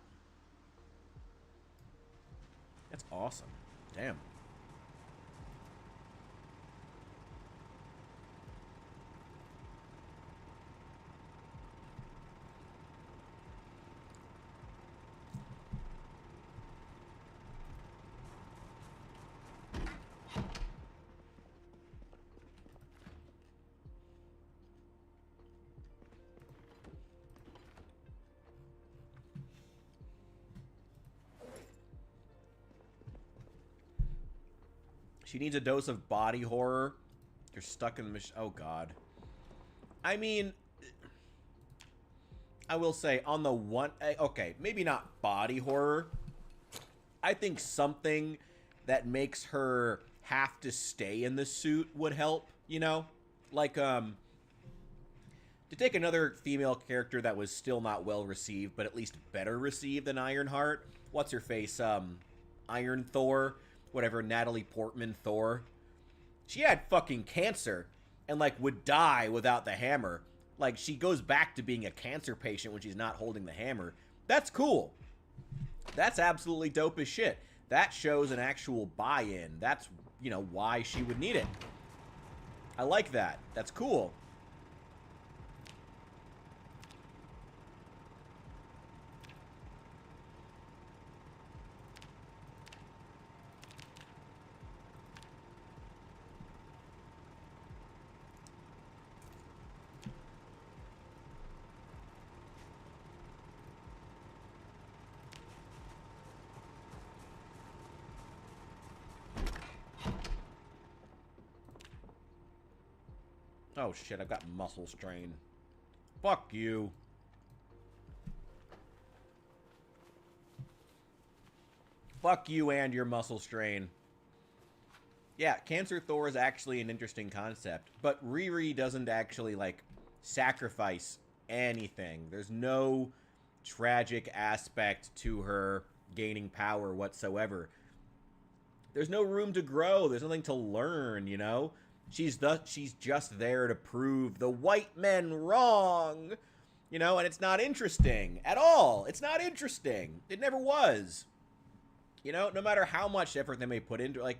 That's awesome. Damn. She needs a dose of body horror. You're stuck in the machine. Oh, God. I mean, I will say on the one... Okay, maybe not body horror. I think something that makes her have to stay in the suit would help, you know? Like, to take another female character that was still not well received, but at least better received than Ironheart. What's her face? Iron Thor. Whatever, Natalie Portman Thor. She had fucking cancer and, like, would die without the hammer. Like, she goes back to being a cancer patient when she's not holding the hammer. That's cool. That's absolutely dope as shit. That shows an actual buy-in. That's, you know, why she would need it. I like that. That's cool. Oh shit, I've got muscle strain. Fuck you. Fuck you and your muscle strain. Yeah, Cancer Thor is actually an interesting concept, but Riri doesn't actually, like, sacrifice anything. There's no tragic aspect to her gaining power whatsoever. There's no room to grow. There's nothing to learn, you know? She's just there to prove the white men wrong, you know? And it's not interesting at all. It's not interesting. It never was. You know, no matter how much effort they may put into, like,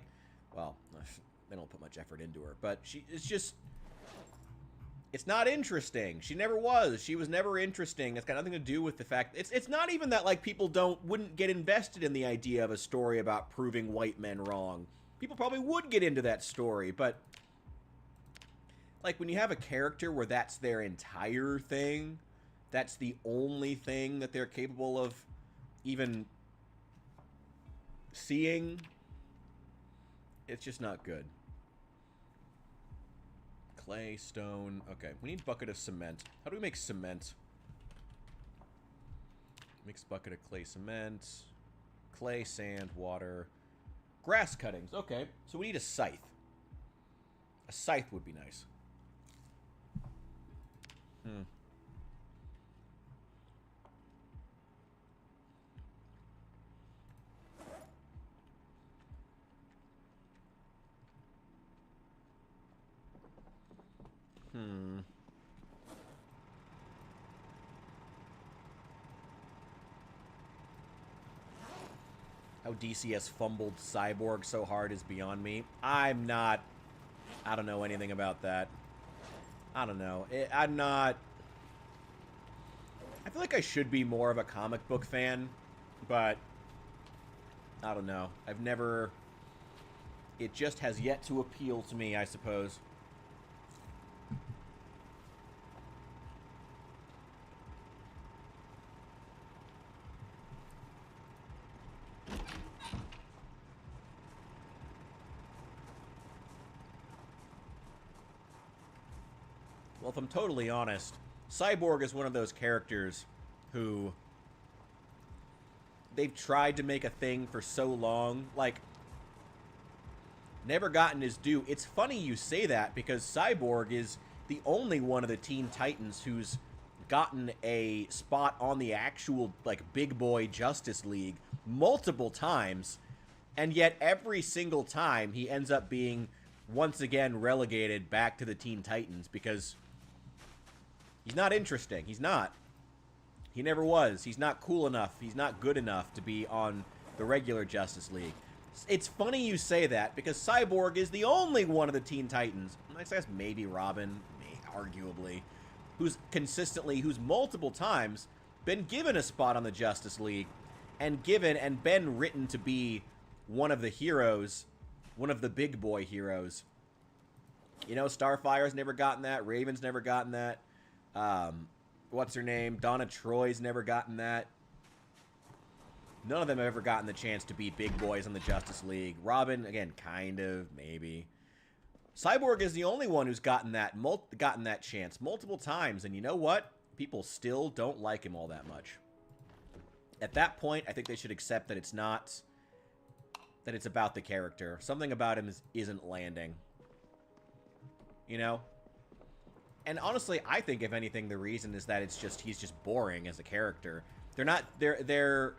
well, they don't put much effort into her, but it's just, it's not interesting. She never was. She was never interesting. It's got nothing to do with the fact, it's not even that, like, people wouldn't get invested in the idea of a story about proving white men wrong. People probably would get into that story, but, like, when you have a character where that's their entire thing, that's the only thing that they're capable of even seeing, it's just not good. Clay, stone. Okay, we need bucket of cement. How do we make cement? Mixed bucket of clay, cement. Clay, sand, water. Grass cuttings. Okay, so we need a scythe. A scythe would be nice. How DC has fumbled Cyborg so hard is beyond me. I don't know anything about that. I don't know. I'm not... I feel like I should be more of a comic book fan, but I don't know. I've never... It just has yet to appeal to me, I suppose. Well, if I'm totally honest, Cyborg is one of those characters who they've tried to make a thing for so long, like, never gotten his due. It's funny you say that, because Cyborg is the only one of the Teen Titans who's gotten a spot on the actual, like, big boy Justice League multiple times, and yet every single time he ends up being once again relegated back to the Teen Titans, because he's not interesting. He's not. He never was. He's not cool enough. He's not good enough to be on the regular Justice League. It's funny you say that, because Cyborg is the only one of the Teen Titans, I guess maybe Robin, arguably, who's multiple times been given a spot on the Justice League, and been written to be one of the heroes, one of the big boy heroes. You know, Starfire's never gotten that. Raven's never gotten that. What's her name? Donna Troy's never gotten that. None of them have ever gotten the chance to be big boys on the Justice League. Robin, again, kind of, maybe. Cyborg is the only one who's gotten that chance multiple times, and you know what? People still don't like him all that much. At that point, I think they should accept that it's not... that it's about the character. Something about him isn't landing. You know? And honestly, I think, if anything, the reason is that he's just boring as a character. They're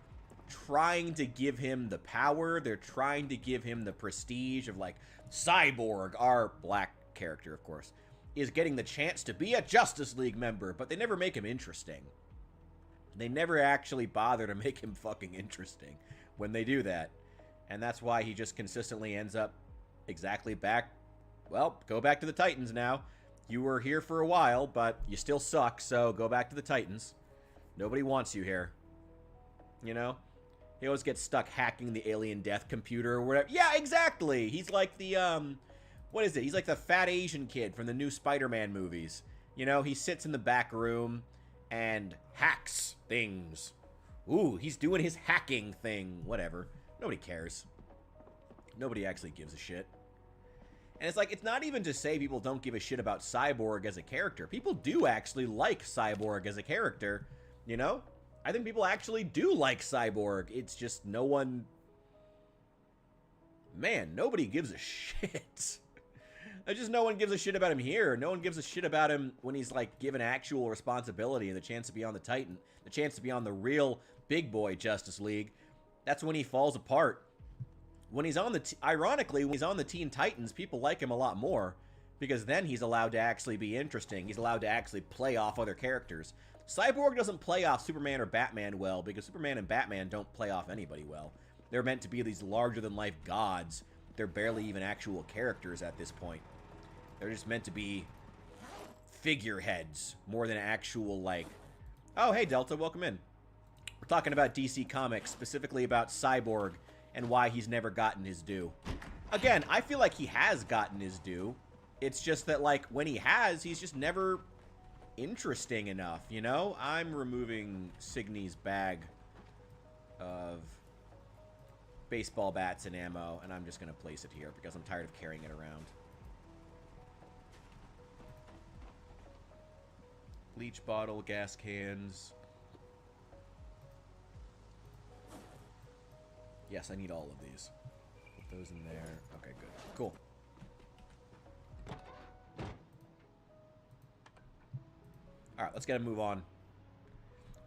trying to give him the power. They're trying to give him the prestige of, like, Cyborg, our black character, of course, is getting the chance to be a Justice League member, but they never make him interesting. They never actually bother to make him fucking interesting when they do that. And that's why he just consistently ends up exactly back... Well, go back to the Titans now. You were here for a while, but you still suck, so go back to the Titans. Nobody wants you here. You know? He always gets stuck hacking the alien death computer or whatever. Yeah, exactly! He's like the, what is it? He's like the fat Asian kid from the new Spider-Man movies. You know, he sits in the back room and hacks things. Ooh, he's doing his hacking thing. Whatever. Nobody cares. Nobody actually gives a shit. And it's like, it's not even to say people don't give a shit about Cyborg as a character. People do actually like Cyborg as a character, you know? I think people actually do like Cyborg. It's just no one... Man, nobody gives a shit. Just no one gives a shit about him here. No one gives a shit about him when he's, like, given actual responsibility and the chance to be on the Titan. The chance to be on the real big boy Justice League. That's when he falls apart. When he's on the... Ironically, when he's on the Teen Titans, people like him a lot more. Because then he's allowed to actually be interesting. He's allowed to actually play off other characters. Cyborg doesn't play off Superman or Batman well, because Superman and Batman don't play off anybody well. They're meant to be these larger-than-life gods. They're barely even actual characters at this point. They're just meant to be figureheads more than actual, like... Oh, hey, Delta, welcome in. We're talking about DC Comics, specifically about Cyborg and why he's never gotten his due. Again, I feel like he has gotten his due. It's just that, like, when he has, he's just never interesting enough, you know? I'm removing Signy's bag of baseball bats and ammo, and I'm just going to place it here because I'm tired of carrying it around. Bleach bottle, gas cans. Yes, I need all of these. Put those in there. Okay, good. Cool. Alright, let's get a move on.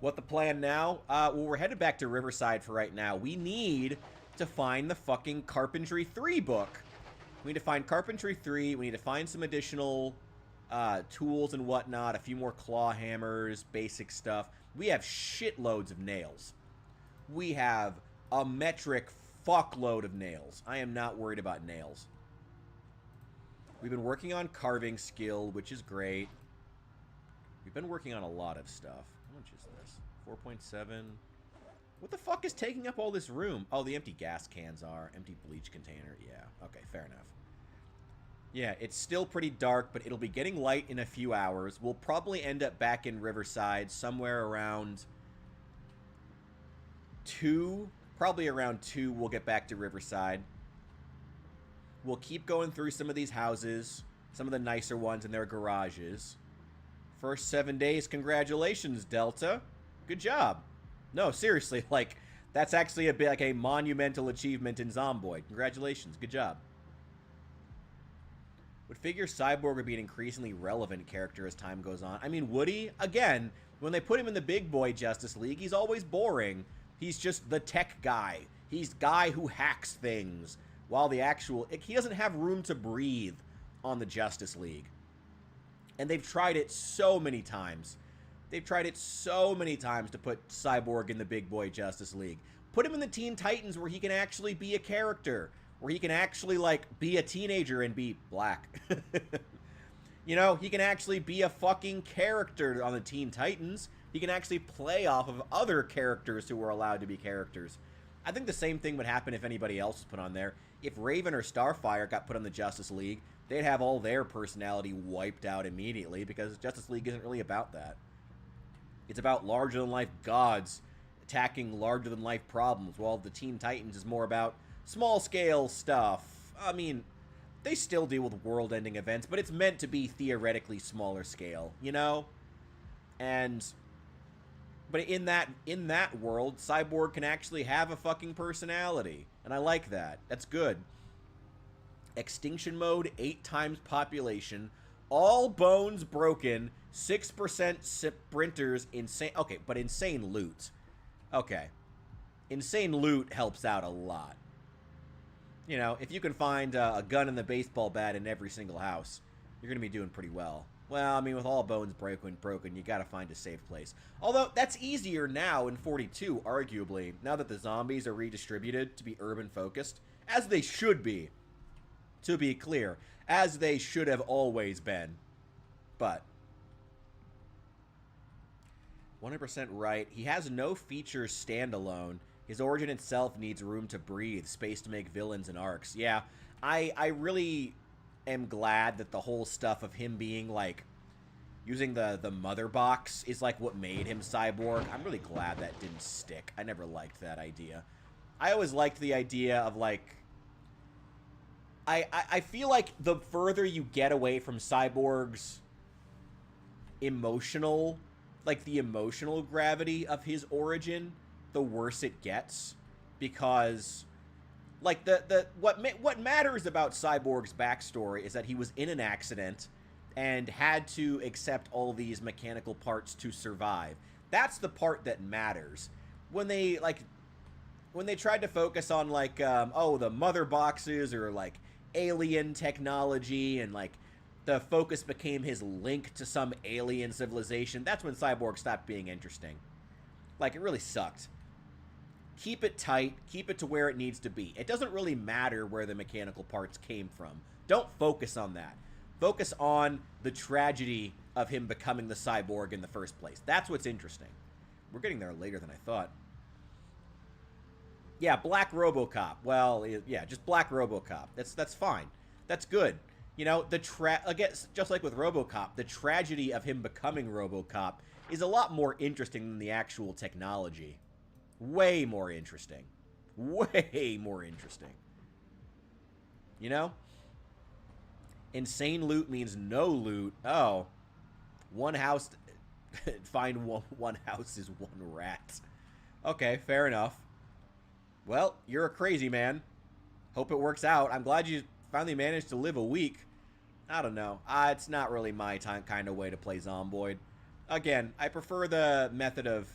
What the plan now? Well, we're headed back to Riverside for right now. We need to find the fucking Carpentry 3 book. We need to find Carpentry 3. We need to find some additional tools and whatnot. A few more claw hammers, basic stuff. We have shitloads of nails. We have a metric fuckload of nails. I am not worried about nails. We've been working on carving skill, which is great. We've been working on a lot of stuff. How much is this? 4.7. What the fuck is taking up all this room? Oh, the empty gas cans are. Empty bleach container. Yeah. Okay, fair enough. Yeah, it's still pretty dark, but it'll be getting light in a few hours. We'll probably end up back in Riverside somewhere around 2. Probably around 2 we'll get back to Riverside. We'll keep going through some of these houses. Some of the nicer ones in their garages. First 7 days, congratulations, Delta. Good job. No, seriously, like, that's actually a bit like a monumental achievement in Zomboid. Congratulations, good job. Would figure Cyborg would be an increasingly relevant character as time goes on. I mean, would he? Again, when they put him in the big boy Justice League, he's always boring. He's just the tech guy. He's guy who hacks things. While the actual... he doesn't have room to breathe on the Justice League. And they've tried it so many times. They've tried it so many times to put Cyborg in the big boy Justice League. Put him in the Teen Titans where he can actually be a character. Where he can actually, like, be a teenager and be black. You know, he can actually be a fucking character on the Teen Titans. He can actually play off of other characters who are allowed to be characters. I think the same thing would happen if anybody else was put on there. If Raven or Starfire got put on the Justice League, they'd have all their personality wiped out immediately because Justice League isn't really about that. It's about larger-than-life gods tackling larger-than-life problems, while the Teen Titans is more about small-scale stuff. I mean, they still deal with world-ending events, but it's meant to be theoretically smaller scale, you know? But in that world, Cyborg can actually have a fucking personality, and I like that. That's good. Extinction mode, 8 times population, all bones broken, 6% sprinters, insane. Okay, but insane loot. Okay. Insane loot helps out a lot. You know, if you can find a gun and the baseball bat in every single house, you're going to be doing pretty well. Well, I mean, with all bones broken, you got to find a safe place. Although, that's easier now in 42, arguably, now that the zombies are redistributed to be urban-focused, as they should be, to be clear, as they should have always been. But 100% right. He has no features standalone. His origin itself needs room to breathe, space to make villains and arcs. Yeah, I really am glad that the whole stuff of him being, like, using the mother box is, like, what made him Cyborg. I'm really glad that didn't stick. I never liked that idea. I always liked the idea of, like... I feel like the further you get away from Cyborg's emotional... like, the emotional gravity of his origin, the worse it gets. Because, like, what matters about Cyborg's backstory is that he was in an accident and had to accept all these mechanical parts to survive. That's the part that matters. When they tried to focus on, like, oh, the mother boxes or, like, alien technology and, like, the focus became his link to some alien civilization, that's when Cyborg stopped being interesting. Like, it really sucked. Keep it tight. Keep it to where it needs to be. It doesn't really matter where the mechanical parts came from. Don't focus on that. Focus on the tragedy of him becoming the Cyborg in the first place. That's what's interesting. We're getting there later than I thought. Yeah, Black RoboCop. Well, yeah, just Black RoboCop. That's fine. That's good. You know, again, just like with RoboCop, the tragedy of him becoming RoboCop is a lot more interesting than the actual technology. Way more interesting. Way more interesting. You know? Insane loot means no loot. Oh. One house... find one house is one rat. Okay, fair enough. Well, you're a crazy man. Hope it works out. I'm glad you finally managed to live a week. I don't know. It's not really my kind of way to play Zomboid. Again, I prefer the method of...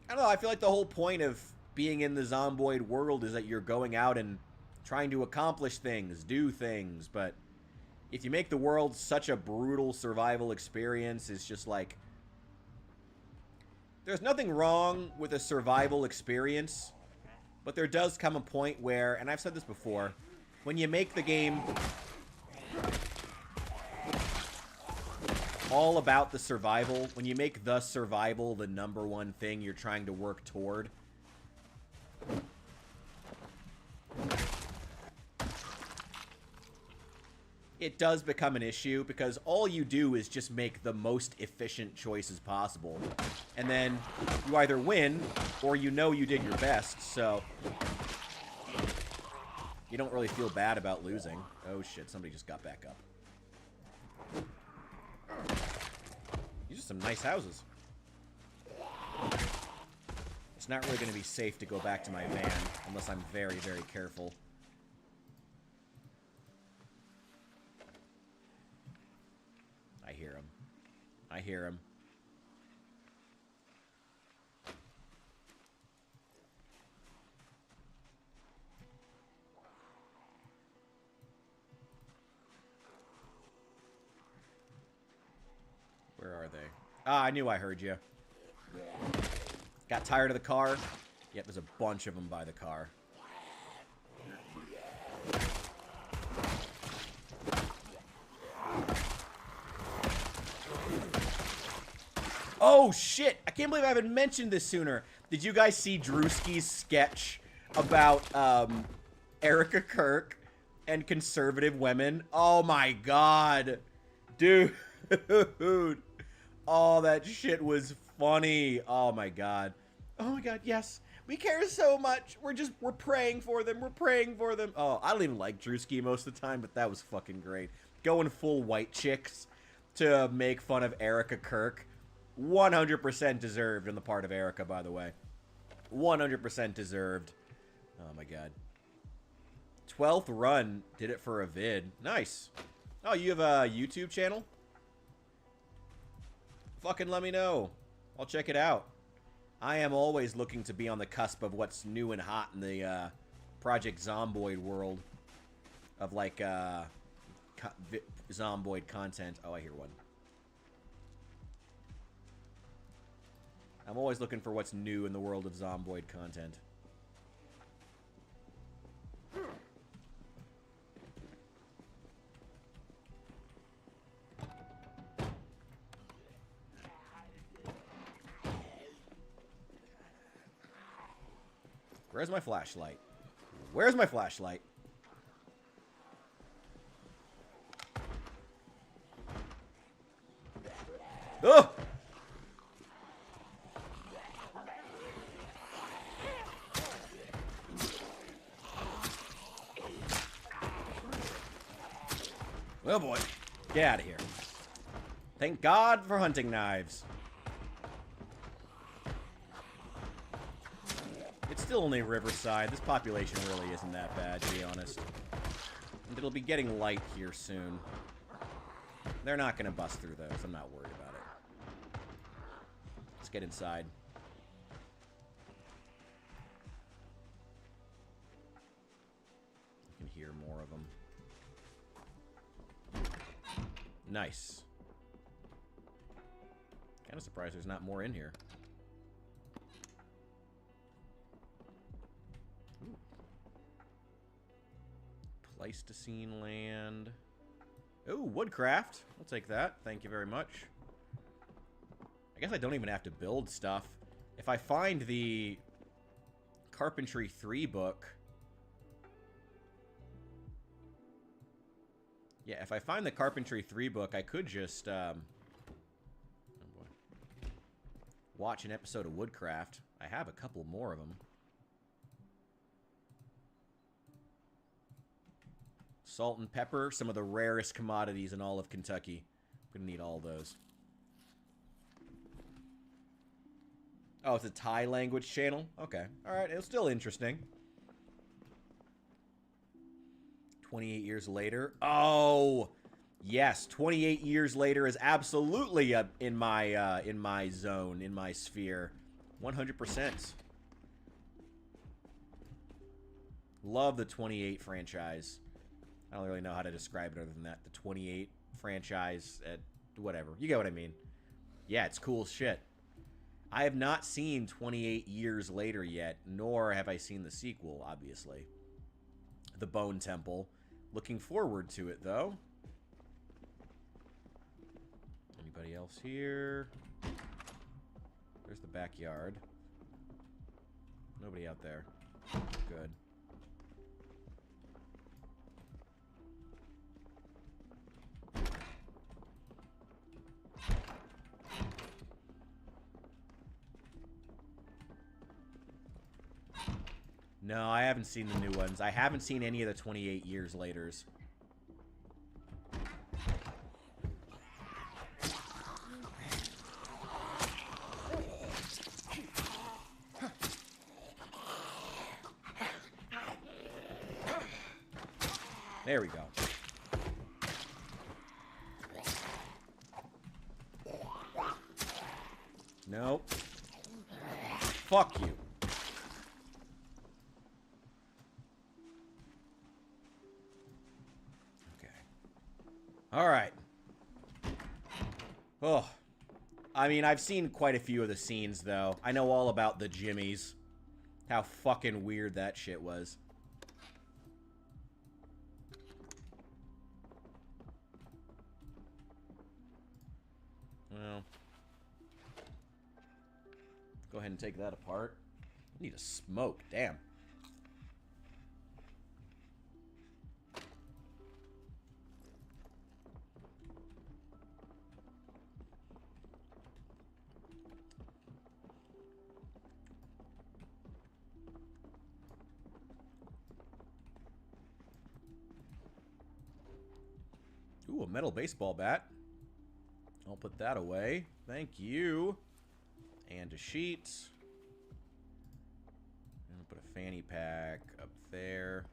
I don't know, I feel like the whole point of being in the Zomboid world is that you're going out and trying to accomplish things, do things, but if you make the world such a brutal survival experience, it's just like... There's nothing wrong with a survival experience, but there does come a point where, and I've said this before, when you make the game all about the survival, when you make the survival the #1 thing you're trying to work toward, it does become an issue, because all you do is just make the most efficient choices possible. And then you either win, or you know you did your best, so you don't really feel bad about losing. Oh shit, somebody just got back up. These are some nice houses. It's not really going to be safe to go back to my van, unless I'm very, very careful. I hear him. I hear him. Where are they? Ah, I knew I heard you. Got tired of the car? Yep, there's a bunch of them by the car. Oh, shit! I can't believe I haven't mentioned this sooner. Did you guys see Drewski's sketch about, Erica Kirk and conservative women? Oh, my God. Dude. Oh, that shit was funny. Oh my god. Oh my god, yes. We care so much. We're praying for them. We're praying for them. Oh, I don't even like Drewski most of the time, but that was fucking great. Going full white chicks to make fun of Erica Kirk. 100% deserved on the part of Erica, by the way. 100% deserved. Oh my god. 12th run. Did it for a vid. Nice. Oh, you have a YouTube channel? Fucking let me know. I'll check it out. I am always looking to be on the cusp of what's new and hot in the Project Zomboid world. Of like Zomboid content. Oh, I hear one. I'm always looking for what's new in the world of Zomboid content. Where's my flashlight? Where's my flashlight? Oh! Oh boy. Get out of here. Thank God for hunting knives. It's still only Riverside. This population really isn't that bad, to be honest. And it'll be getting light here soon. They're not going to bust through those. I'm not worried about it. Let's get inside. You can hear more of them. Nice. Kind of surprised there's not more in here. Ooh. Pleistocene land. Ooh, woodcraft. I'll take that. Thank you very much. I guess I don't even have to build stuff. If I find the Carpentry 3 book... Yeah, if I find the Carpentry 3 book, I could just, oh boy. Watch an episode of Woodcraft. I have a couple more of them. Salt and pepper, some of the rarest commodities in all of Kentucky. I'm gonna need all those. Oh, it's a Thai language channel? Okay. Alright, it's still interesting. 28 years later. Oh, yes. 28 years later is absolutely in my zone, in my sphere. 100%. Love the 28 franchise. I don't really know how to describe it other than that. The 28 franchise, whatever. You get what I mean. Yeah, it's cool as shit. I have not seen 28 years later yet, nor have I seen the sequel, obviously. The Bone Temple. Looking forward to it, though. Anybody else here? There's the backyard. Nobody out there. Good. No, I haven't seen the new ones. I haven't seen any of the 28 years laters. There we go. Nope. Fuck you. All right. Oh. I mean, I've seen quite a few of the scenes, though. I know all about the Jimmies. How fucking weird that shit was. Well. Go ahead and take that apart. I need a smoke. Damn. Ooh, a metal baseball bat. I'll put that away. Thank you. And a sheet. And I'll put a fanny pack up there.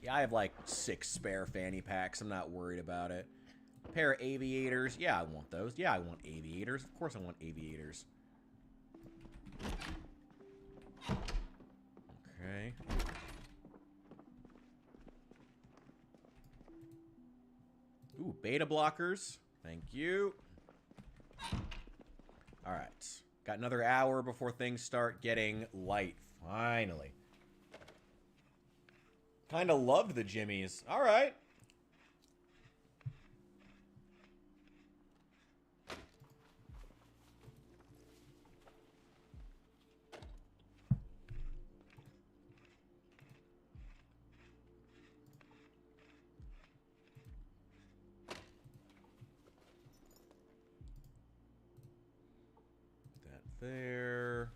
Yeah, I have like 6 spare fanny packs. I'm not worried about it. A pair of aviators. Yeah, I want those. Yeah, I want aviators. Of course I want aviators. Okay. Ooh, beta blockers. Thank you. Alright. Got another hour before things start getting light. Finally. Kinda loved the jimmies. Alright. That there.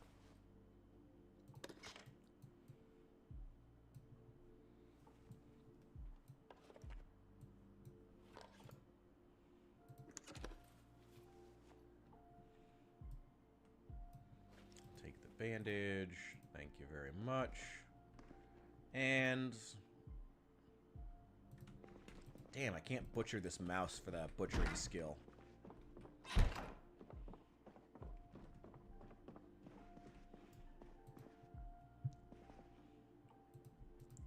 Take the bandage. Thank you very much. And... damn, I can't butcher this mouse for that butchering skill.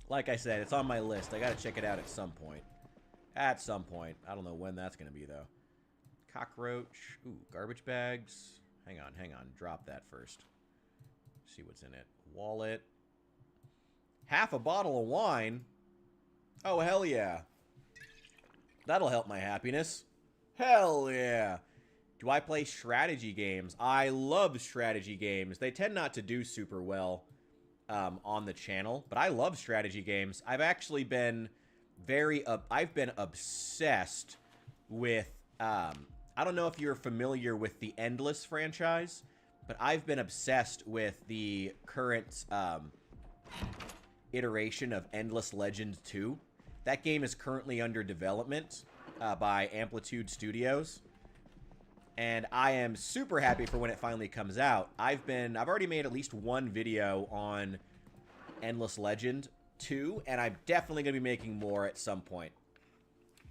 Like I said, it's on my list. I gotta check it out at some point. At some point. I don't know when that's gonna be, though. Cockroach. Ooh, garbage bags. Hang on, hang on. Drop that first. See what's in it. Wallet. Half a bottle of wine? Oh, hell yeah. That'll help my happiness. Hell yeah. Do I play strategy games? I love strategy games. They tend not to do super well on the channel, but I love strategy games. I've actually been I've been obsessed with, I don't know if you're familiar with the Endless franchise, but I've been obsessed with the current iteration of Endless Legend 2. That game is currently under development by Amplitude Studios, and I am super happy for when it finally comes out. I've already made at least one video on Endless Legend 2, and I'm definitely going to be making more at some point.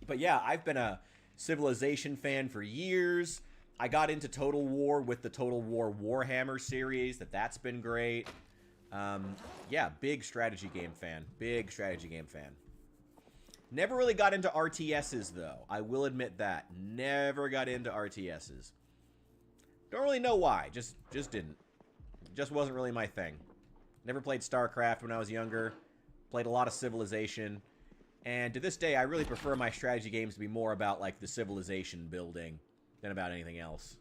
But yeah, I've been a Civilization fan for years. I got into Total War with the Total War Warhammer series. That's been great. Yeah, big strategy game fan. Big strategy game fan. Never really got into RTSs, though. I will admit that. Never got into RTSs. Don't really know why. Just didn't. Just wasn't really my thing. Never played StarCraft when I was younger. Played a lot of Civilization. And to this day, I really prefer my strategy games to be more about, like, the civilization building than about anything else.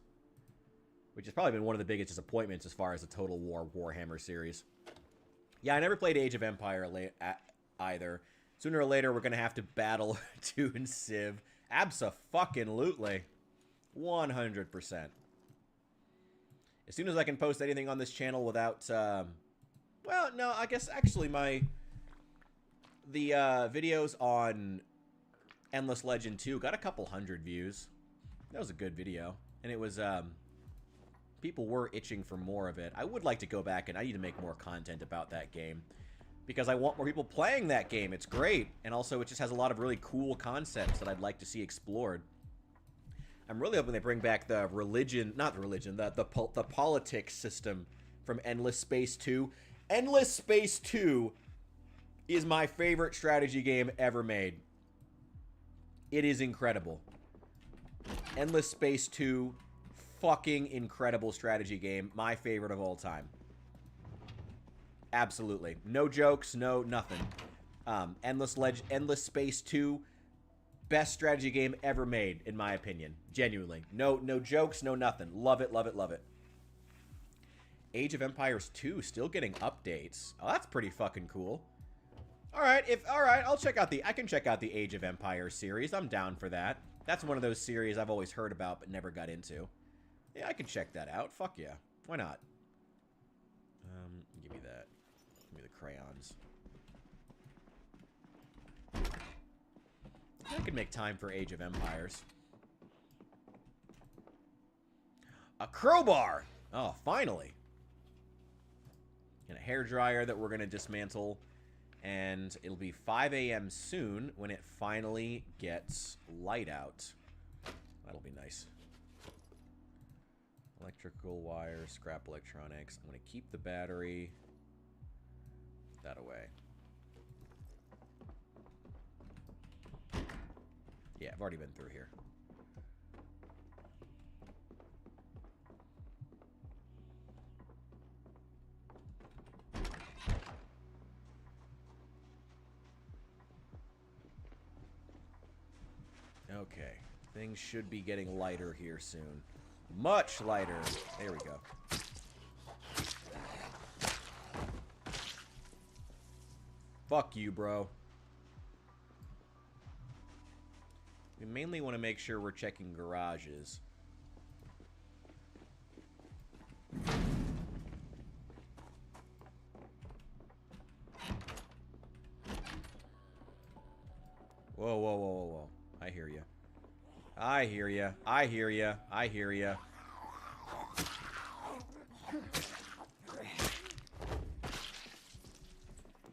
Which has probably been one of the biggest disappointments as far as the Total War Warhammer series. Yeah, I never played Age of Empire either. Sooner or later, we're going to have to battle Toon Civ. Abso-fucking-lutely. 100%. As soon as I can post anything on this channel without, well, no, I guess actually the videos on Endless Legend 2 got a couple hundred views. That was a good video. And it was, people were itching for more of it. I would like to go back and I need to make more content about that game. Because I want more people playing that game. It's great. And also, it just has a lot of really cool concepts that I'd like to see explored. I'm really hoping they bring back the religion, not the religion, the politics system from Endless Space 2. Endless Space 2 is my favorite strategy game ever made. It is incredible. Endless Space 2, fucking incredible strategy game. My favorite of all time. Absolutely. No jokes, no nothing. Endless Space 2, best strategy game ever made, in my opinion. Genuinely. No jokes, no nothing. Love it, love it, love it. Age of Empires 2 still getting updates. Oh, that's pretty fucking cool. Alright, I can check out the Age of Empires series. I'm down for that. That's one of those series I've always heard about but never got into. Yeah, I can check that out. Fuck yeah. Why not? crayons. I could make time for Age of Empires. A crowbar! Oh, finally. And a hairdryer that we're going to dismantle. And it'll be 5 a.m. soon when it finally gets light out. That'll be nice. Electrical wire, scrap electronics. I'm going to keep the battery. Put that away. Yeah, I've already been through here. Okay. Things should be getting lighter here soon. Much lighter. There we go. Fuck you, bro. We mainly want to make sure we're checking garages. Whoa, whoa, whoa, whoa, whoa. I hear you. I hear you. I hear you. I hear you.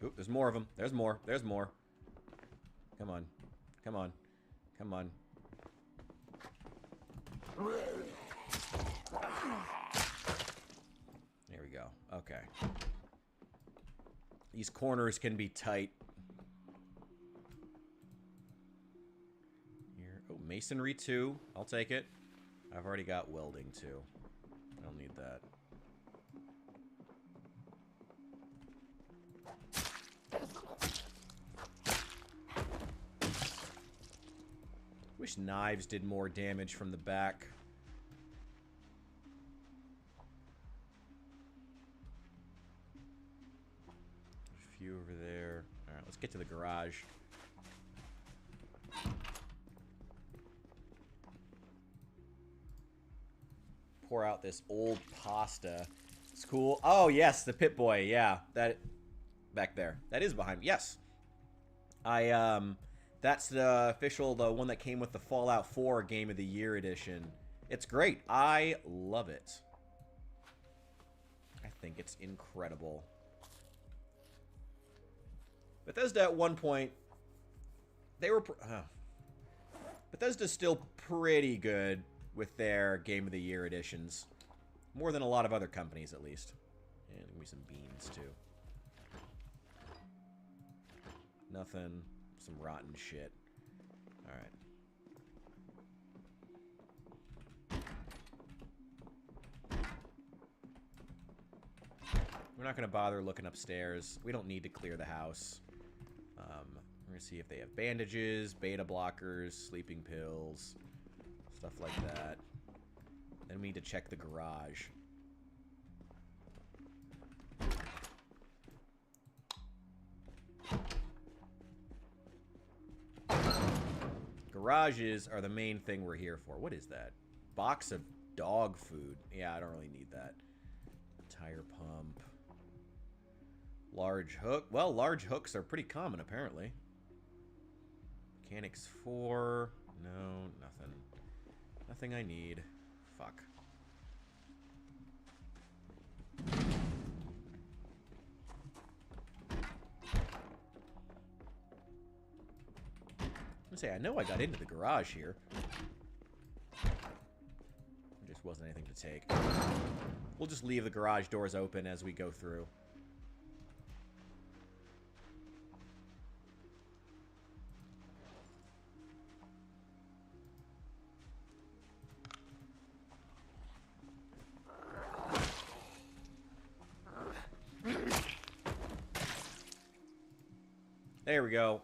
Oop, there's more of them. There's more. There's more. Come on. Come on. Come on. There we go. Okay. These corners can be tight. Here. Oh, masonry 2. I'll take it. I've already got welding 2. I don't need that. Wish knives did more damage from the back. There's a few over there. Alright, let's get to the garage. Pour out this old pasta. It's cool. Oh, yes, the Pip-Boy. Yeah, that... Back there. That is behind me. Yes. That's the official, the one that came with the Fallout 4 Game of the Year edition. It's great. I love it. I think it's incredible. Bethesda at one point, they were... Bethesda's still pretty good with their Game of the Year editions. More than a lot of other companies, at least. And give me some beans, too. Nothing... Some rotten shit. Alright. We're not going to bother looking upstairs. We don't need to clear the house. We're going to see if they have bandages, beta blockers, sleeping pills, stuff like that. Then we need to check the garage. Garages are the main thing we're here for. What is that? Box of dog food. Yeah, I don't really need that. Tire pump. Large hook. Well, large hooks are pretty common, apparently. Mechanics 4. No, nothing. Nothing I need. Fuck. I know I got into the garage here. There just wasn't anything to take. We'll just leave the garage doors open as we go through. There we go.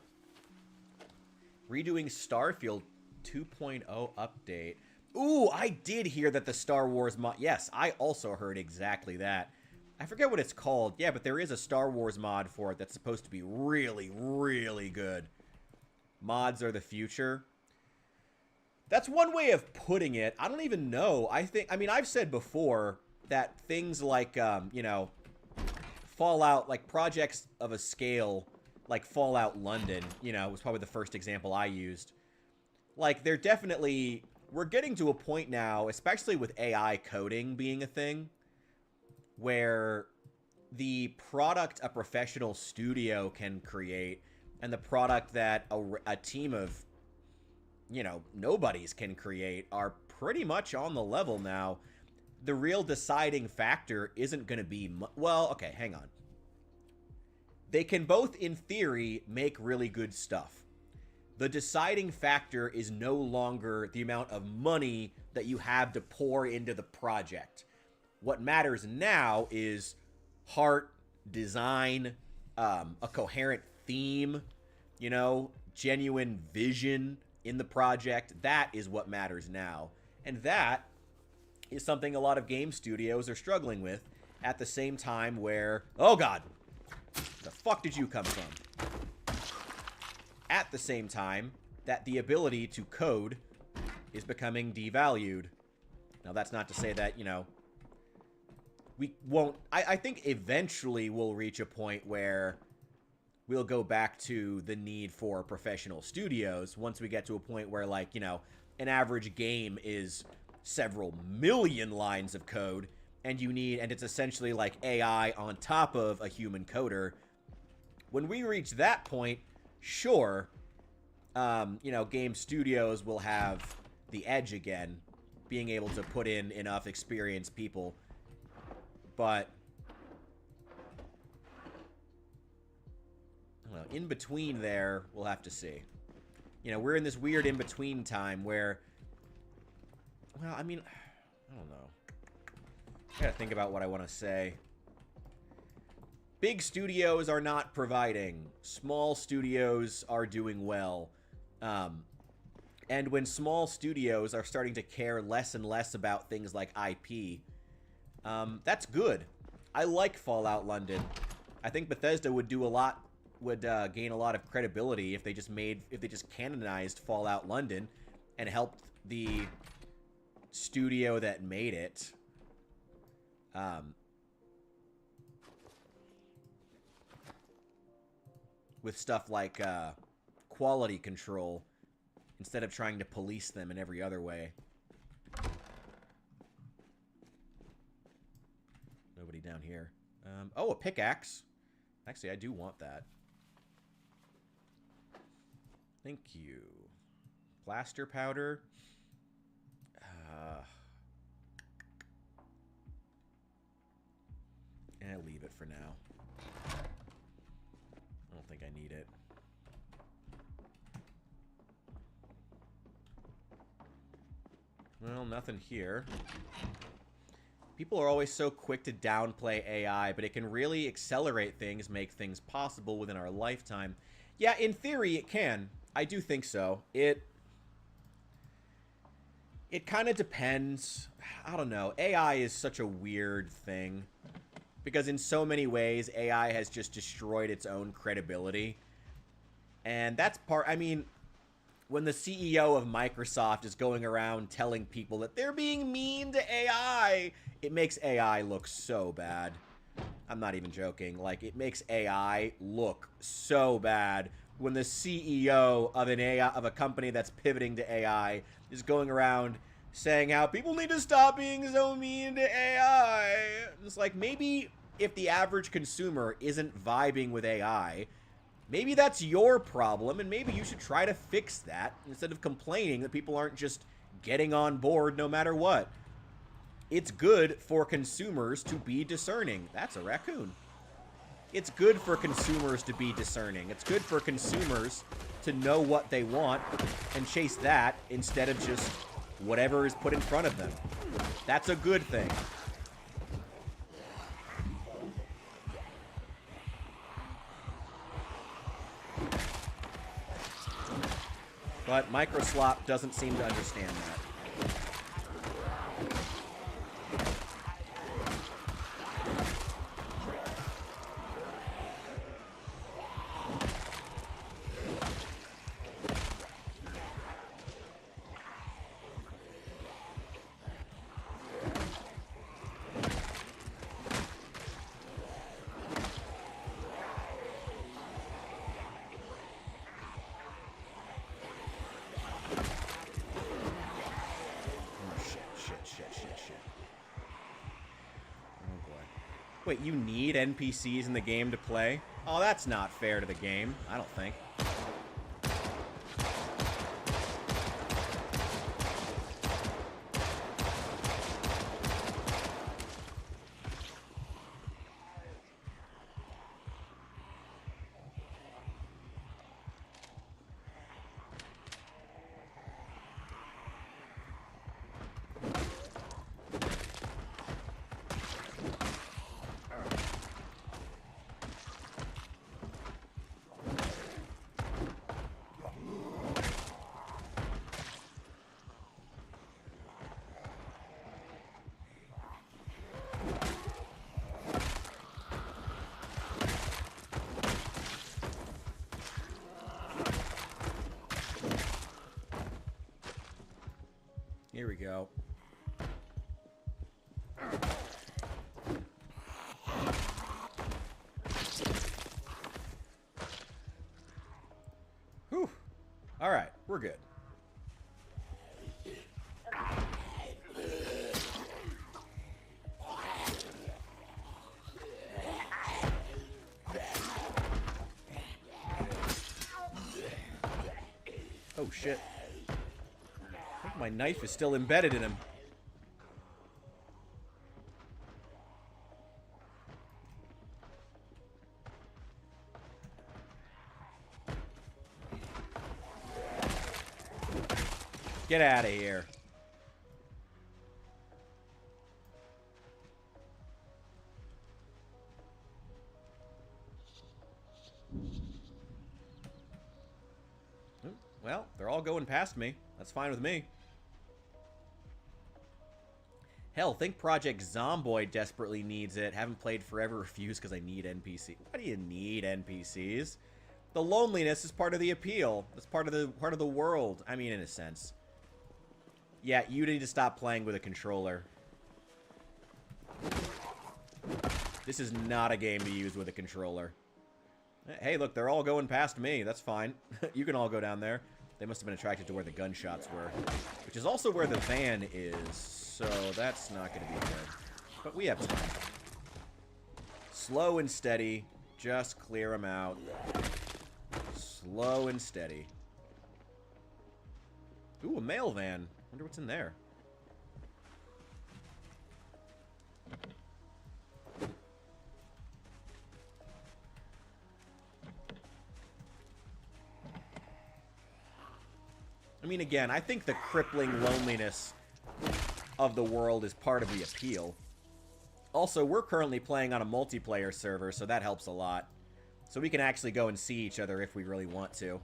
Redoing Starfield 2.0 update. Ooh, I did hear that the Star Wars mod... Yes, I also heard exactly that. I forget what it's called. Yeah, but there is a Star Wars mod for it that's supposed to be really, really good. Mods are the future. That's one way of putting it. I don't even know. I mean, I've said before that things like, you know, Fallout, like projects of a scale like Fallout London, you know, was probably the first example I used. Like, they're definitely... We're getting to a point now, especially with AI coding being a thing, where the product a professional studio can create and the product that a team of, you know, nobodies can create are pretty much on the level now. The real deciding factor isn't going to be... Well, okay, hang on. They can both, in theory, make really good stuff. The deciding factor is no longer the amount of money that you have to pour into the project. What matters now is heart, design, a coherent theme, you know, genuine vision in the project. That is what matters now. And that is something a lot of game studios are struggling with at the same time where... Oh, God! The fuck did you come from? At the same time that the ability to code is becoming devalued. Now, that's not to say that, you know, we won't... I think eventually we'll reach a point where we'll go back to the need for professional studios once we get to a point where, like, you know, an average game is several million lines of code, and it's essentially like AI on top of a human coder. When we reach that point, sure, you know, game studios will have the edge again, being able to put in enough experienced people. But, I don't know, in between there, we'll have to see. You know, we're in this weird in-between time where, well, I mean, I don't know. I gotta think about what I want to say. Big studios are not providing. Small studios are doing well. And when small studios are starting to care less and less about things like IP, that's good. I like Fallout London. I think Bethesda would do a lot, gain a lot of credibility if they just canonized Fallout London and helped the studio that made it. With stuff like quality control instead of trying to police them in every other way. Nobody down here. Oh, a pickaxe. Actually, I do want that. Thank you. Plaster powder. And leave it for now. I don't think I need it. Well, nothing here. People are always so quick to downplay AI, but it can really accelerate things, make things possible within our lifetime. Yeah, in theory, it can. I do think so. It kind of depends. I don't know. AI is such a weird thing. Because in so many ways, AI has just destroyed its own credibility. And that's I mean, when the CEO of Microsoft is going around telling people that they're being mean to AI, it makes AI look so bad. I'm not even joking. Like, it makes AI look so bad when the CEO of a company that's pivoting to AI is going around saying how people need to stop being so mean to AI. It's like, maybe if the average consumer isn't vibing with AI, maybe that's your problem, and maybe you should try to fix that instead of complaining that people aren't just getting on board no matter what. It's good for consumers to be discerning. That's a raccoon. It's good for consumers to be discerning. It's good for consumers to know what they want and chase that instead of just whatever is put in front of them. That's a good thing. But Microslop doesn't seem to understand that. Wait, you need NPCs in the game to play? Oh, that's not fair to the game, I don't think. Here we go. Whew. All right, we're good. Oh, shit. I think my knife is still embedded in him. Get out of here. Well, they're all going past me. That's fine with me. Hell, think Project Zomboid desperately needs it. Haven't played forever, refused because I need NPCs. Why do you need NPCs? The loneliness is part of the appeal. It's part of the world. I mean, in a sense. Yeah, you need to stop playing with a controller. This is not a game to use with a controller. Hey, look, they're all going past me. That's fine. You can all go down there. They must have been attracted to where the gunshots were. Which is also where the van is. So that's not going to be good. But we have time. Slow and steady. Just clear them out. Slow and steady. Ooh, a mail van. Wonder what's in there. I mean, again, I think the crippling loneliness of the world is part of the appeal. Also, we're currently playing on a multiplayer server, so that helps a lot. So we can actually go and see each other if we really want to.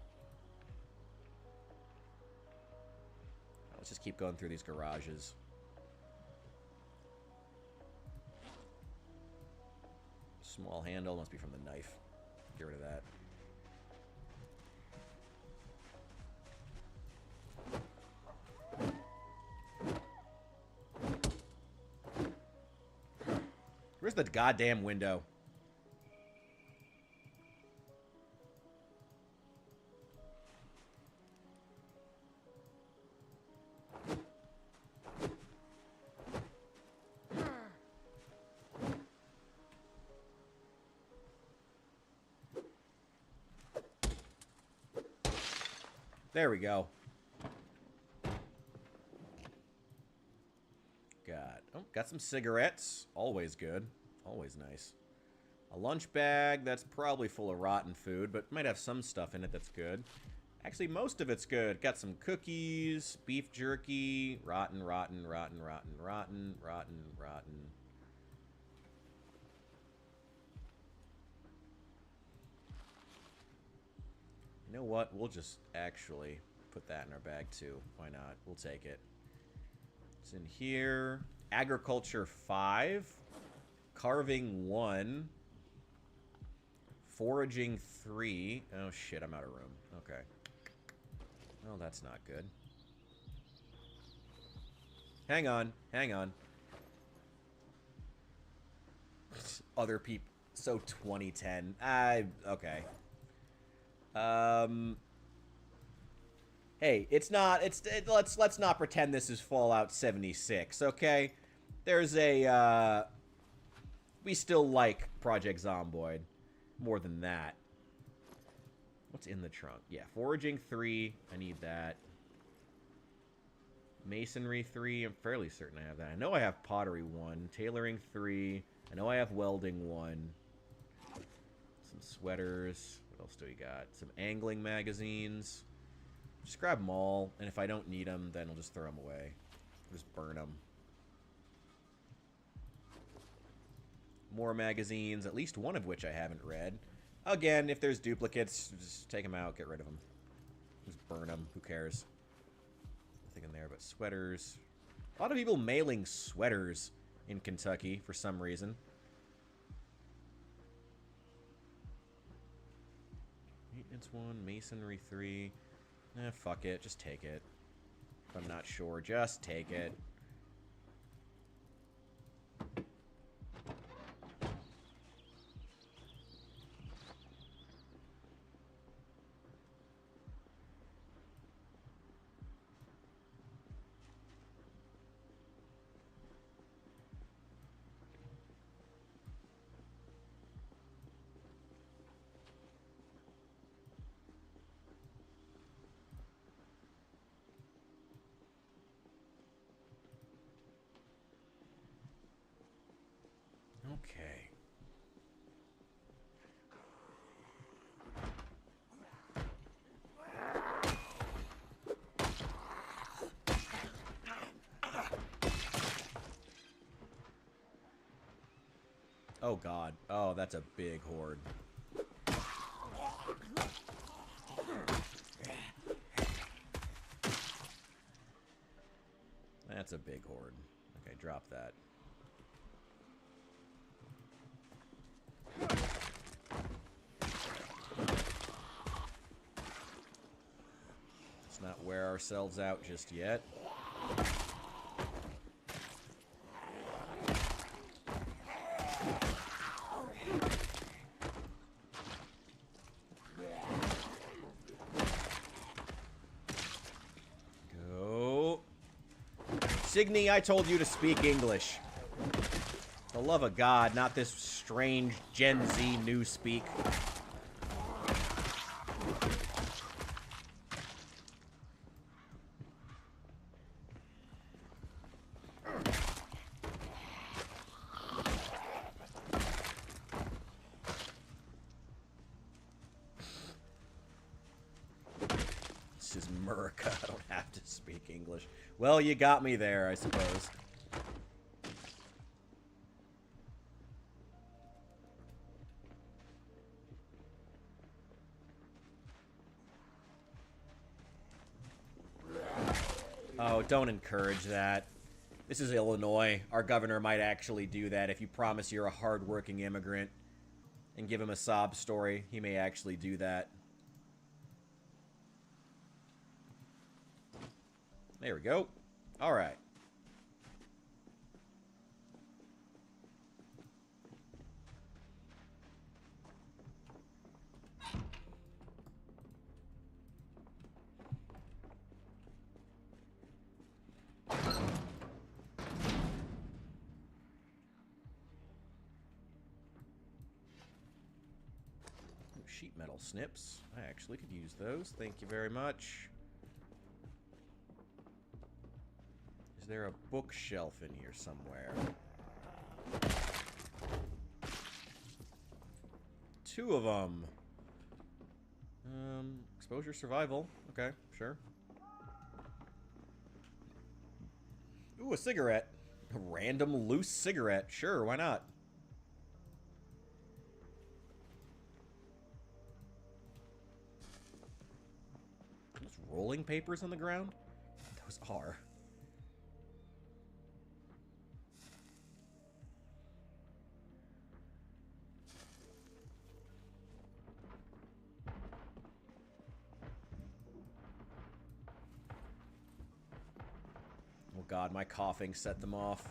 Let's just keep going through these garages. Small handle, must be from the knife. Get rid of that. Where's the goddamn window? There we go. Got some cigarettes. Always good. Always nice. A lunch bag that's probably full of rotten food, but might have some stuff in it that's good. Actually, most of it's good. Got some cookies, beef jerky, rotten, rotten, rotten, rotten, rotten, rotten, rotten. You know what? We'll just actually put that in our bag, too. Why not? We'll take it. It's in here. Agriculture 5. Carving 1. Foraging 3. Oh, shit. I'm out of room. Okay. Well, that's not good. Hang on. Hang on. Other people. So 2010. Okay. Hey, it's not, let's not pretend this is Fallout 76, okay? There's a, we still like Project Zomboid more than that. What's in the trunk? Yeah, foraging 3. I need that. Masonry 3. I'm fairly certain I have that. I know I have pottery 1. Tailoring 3. I know I have welding 1. Some sweaters. What else do we got? Some angling magazines. Just grab them all, and if I don't need them, then I'll just throw them away. Just burn them. More magazines, at least one of which I haven't read. Again, if there's duplicates, just take them out, get rid of them. Just burn them, who cares? Nothing in there but sweaters. A lot of people mailing sweaters in Kentucky for some reason. Maintenance 1, masonry 3. Fuck it, just take it. If I'm not sure, just take it. Okay. Oh god. Oh, that's a big horde. That's a big horde. Okay, drop that. Let's not wear ourselves out just yet. Go. Signy, I told you to speak English. For the love of God, not this strange Gen Z new speak. This is America. I don't have to speak English. Well, you got me there, I suppose. Oh, don't encourage that. This is Illinois. Our governor might actually do that. If you promise you're a hard-working immigrant and give him a sob story, he may actually do that. There we go. All right. Sheet metal snips. I actually could use those. Thank you very much. Is there a bookshelf in here somewhere? 2 of them. Exposure survival. Okay, sure. Ooh, a cigarette. A random loose cigarette. Sure, why not? Those rolling papers on the ground? Those are. Oh god, my coughing set them off.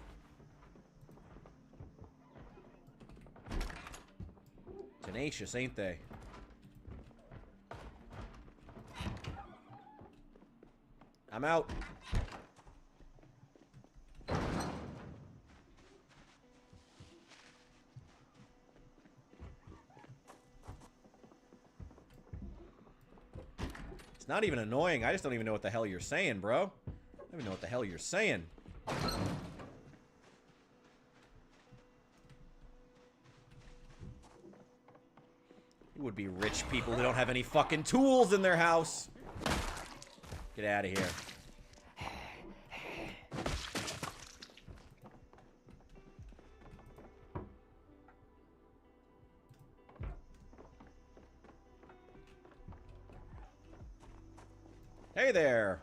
Tenacious, ain't they? I'm out. not even annoying. I just don't even know what the hell you're saying, bro. I don't even know what the hell you're saying. You would be rich people who don't have any fucking tools in their house. Get out of here. Hey there.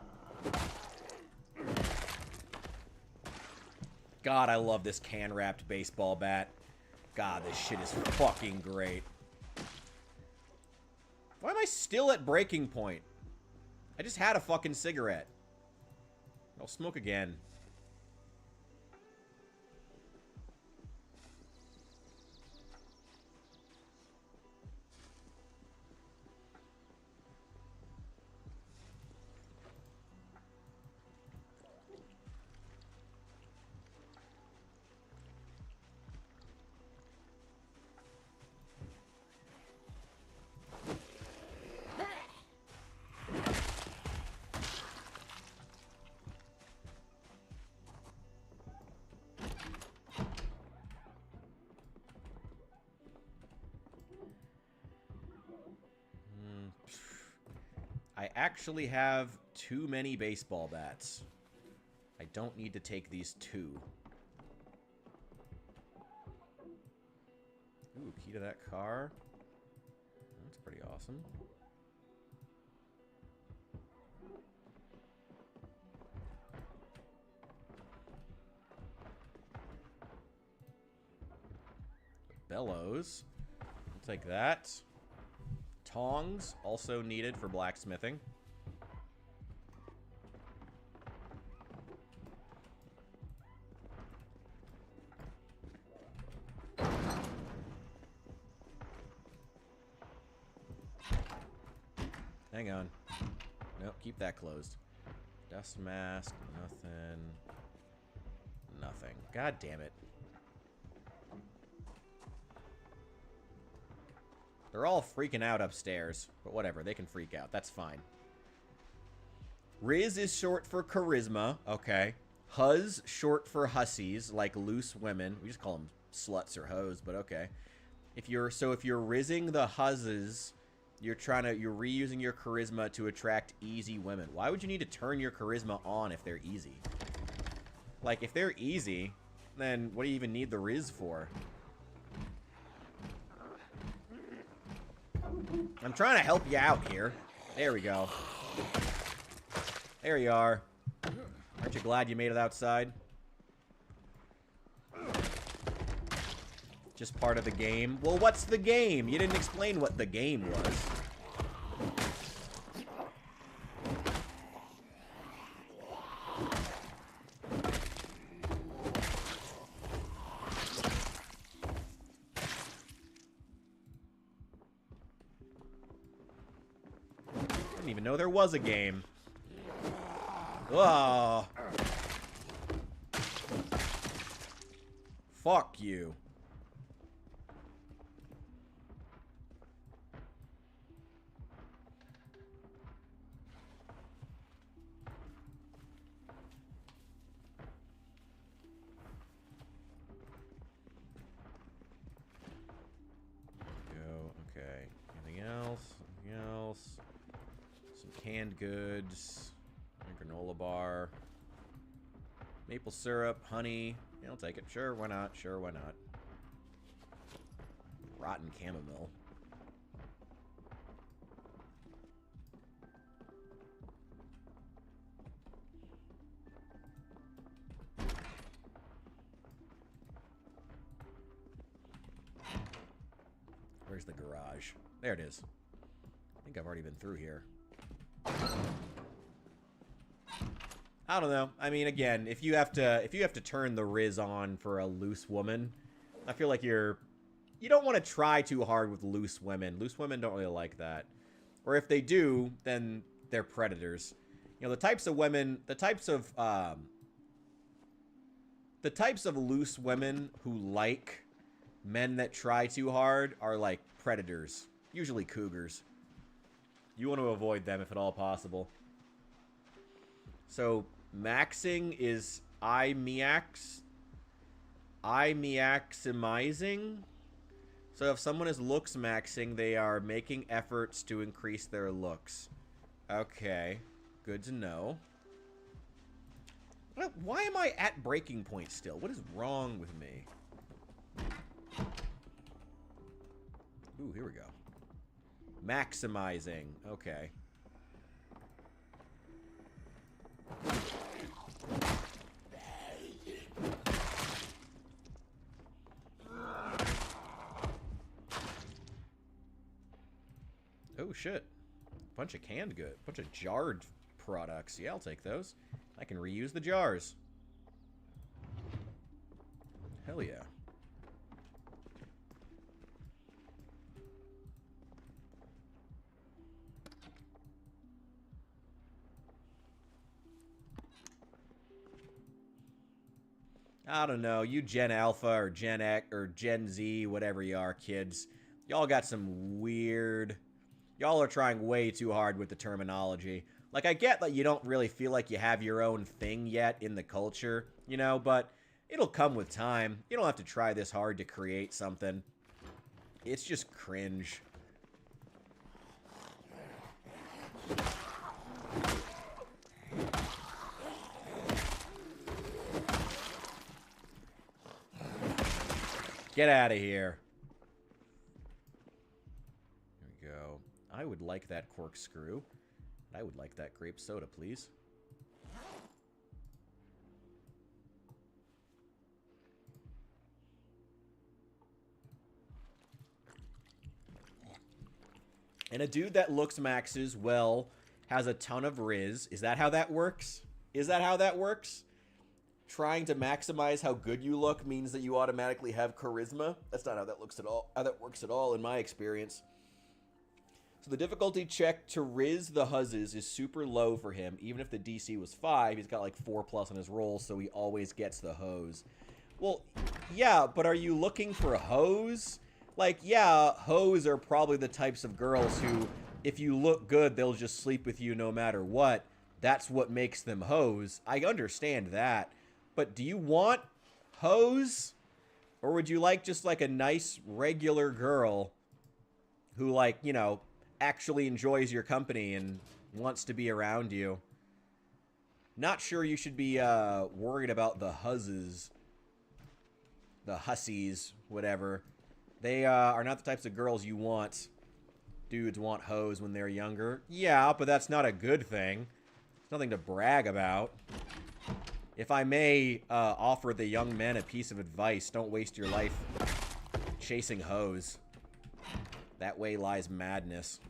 God, I love this can-wrapped baseball bat. God, this shit is fucking great. Why am I still at breaking point? I just had a fucking cigarette. I'll smoke again. I actually have too many baseball bats. I don't need to take these two. Ooh, key to that car. That's pretty awesome. Bellows. I'll take that. Tongs, also needed for blacksmithing. Hang on. Nope, keep that closed. Dust mask, nothing. Nothing. God damn it. They're all freaking out upstairs, but whatever, they can freak out. That's fine. Riz is short for charisma, okay. Huzz short for hussies, like loose women. We just call them sluts or hoes, but okay. If you're rizzing the huzzes, you're reusing your charisma to attract easy women. Why would you need to turn your charisma on if they're easy? Like, if they're easy, then what do you even need the riz for? I'm trying to help you out here. There we go. There you are. Aren't you glad you made it outside? Just part of the game. Well, what's the game? You didn't explain what the game was. Didn't even know there was a game. Oh. Fuck you. Okay. Anything else? Anything else? Some canned goods. A granola bar. Maple syrup, honey. Yeah, I'll take it. Sure, why not? Sure, why not? Rotten chamomile. Where's the garage? There it is. I think I've already been through here. I don't know. I mean, again, if you have to turn the riz on for a loose woman, I feel like you don't want to try too hard with loose women. Loose women don't really like that. Or if they do, then they're predators. You know, the types of loose women who like men that try too hard are like predators, usually cougars. You want to avoid them if at all possible. So, maxing is maximizing. So if someone is looks maxing, they are making efforts to increase their looks. Okay. Good to know. Why am I at breaking point still? What is wrong with me? Ooh, here we go. Maximizing. Okay. Oh, shit. Bunch of canned good. Bunch of jarred products. Yeah, I'll take those. I can reuse the jars. Hell yeah. I don't know. You Gen Alpha or Gen X or Gen Z, whatever you are, kids. Y'all got some weird... Y'all are trying way too hard with the terminology. Like, I get that you don't really feel like you have your own thing yet in the culture, you know, but it'll come with time. You don't have to try this hard to create something. It's just cringe. Get out of here. There we go. I would like that corkscrew. I would like that grape soda, please. And a dude that looks maxes, well, has a ton of riz. Is that how that works? Is that how that works? Trying to maximize how good you look means that you automatically have charisma? That's not how that looks at all. How that works at all in my experience. So the difficulty check to riz the huzzes is super low for him. Even if the DC was 5, he's got like 4+ on his roll, so he always gets the hose. Well, yeah, but are you looking for a hose? Like, yeah, hoes are probably the types of girls who, if you look good, they'll just sleep with you no matter what. That's what makes them hoes. I understand that. But do you want hoes? Or would you like just like a nice, regular girl who, like, you know, actually enjoys your company and wants to be around you? Not sure you should be worried about the huzzes. The hussies, whatever. They are not the types of girls you want. Dudes want hoes when they're younger. Yeah, but that's not a good thing. It's nothing to brag about. If I may offer the young men a piece of advice, don't waste your life chasing hoes. That way lies madness.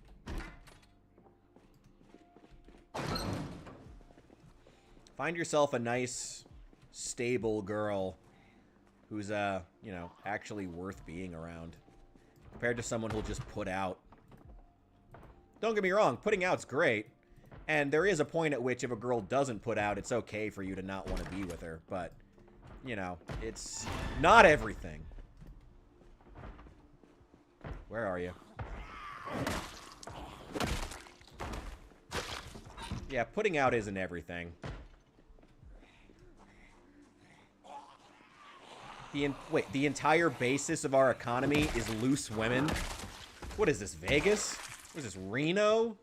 Find yourself a nice, stable girl who's, you know, actually worth being around. Compared to someone who'll just put out. Don't get me wrong, putting out's great. And there is a point at which if a girl doesn't put out, it's okay for you to not want to be with her. But, you know, it's not everything. Where are you? Yeah, putting out isn't everything. Wait, the entire basis of our economy is loose women? What is this, Vegas? What is this, Reno?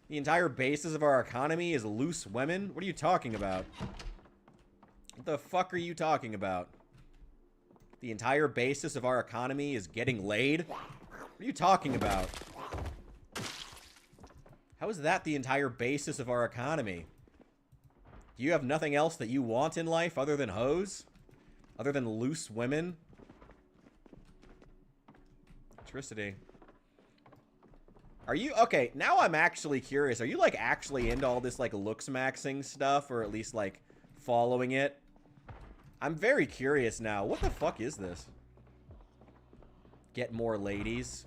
The entire basis of our economy is loose women? What are you talking about? What the fuck are you talking about? The entire basis of our economy is getting laid? What are you talking about? How is that the entire basis of our economy? Do you have nothing else that you want in life other than hoes? Other than loose women? Electricity. Are you... Okay, now I'm actually curious. Are you, like, actually into all this, like, looks maxing stuff? Or at least, like, following it? I'm very curious now. What the fuck is this? Get more ladies.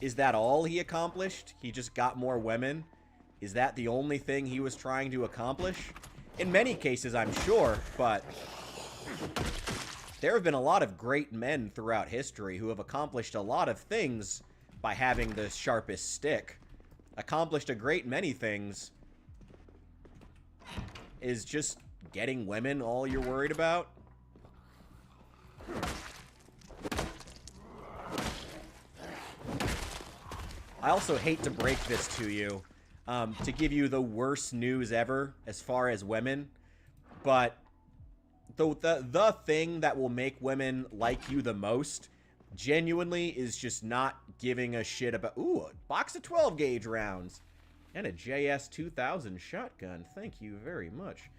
Is that all he accomplished? He just got more women? Is that the only thing he was trying to accomplish? In many cases, I'm sure, but there have been a lot of great men throughout history who have accomplished a lot of things by having the sharpest stick. Accomplished a great many things. Is just getting women all you're worried about? I also hate to break this to you, to give you the worst news ever as far as women, but the thing that will make women like you the most, genuinely, is just not giving a shit about... Ooh, a box of 12 gauge rounds. And a JS 2000 shotgun. Thank you very much.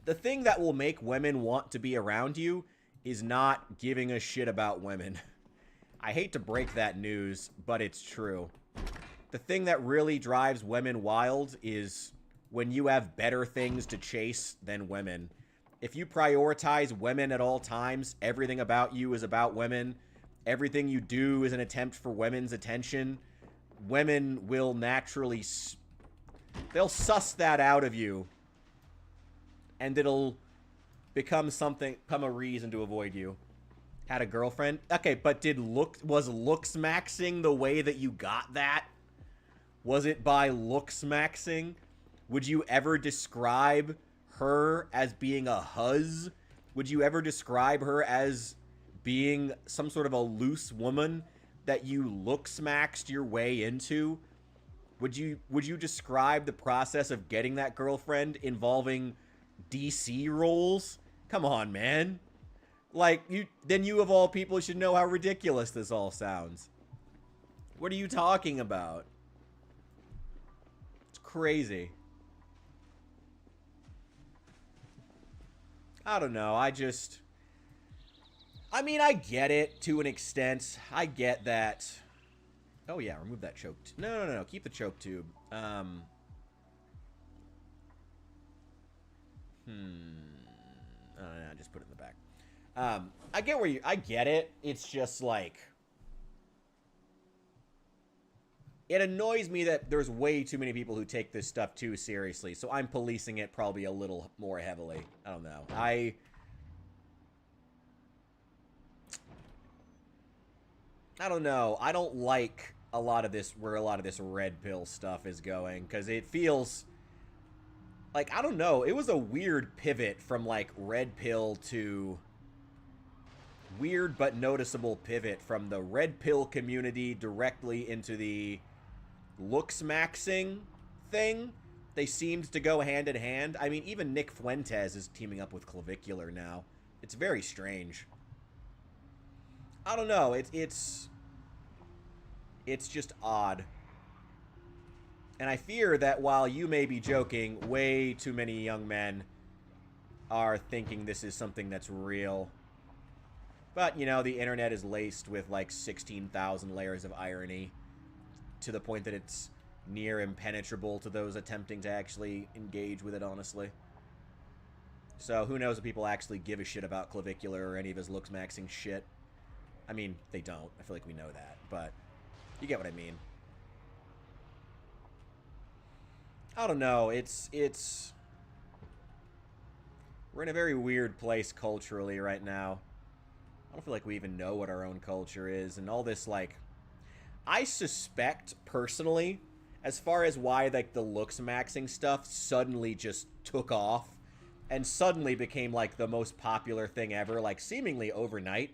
The thing that will make women want to be around you is not giving a shit about women. I hate to break that news, but it's true. The thing that really drives women wild is when you have better things to chase than women. If you prioritize women at all times, everything about you is about women, everything you do is an attempt for women's attention, women will naturally... they'll suss that out of you. And it'll become a reason to avoid you. Had a girlfriend? Okay, but was looks maxing the way that you got that? Was it by looks maxing? Would you ever describe her as being a huzz? Would you ever describe her as being some sort of a loose woman that you looks maxed your way into? Would you describe the process of getting that girlfriend involving DC roles? Come on, man. Like, you of all people should know how ridiculous this all sounds. What are you talking about? It's crazy. I don't know, I mean, I get it to an extent. I get that. Oh yeah, remove that choke. No, keep the choke tube. Just put it in the back. I get it. It's just like, it annoys me that there's way too many people who take this stuff too seriously, so I'm policing it probably a little more heavily. I don't know. I don't know. I don't like a lot of this, where a lot of this red pill stuff is going, because it feels like, I don't know, it was a weird pivot from, like, red pill to... weird but noticeable pivot from the red pill community directly into the looks maxing thing. They seemed to go hand in hand. I mean, even Nick Fuentes is teaming up with Clavicular now. It's very strange. I don't know, it's just odd. And I fear that while you may be joking, way too many young men are thinking this is something that's real. But, you know, the internet is laced with, like, 16,000 layers of irony, to the point that it's near impenetrable to those attempting to actually engage with it, honestly. So, who knows if people actually give a shit about Clavicular or any of his looks maxing shit. I mean, they don't. I feel like we know that, but you get what I mean. I don't know, it's... we're in a very weird place culturally right now. I don't feel like we even know what our own culture is, and all this, like... I suspect, personally, as far as why, like, the looks maxing stuff suddenly just took off, and suddenly became, like, the most popular thing ever, like, seemingly overnight.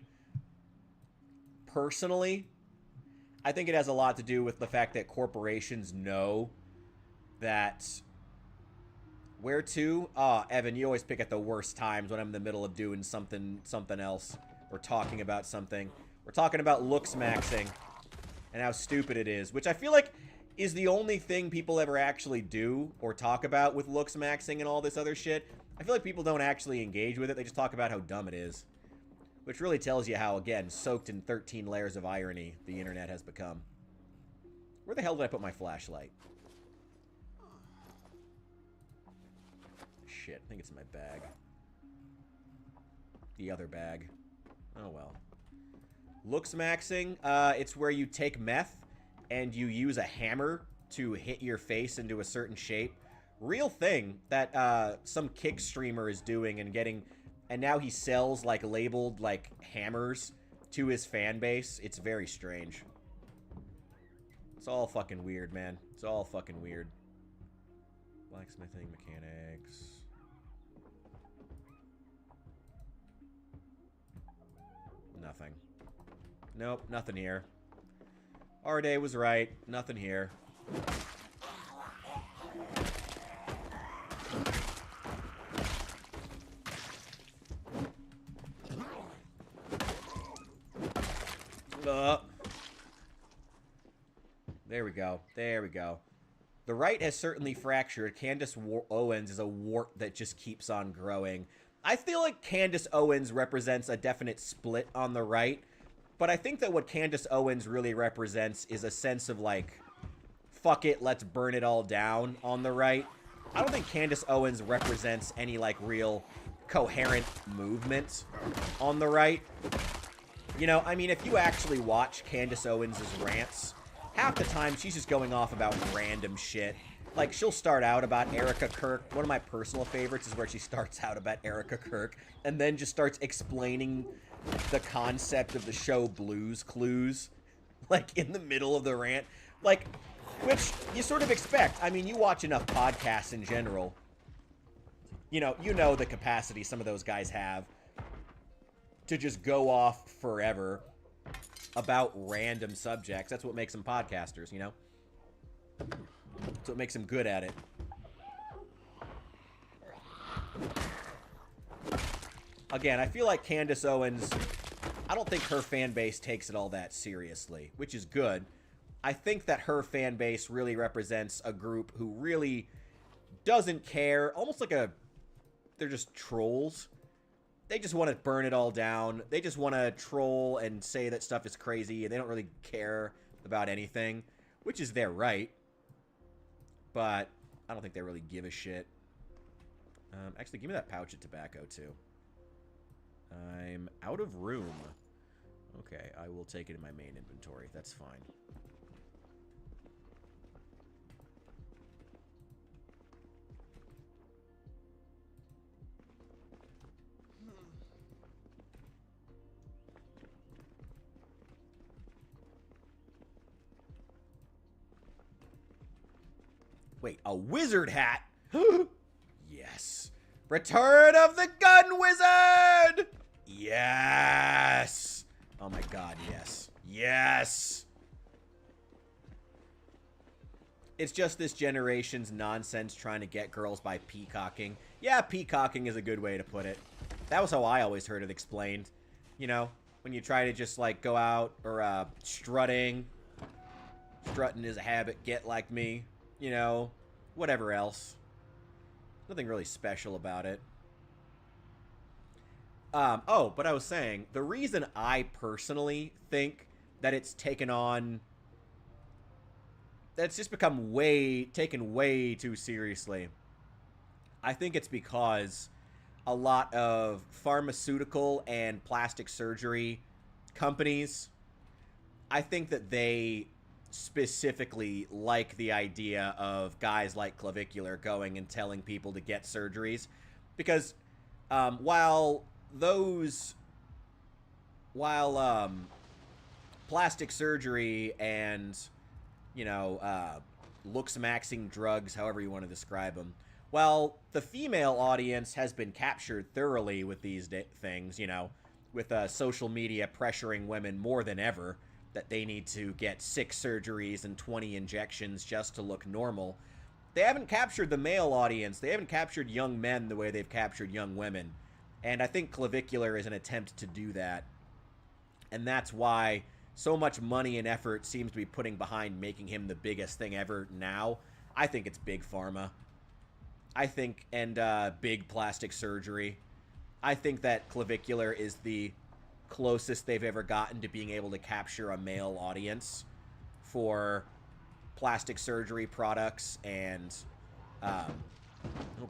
Personally, I think it has a lot to do with the fact that corporations know that... Where to? Evan, you always pick at the worst times when I'm in the middle of doing something else. We're talking about something. We're talking about looks maxing and how stupid it is, which I feel like is the only thing people ever actually do or talk about with looks maxing and all this other shit. I feel like people don't actually engage with it. They just talk about how dumb it is, which really tells you how, again, soaked in 13 layers of irony the internet has become. Where the hell did I put my flashlight? Shit, I think it's in my bag. The other bag. Oh, well. Looks maxing, it's where you take meth and you use a hammer to hit your face into a certain shape. Real thing that some kick streamer is doing and getting... And now he sells, like, labeled, like, hammers to his fan base. It's very strange. It's all fucking weird, man. It's all fucking weird. Blacksmithing, mechanics. Nothing. Nope, nothing here. Arde was right. Nothing here. There we go. There we go. The right has certainly fractured. Candace Owens is a wart that just keeps on growing. I feel like Candace Owens represents a definite split on the right, but I think that what Candace Owens really represents is a sense of, like, fuck it, let's burn it all down on the right. I don't think Candace Owens represents any, like, real coherent movement on the right. You know, I mean, if you actually watch Candace Owens' rants, half the time she's just going off about random shit. Like, she'll start out about Erica Kirk. One of my personal favorites is where she starts out about Erica Kirk and then just starts explaining the concept of the show Blue's Clues, like, in the middle of the rant. Like, which you sort of expect. I mean, you watch enough podcasts in general. You know the capacity some of those guys have to just go off forever about random subjects. That's what makes them podcasters, you know? That's what makes them good at it. Again, I feel like Candace Owens, I don't think her fan base takes it all that seriously, which is good. I think that her fan base really represents a group who really doesn't care, almost like they're just trolls. They just want to burn it all down. They just want to troll and say that stuff is crazy, and they don't really care about anything, which is their right. But I don't think they really give a shit. Actually, give me that pouch of tobacco, too. I'm out of room. Okay, I will take it in my main inventory. That's fine. Wait, a wizard hat? Yes. Return of the Gun Wizard! Yes! Oh my god, yes. Yes! It's just this generation's nonsense trying to get girls by peacocking. Yeah, peacocking is a good way to put it. That was how I always heard it explained. You know, when you try to just, like, go out, or, strutting. Strutting is a habit, get like me. You know, whatever else. Nothing really special about it. Oh, but I was saying, the reason I personally think that it's taken on... That's just become taken way too seriously. I think it's because a lot of pharmaceutical and plastic surgery companies, I think that they specifically like the idea of guys like Clavicular going and telling people to get surgeries, because while plastic surgery and, you know, looks maxing drugs, however you want to describe them, while the female audience has been captured thoroughly with these things, you know, with social media pressuring women more than ever that they need to get 6 surgeries and 20 injections just to look normal. They haven't captured the male audience. They haven't captured young men the way they've captured young women. And I think Clavicular is an attempt to do that. And that's why so much money and effort seems to be putting behind making him the biggest thing ever now. I think it's Big Pharma. I think, and big plastic surgery. I think that Clavicular is the closest they've ever gotten to being able to capture a male audience for plastic surgery products and oh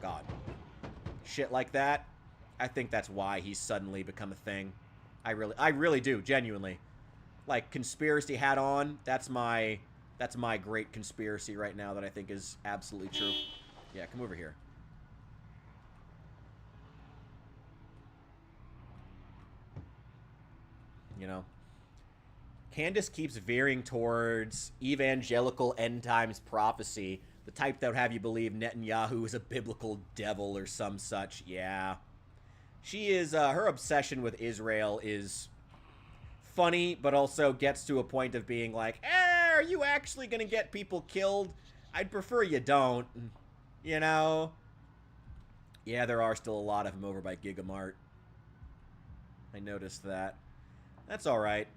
god, shit like that. I think that's why he's suddenly become a thing. I really do, genuinely. Like, conspiracy hat on, that's my great conspiracy right now that I think is absolutely true. Yeah, come over here. You know, Candace keeps veering towards evangelical end times prophecy, the type that would have you believe Netanyahu is a biblical devil or some such. Yeah. She is, her obsession with Israel is funny, but also gets to a point of being like, are you actually gonna get people killed? I'd prefer you don't. You know? Yeah, there are still a lot of them over by Gigamart. I noticed that. That's alright.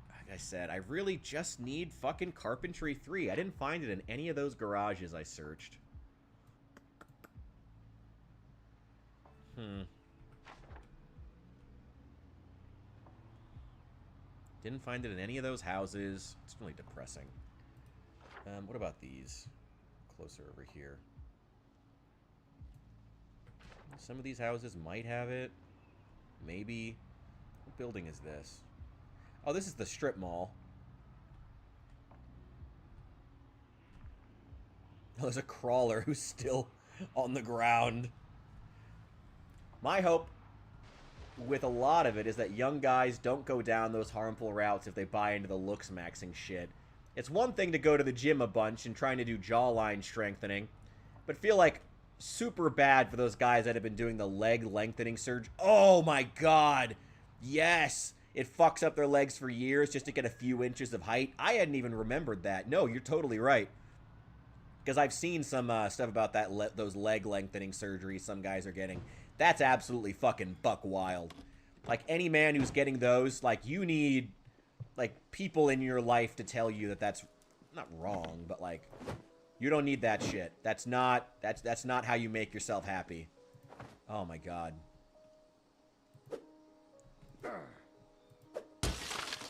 Like I said, I really just need fucking Carpentry 3. I didn't find it in any of those garages I searched. Didn't find it in any of those houses. It's really depressing. What about these? Closer over here. Some of these houses might have it. Maybe. What building is this? Oh, this is the strip mall. Oh, there's a crawler who's still on the ground. My hope with a lot of it is that young guys don't go down those harmful routes if they buy into the looks maxing shit. It's one thing to go to the gym a bunch and trying to do jawline strengthening, but feel like super bad for those guys that have been doing the leg lengthening surgery. Oh my god! Yes! It fucks up their legs for years just to get a few inches of height. I hadn't even remembered that. No, you're totally right. Because I've seen some stuff about that those leg lengthening surgeries some guys are getting. That's absolutely fucking buck wild. Like, any man who's getting those, like, you need, like, people in your life to tell you that that's not wrong, but, like, you don't need that shit. That's not how you make yourself happy. Oh my god.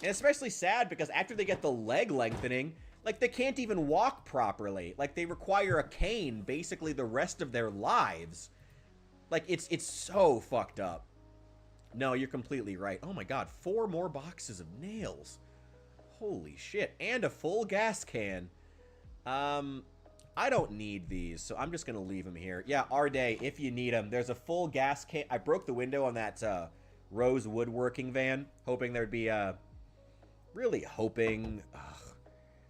And especially sad because after they get the leg lengthening, like, they can't even walk properly. Like, they require a cane basically the rest of their lives. Like, it's so fucked up. No, you're completely right. Oh my god, 4 more boxes of nails. Holy shit. And a full gas can. I don't need these, so I'm just gonna leave them here. Yeah, Arday, if you need them, there's a full gas can. I broke the window on that Rose woodworking van, hoping there'd be really hoping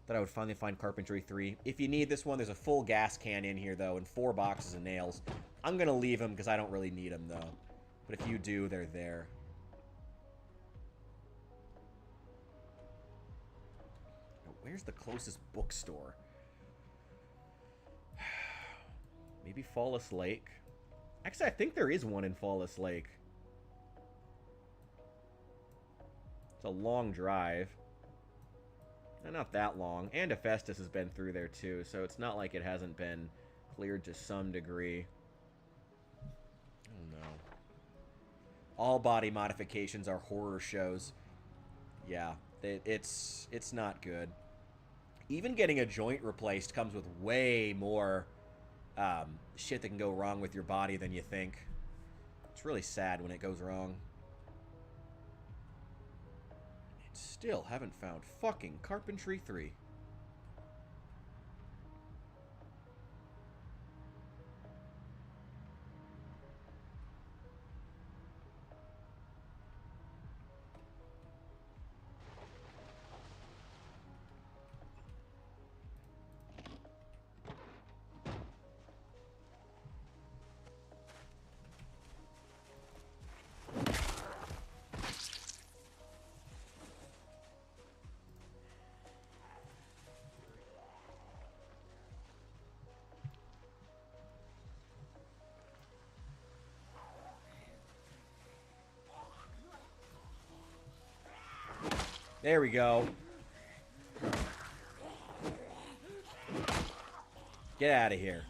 that I would finally find Carpentry 3. If you need this one, there's a full gas can in here, though, and 4 boxes of nails. I'm going to leave them because I don't really need them, though. But if you do, they're there. Now, where's the closest bookstore? Maybe Fallis Lake? Actually, I think there is one in Fallis Lake. It's a long drive. Not that long. And Hephaestus has been through there, too, so it's not like it hasn't been cleared to some degree. Oh, no. All body modifications are horror shows. Yeah, it's not good. Even getting a joint replaced comes with way more shit that can go wrong with your body than you think. It's really sad when it goes wrong. Still haven't found fucking Carpentry 3. There we go. Get out of here.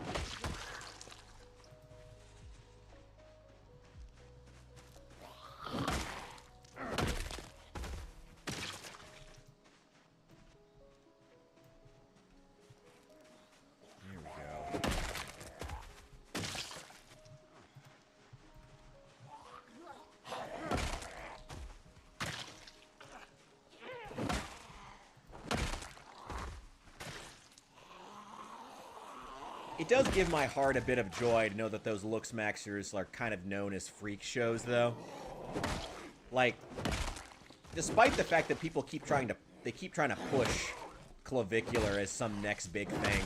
It does give my heart a bit of joy to know that those looks maxers are kind of known as freak shows, though. Like, despite the fact that people keep trying to push clavicular as some next big thing,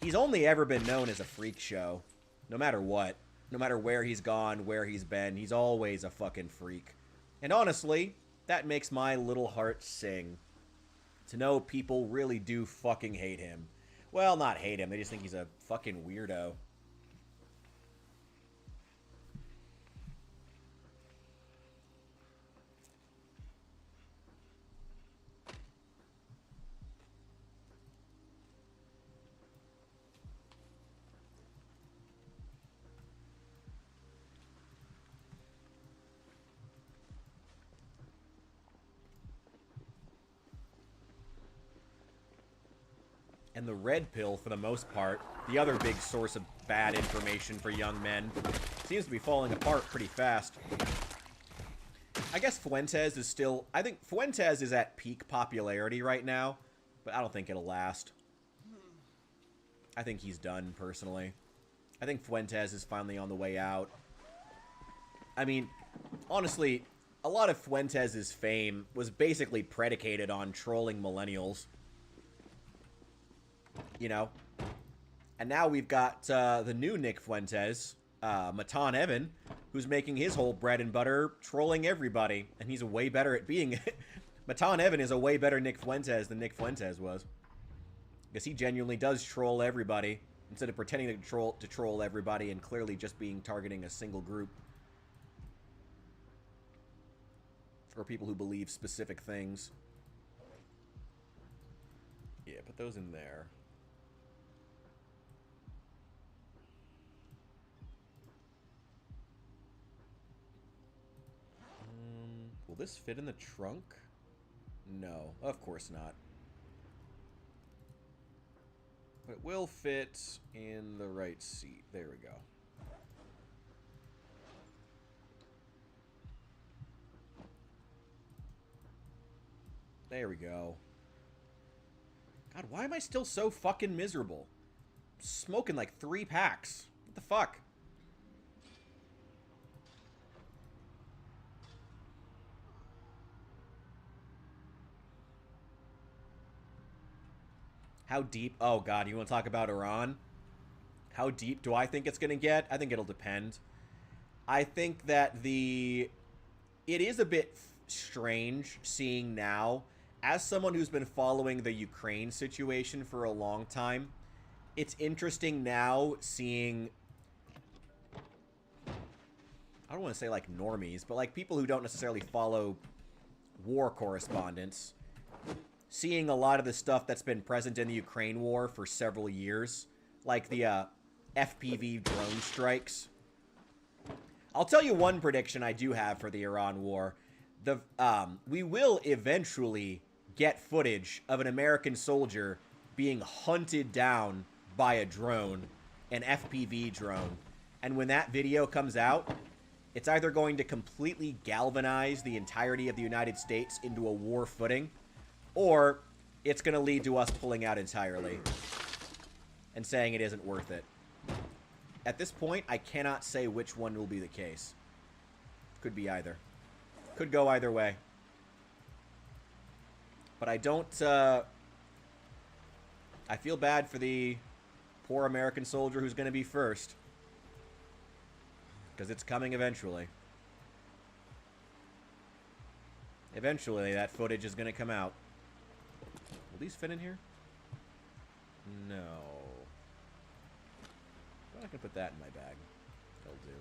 he's only ever been known as a freak show. No matter what. No matter where he's gone, where he's been, he's always a fucking freak. And honestly, that makes my little heart sing. To know people really do fucking hate him. Well, not hate him, they just think he's a fucking weirdo. And the red pill, for the most part, the other big source of bad information for young men, seems to be falling apart pretty fast. I guess Fuentes is still... I think Fuentes is at peak popularity right now, but I don't think it'll last. I think he's done, personally. I think Fuentes is finally on the way out. I mean, honestly, a lot of Fuentes' fame was basically predicated on trolling millennials. You know? And now we've got the new Nick Fuentes, Matan Evan, who's making his whole bread and butter trolling everybody. And he's a way better at being it. Matan Evan is a way better Nick Fuentes than Nick Fuentes was. Because he genuinely does troll everybody, instead of pretending to troll everybody and clearly just being targeting a single group. Or people who believe specific things. Yeah, put those in there. Will this fit in the trunk? No, of course not. But it will fit in the right seat. There we go. There we go. God, why am I still so fucking miserable? I'm smoking like 3 packs. What the fuck? How deep? Oh, God, you want to talk about Iran? How deep do I think it's going to get? I think it'll depend. I think that it is a bit strange seeing now, as someone who's been following the Ukraine situation for a long time, it's interesting now seeing, I don't want to say like normies, but like people who don't necessarily follow war correspondence, seeing a lot of the stuff that's been present in the Ukraine war for several years, like the FPV drone strikes. I'll tell you one prediction I do have for the Iran war. We will eventually get footage of an American soldier being hunted down by a drone, an FPV drone. And when that video comes out, it's either going to completely galvanize the entirety of the United States into a war footing, or it's going to lead to us pulling out entirely and saying it isn't worth it. At this point, I cannot say which one will be the case. Could be either. Could go either way. But I don't, I feel bad for the poor American soldier who's going to be first. Because it's coming eventually. Eventually, that footage is going to come out. Will these fit in here? No. I can put that in my bag. That'll do.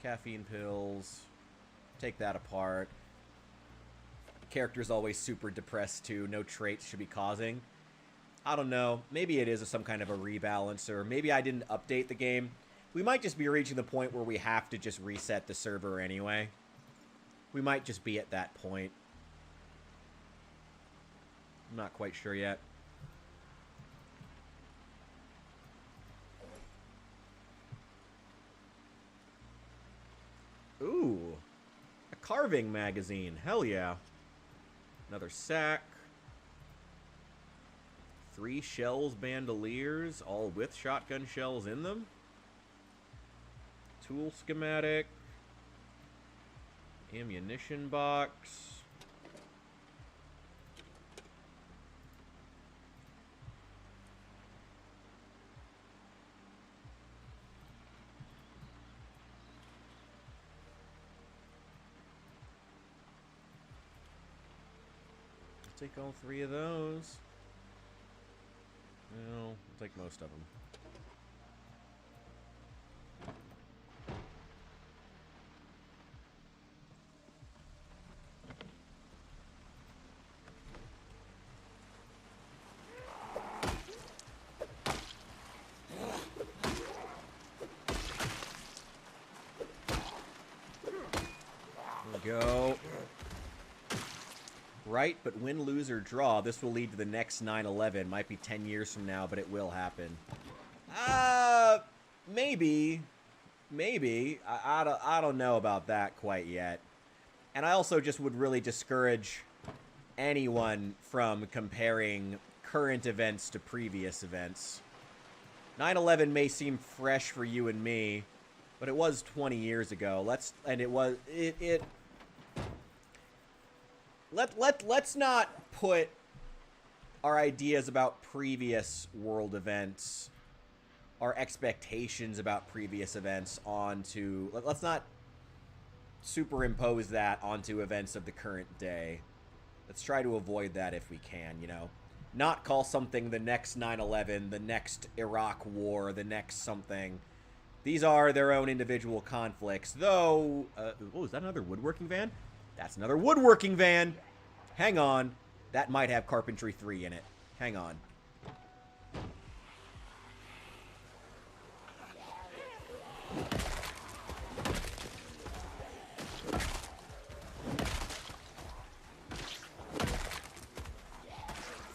Caffeine pills. Take that apart. Character's always super depressed too. No traits should be causing. I don't know. Maybe it is some kind of a rebalancer. Maybe I didn't update the game. We might just be reaching the point where we have to just reset the server anyway. We might just be at that point. I'm not quite sure yet. Ooh. A carving magazine. Hell yeah. Another sack. 3 shells bandoliers, all with shotgun shells in them. Tool schematic. Ammunition box. take all 3 of those. No, we'll take most of them. Go. Right, but win, lose, or draw. This will lead to the next 9/11. Might be 10 years from now, but it will happen. Maybe. Maybe. I don't know about that quite yet. And I also just would really discourage anyone from comparing current events to previous events. 9/11 may seem fresh for you and me, but it was 20 years ago. Let's not put our ideas about previous world events, our expectations about previous events onto... Let's not superimpose that onto events of the current day. Let's try to avoid that if we can, you know. Not call something the next 9/11, the next Iraq War, the next something. These are their own individual conflicts, though... oh, is that another woodworking van? That's another woodworking van! Hang on. That might have Carpentry 3 in it. Hang on.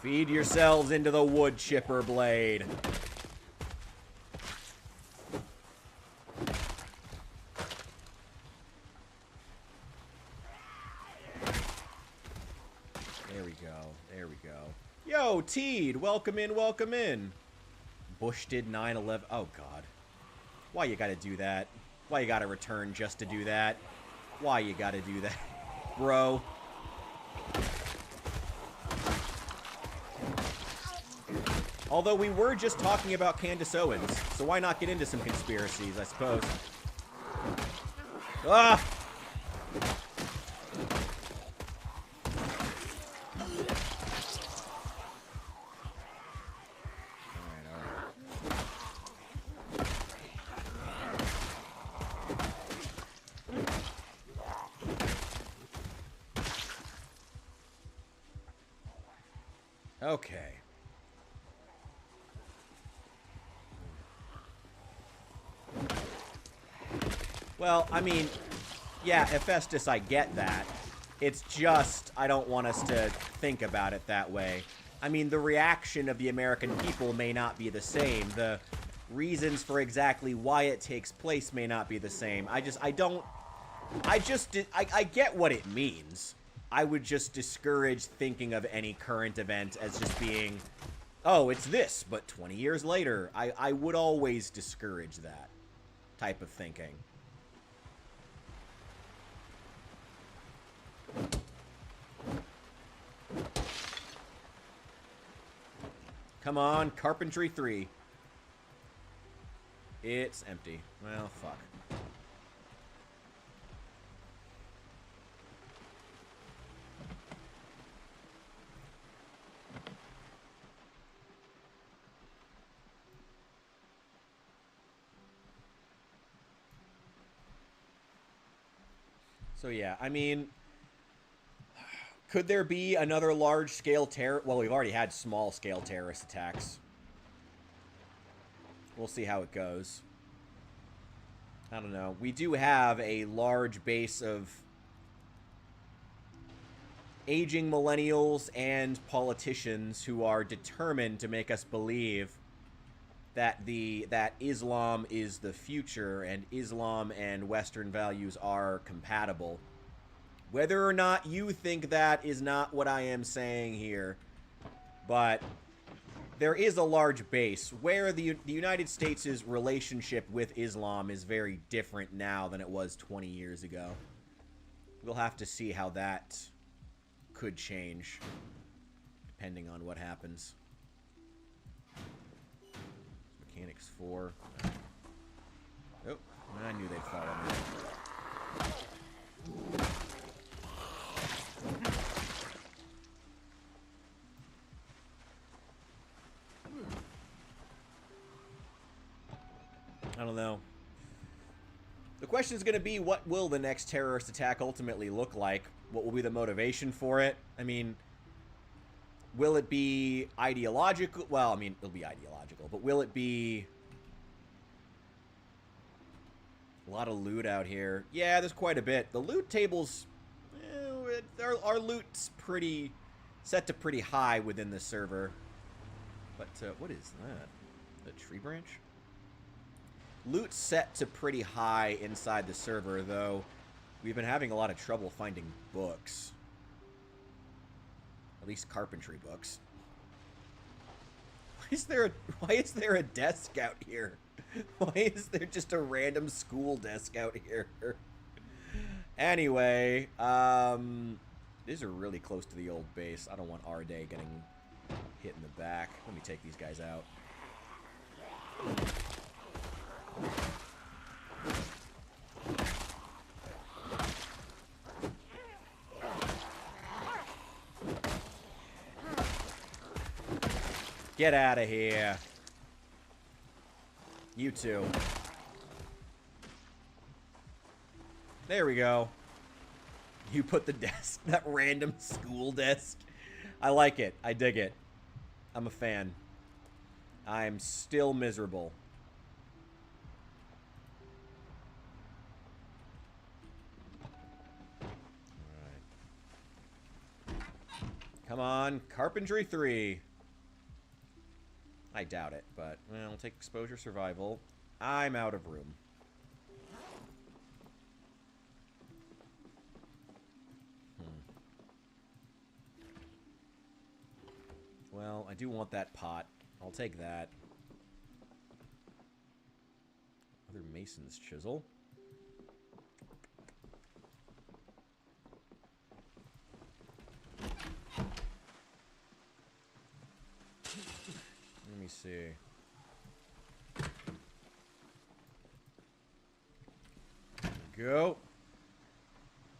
Feed yourselves into the wood chipper blade. There we go. Yo, Teed, welcome in, welcome in. Bush did 9/11. Oh, God. Why you gotta do that? Why you gotta return just to do that? Why you gotta do that? Bro. Although we were just talking about Candace Owens, so why not get into some conspiracies, I suppose. Ah! Okay. Well, I mean, yeah, Hephaestus, I get that. It's just, I don't want us to think about it that way. I mean, the reaction of the American people may not be the same. The reasons for exactly why it takes place may not be the same. I get what it means. I would just discourage thinking of any current event as just being, oh, it's this, but 20 years later. I would always discourage that type of thinking. Come on, Carpentry 3. It's empty. Well, fuck. So yeah, I mean, could there be another large-scale terror? Well, we've already had small-scale terrorist attacks. We'll see how it goes. I don't know. We do have a large base of aging millennials and politicians who are determined to make us believe that Islam is the future and Islam and Western values are compatible. Whether or not you think that is not what I am saying here, but there is a large base where the United States' relationship with Islam is very different now than it was 20 years ago. We'll have to see how that could change, depending on what happens. Mechanics 4. Oh, I knew they'd follow me. don't know. The question is going to be, what will the next terrorist attack ultimately look like? What will be the motivation for it? I mean, will it be ideological? Well, I mean, it'll be ideological, but will it be a lot of loot out here? Yeah, there's quite a bit. The loot tables, our loot's pretty set to pretty high within the server. But what is that? A tree branch? Loot set to pretty high inside the server, though we've been having a lot of trouble finding books. At least carpentry books. Why is there a desk out here? Why is there just a random school desk out here? Anyway, these are really close to the old base. I don't want our day getting hit in the back. Let me take these guys out. Get out of here. You two. There we go. You put the desk, that random school desk. I like it. I dig it. I'm a fan. I'm still miserable. Come on, Carpentry 3. I doubt it, but, well, I'll take exposure survival. I'm out of room. Well, I do want that pot. I'll take that. Other mason's chisel. Let me see. There we go.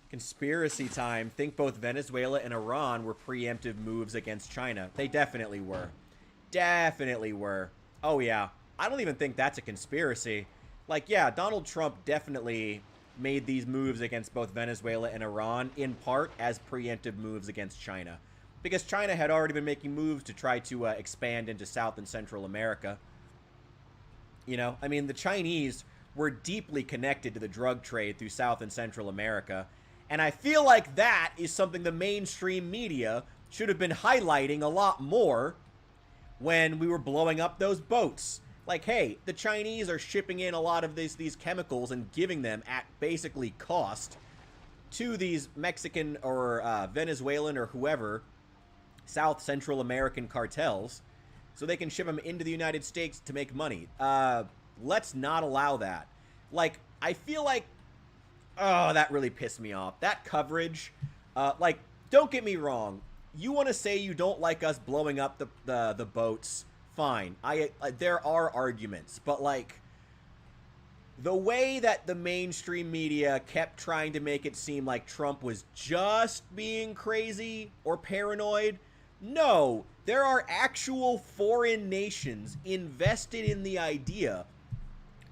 Conspiracy time. Think both Venezuela and Iran were preemptive moves against China. They definitely were. Definitely were. Oh, yeah. I don't even think that's a conspiracy. Like, yeah, Donald Trump definitely made these moves against both Venezuela and Iran, in part as preemptive moves against China. Because China had already been making moves to try to expand into South and Central America. You know, I mean, the Chinese were deeply connected to the drug trade through South and Central America. And I feel like that is something the mainstream media should have been highlighting a lot more when we were blowing up those boats. Like, hey, the Chinese are shipping in a lot of these chemicals and giving them at basically cost to these Mexican or Venezuelan or whoever South Central American cartels so they can ship them into the United States to make money. Let's not allow that. Like, I feel like, oh, that really pissed me off. That coverage, like, don't get me wrong. You want to say you don't like us blowing up the boats, fine. There are arguments, but, like, the way that the mainstream media kept trying to make it seem like Trump was just being crazy or paranoid, no, there are actual foreign nations invested in the idea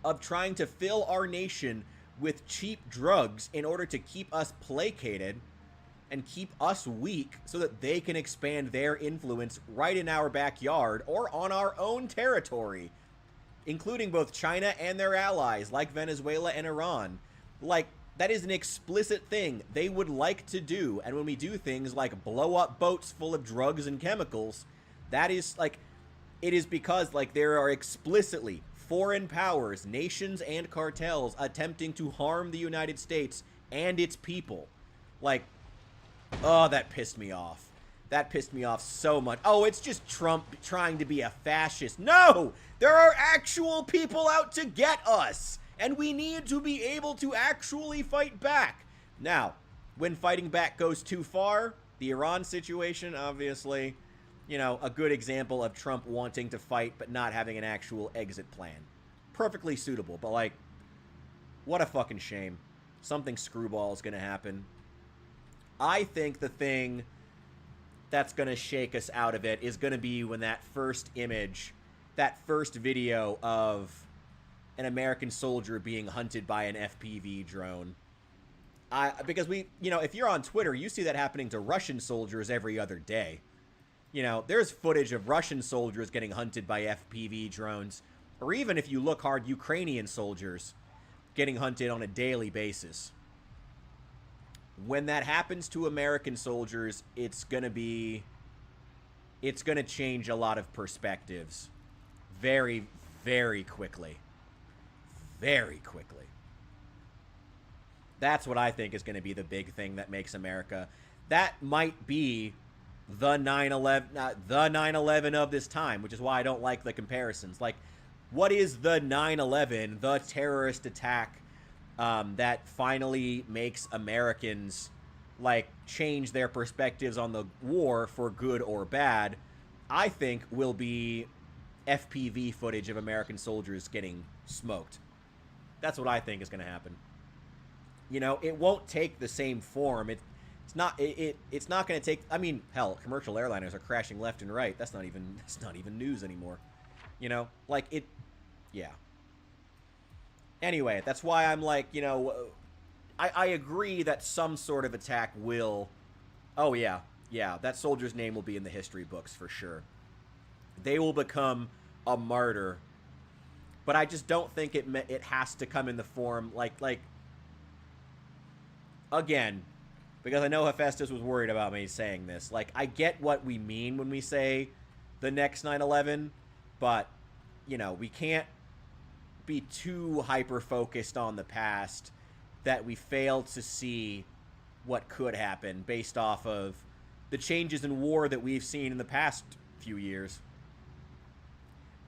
of trying to fill our nation with cheap drugs in order to keep us placated and keep us weak so that they can expand their influence right in our backyard or on our own territory, including both China and their allies like Venezuela and Iran. Like, that is an explicit thing they would like to do. And when we do things like blow up boats full of drugs and chemicals, that is, like, it is because, like, there are explicitly foreign powers, nations, and cartels attempting to harm the United States and its people. Like, oh, that pissed me off. That pissed me off so much. Oh, it's just Trump trying to be a fascist. No! There are actual people out to get us! And we need to be able to actually fight back. Now, when fighting back goes too far, the Iran situation, obviously, you know, a good example of Trump wanting to fight but not having an actual exit plan. Perfectly suitable, but, like, what a fucking shame. Something screwball is going to happen. I think the thing that's going to shake us out of it is going to be when that first image, that first video of an American soldier being hunted by an FPV drone. Because if you're on Twitter, you see that happening to Russian soldiers every other day. There's footage of Russian soldiers getting hunted by FPV drones, or even if you look hard, Ukrainian soldiers getting hunted on a daily basis. When that happens to American soldiers, it's going to change a lot of perspectives very, very quickly. Very quickly. That's what I think is going to be the big thing that makes America. That might be the 9/11 of this time, which is why I don't like the comparisons. Like, what is the 9/11, the terrorist attack that finally makes Americans change their perspectives on the war for good or bad? I think will be FPV footage of American soldiers getting smoked. That's what I think is going to happen. It won't take the same form. It's not going to take. I mean, hell, commercial airliners are crashing left and right. That's not even news anymore. Yeah. Anyway, that's why I'm I agree that some sort of attack will. Oh yeah, that soldier's name will be in the history books for sure. They will become a martyr, but I just don't think it has to come in the form again, because I know Hephaestus was worried about me saying this. I get what we mean when we say the next 9/11, but, we can't be too hyper-focused on the past that we fail to see what could happen based off of the changes in war that we've seen in the past few years.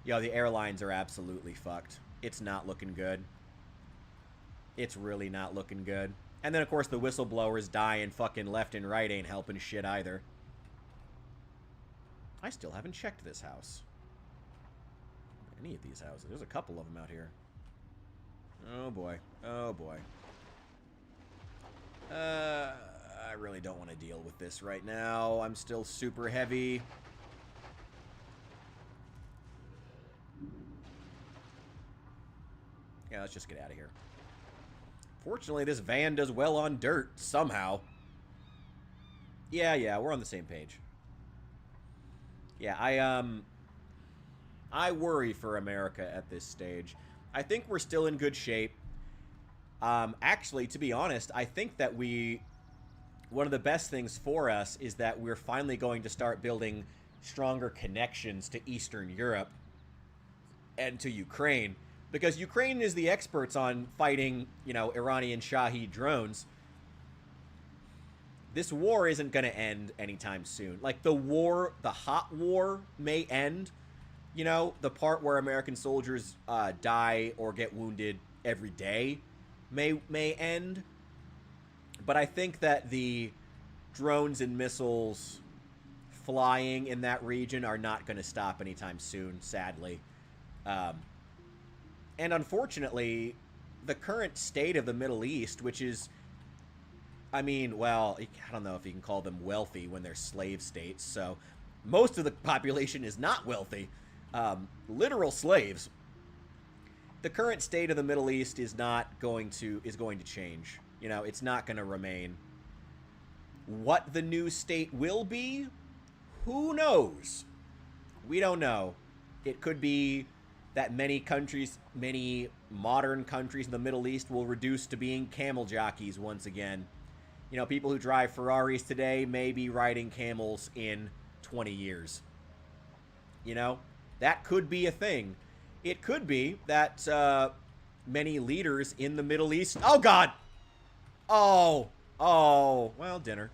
The airlines are absolutely fucked. It's not looking good. It's really not looking good. And then, of course, the whistleblowers dying fucking left and right ain't helping shit either. I still haven't checked this house. Any of these houses. There's a couple of them out here. Oh, boy. Oh, boy. I really don't want to deal with this right now. I'm still super heavy. Yeah, let's just get out of here. Fortunately, this van does well on dirt, somehow. Yeah, we're on the same page. Yeah, I worry for America at this stage. I think we're still in good shape. Actually, to be honest, I think that one of the best things for us is that we're finally going to start building stronger connections to Eastern Europe and to Ukraine. Because Ukraine is the experts on fighting, Iranian Shahed drones. This war isn't going to end anytime soon. The hot war may end. The part where American soldiers die or get wounded every day may end. But I think that the drones and missiles flying in that region are not going to stop anytime soon, sadly. And unfortunately, the current state of the Middle East, which is, I don't know if you can call them wealthy when they're slave states. So most of the population is not wealthy. Literal slaves. The current state of the Middle East is going to change. It's not going to remain. What the new state will be, who knows? We don't know. It could be that many modern countries in the Middle East will reduce to being camel jockeys once again. People who drive Ferraris today may be riding camels in 20 years. That could be a thing. It could be that many leaders in the Middle East... Oh, God! Oh, well, dinner.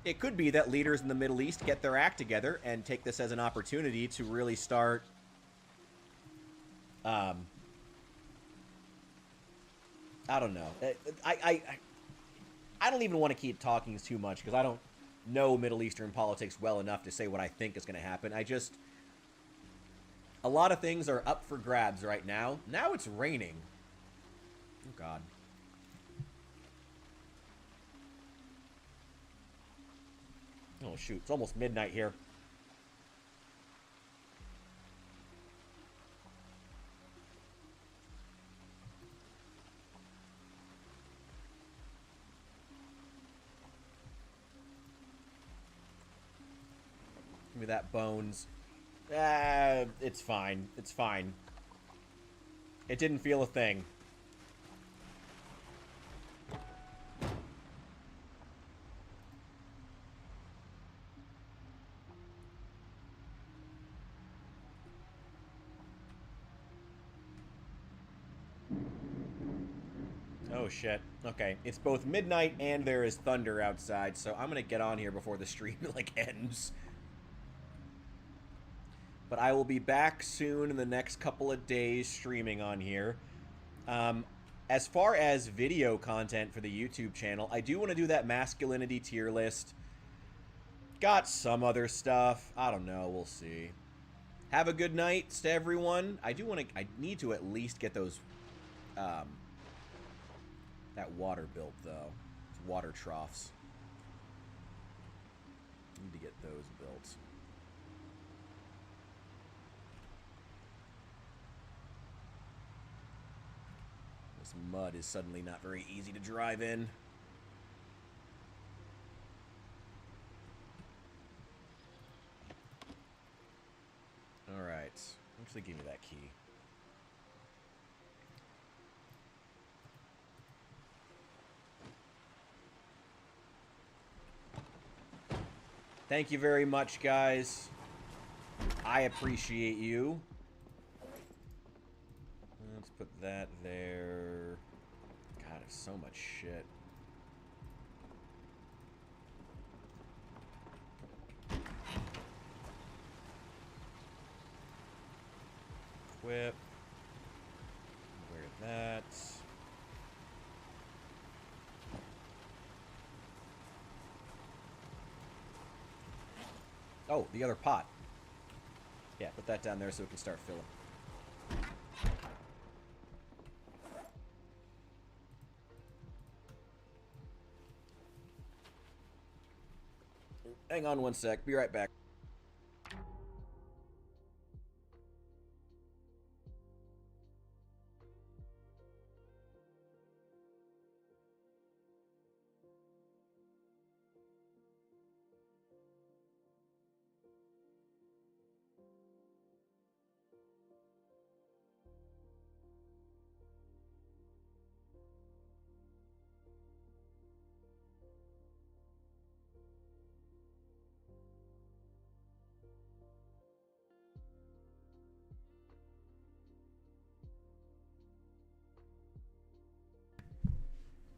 It could be that leaders in the Middle East get their act together and take this as an opportunity to really start... I don't know. I don't even want to keep talking too much because I don't know Middle Eastern politics well enough to say what I think is going to happen. A lot of things are up for grabs right now. Now it's raining. Oh, God. Oh, shoot. It's almost midnight here. at that, bones. It's fine. It's fine. It didn't feel a thing. Oh, shit. Okay. It's both midnight and there is thunder outside, so I'm gonna get on here before the stream, like, ends. But I will be back soon in the next couple of days streaming on here. As far as video content for the YouTube channel, I do want to do that masculinity tier list. Got some other stuff. I don't know. We'll see. Have a good night to everyone. I need to at least get those, that water built, though. Water troughs. Need to get those built. This mud is suddenly not very easy to drive in. Alright. Actually, give me that key. Thank you very much, guys. I appreciate you. Let's put that there. God, there's so much shit. Equip. Where that. Oh, the other pot. Yeah, put that down there so we can start filling. Hang on one sec. Be right back.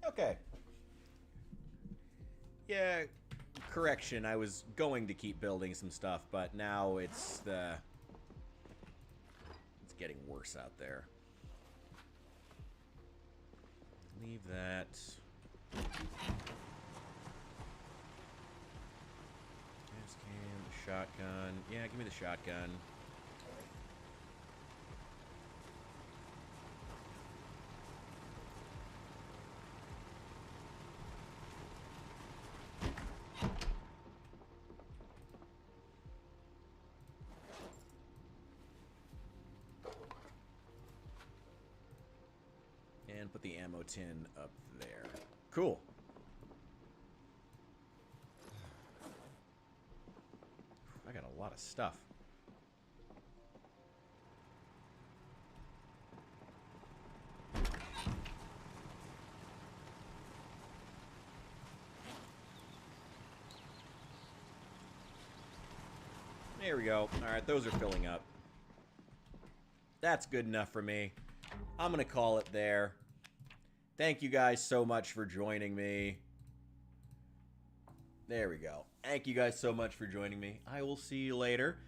Okay. Yeah, correction. I was going to keep building some stuff, but now it's getting worse out there. Leave that. Gas can, the shotgun. Yeah, give me the shotgun. And put the ammo tin up there. Cool. I got a lot of stuff. There we go. Alright, those are filling up. That's good enough for me. I'm going to call it there. Thank you guys so much for joining me. There we go. Thank you guys so much for joining me. I will see you later.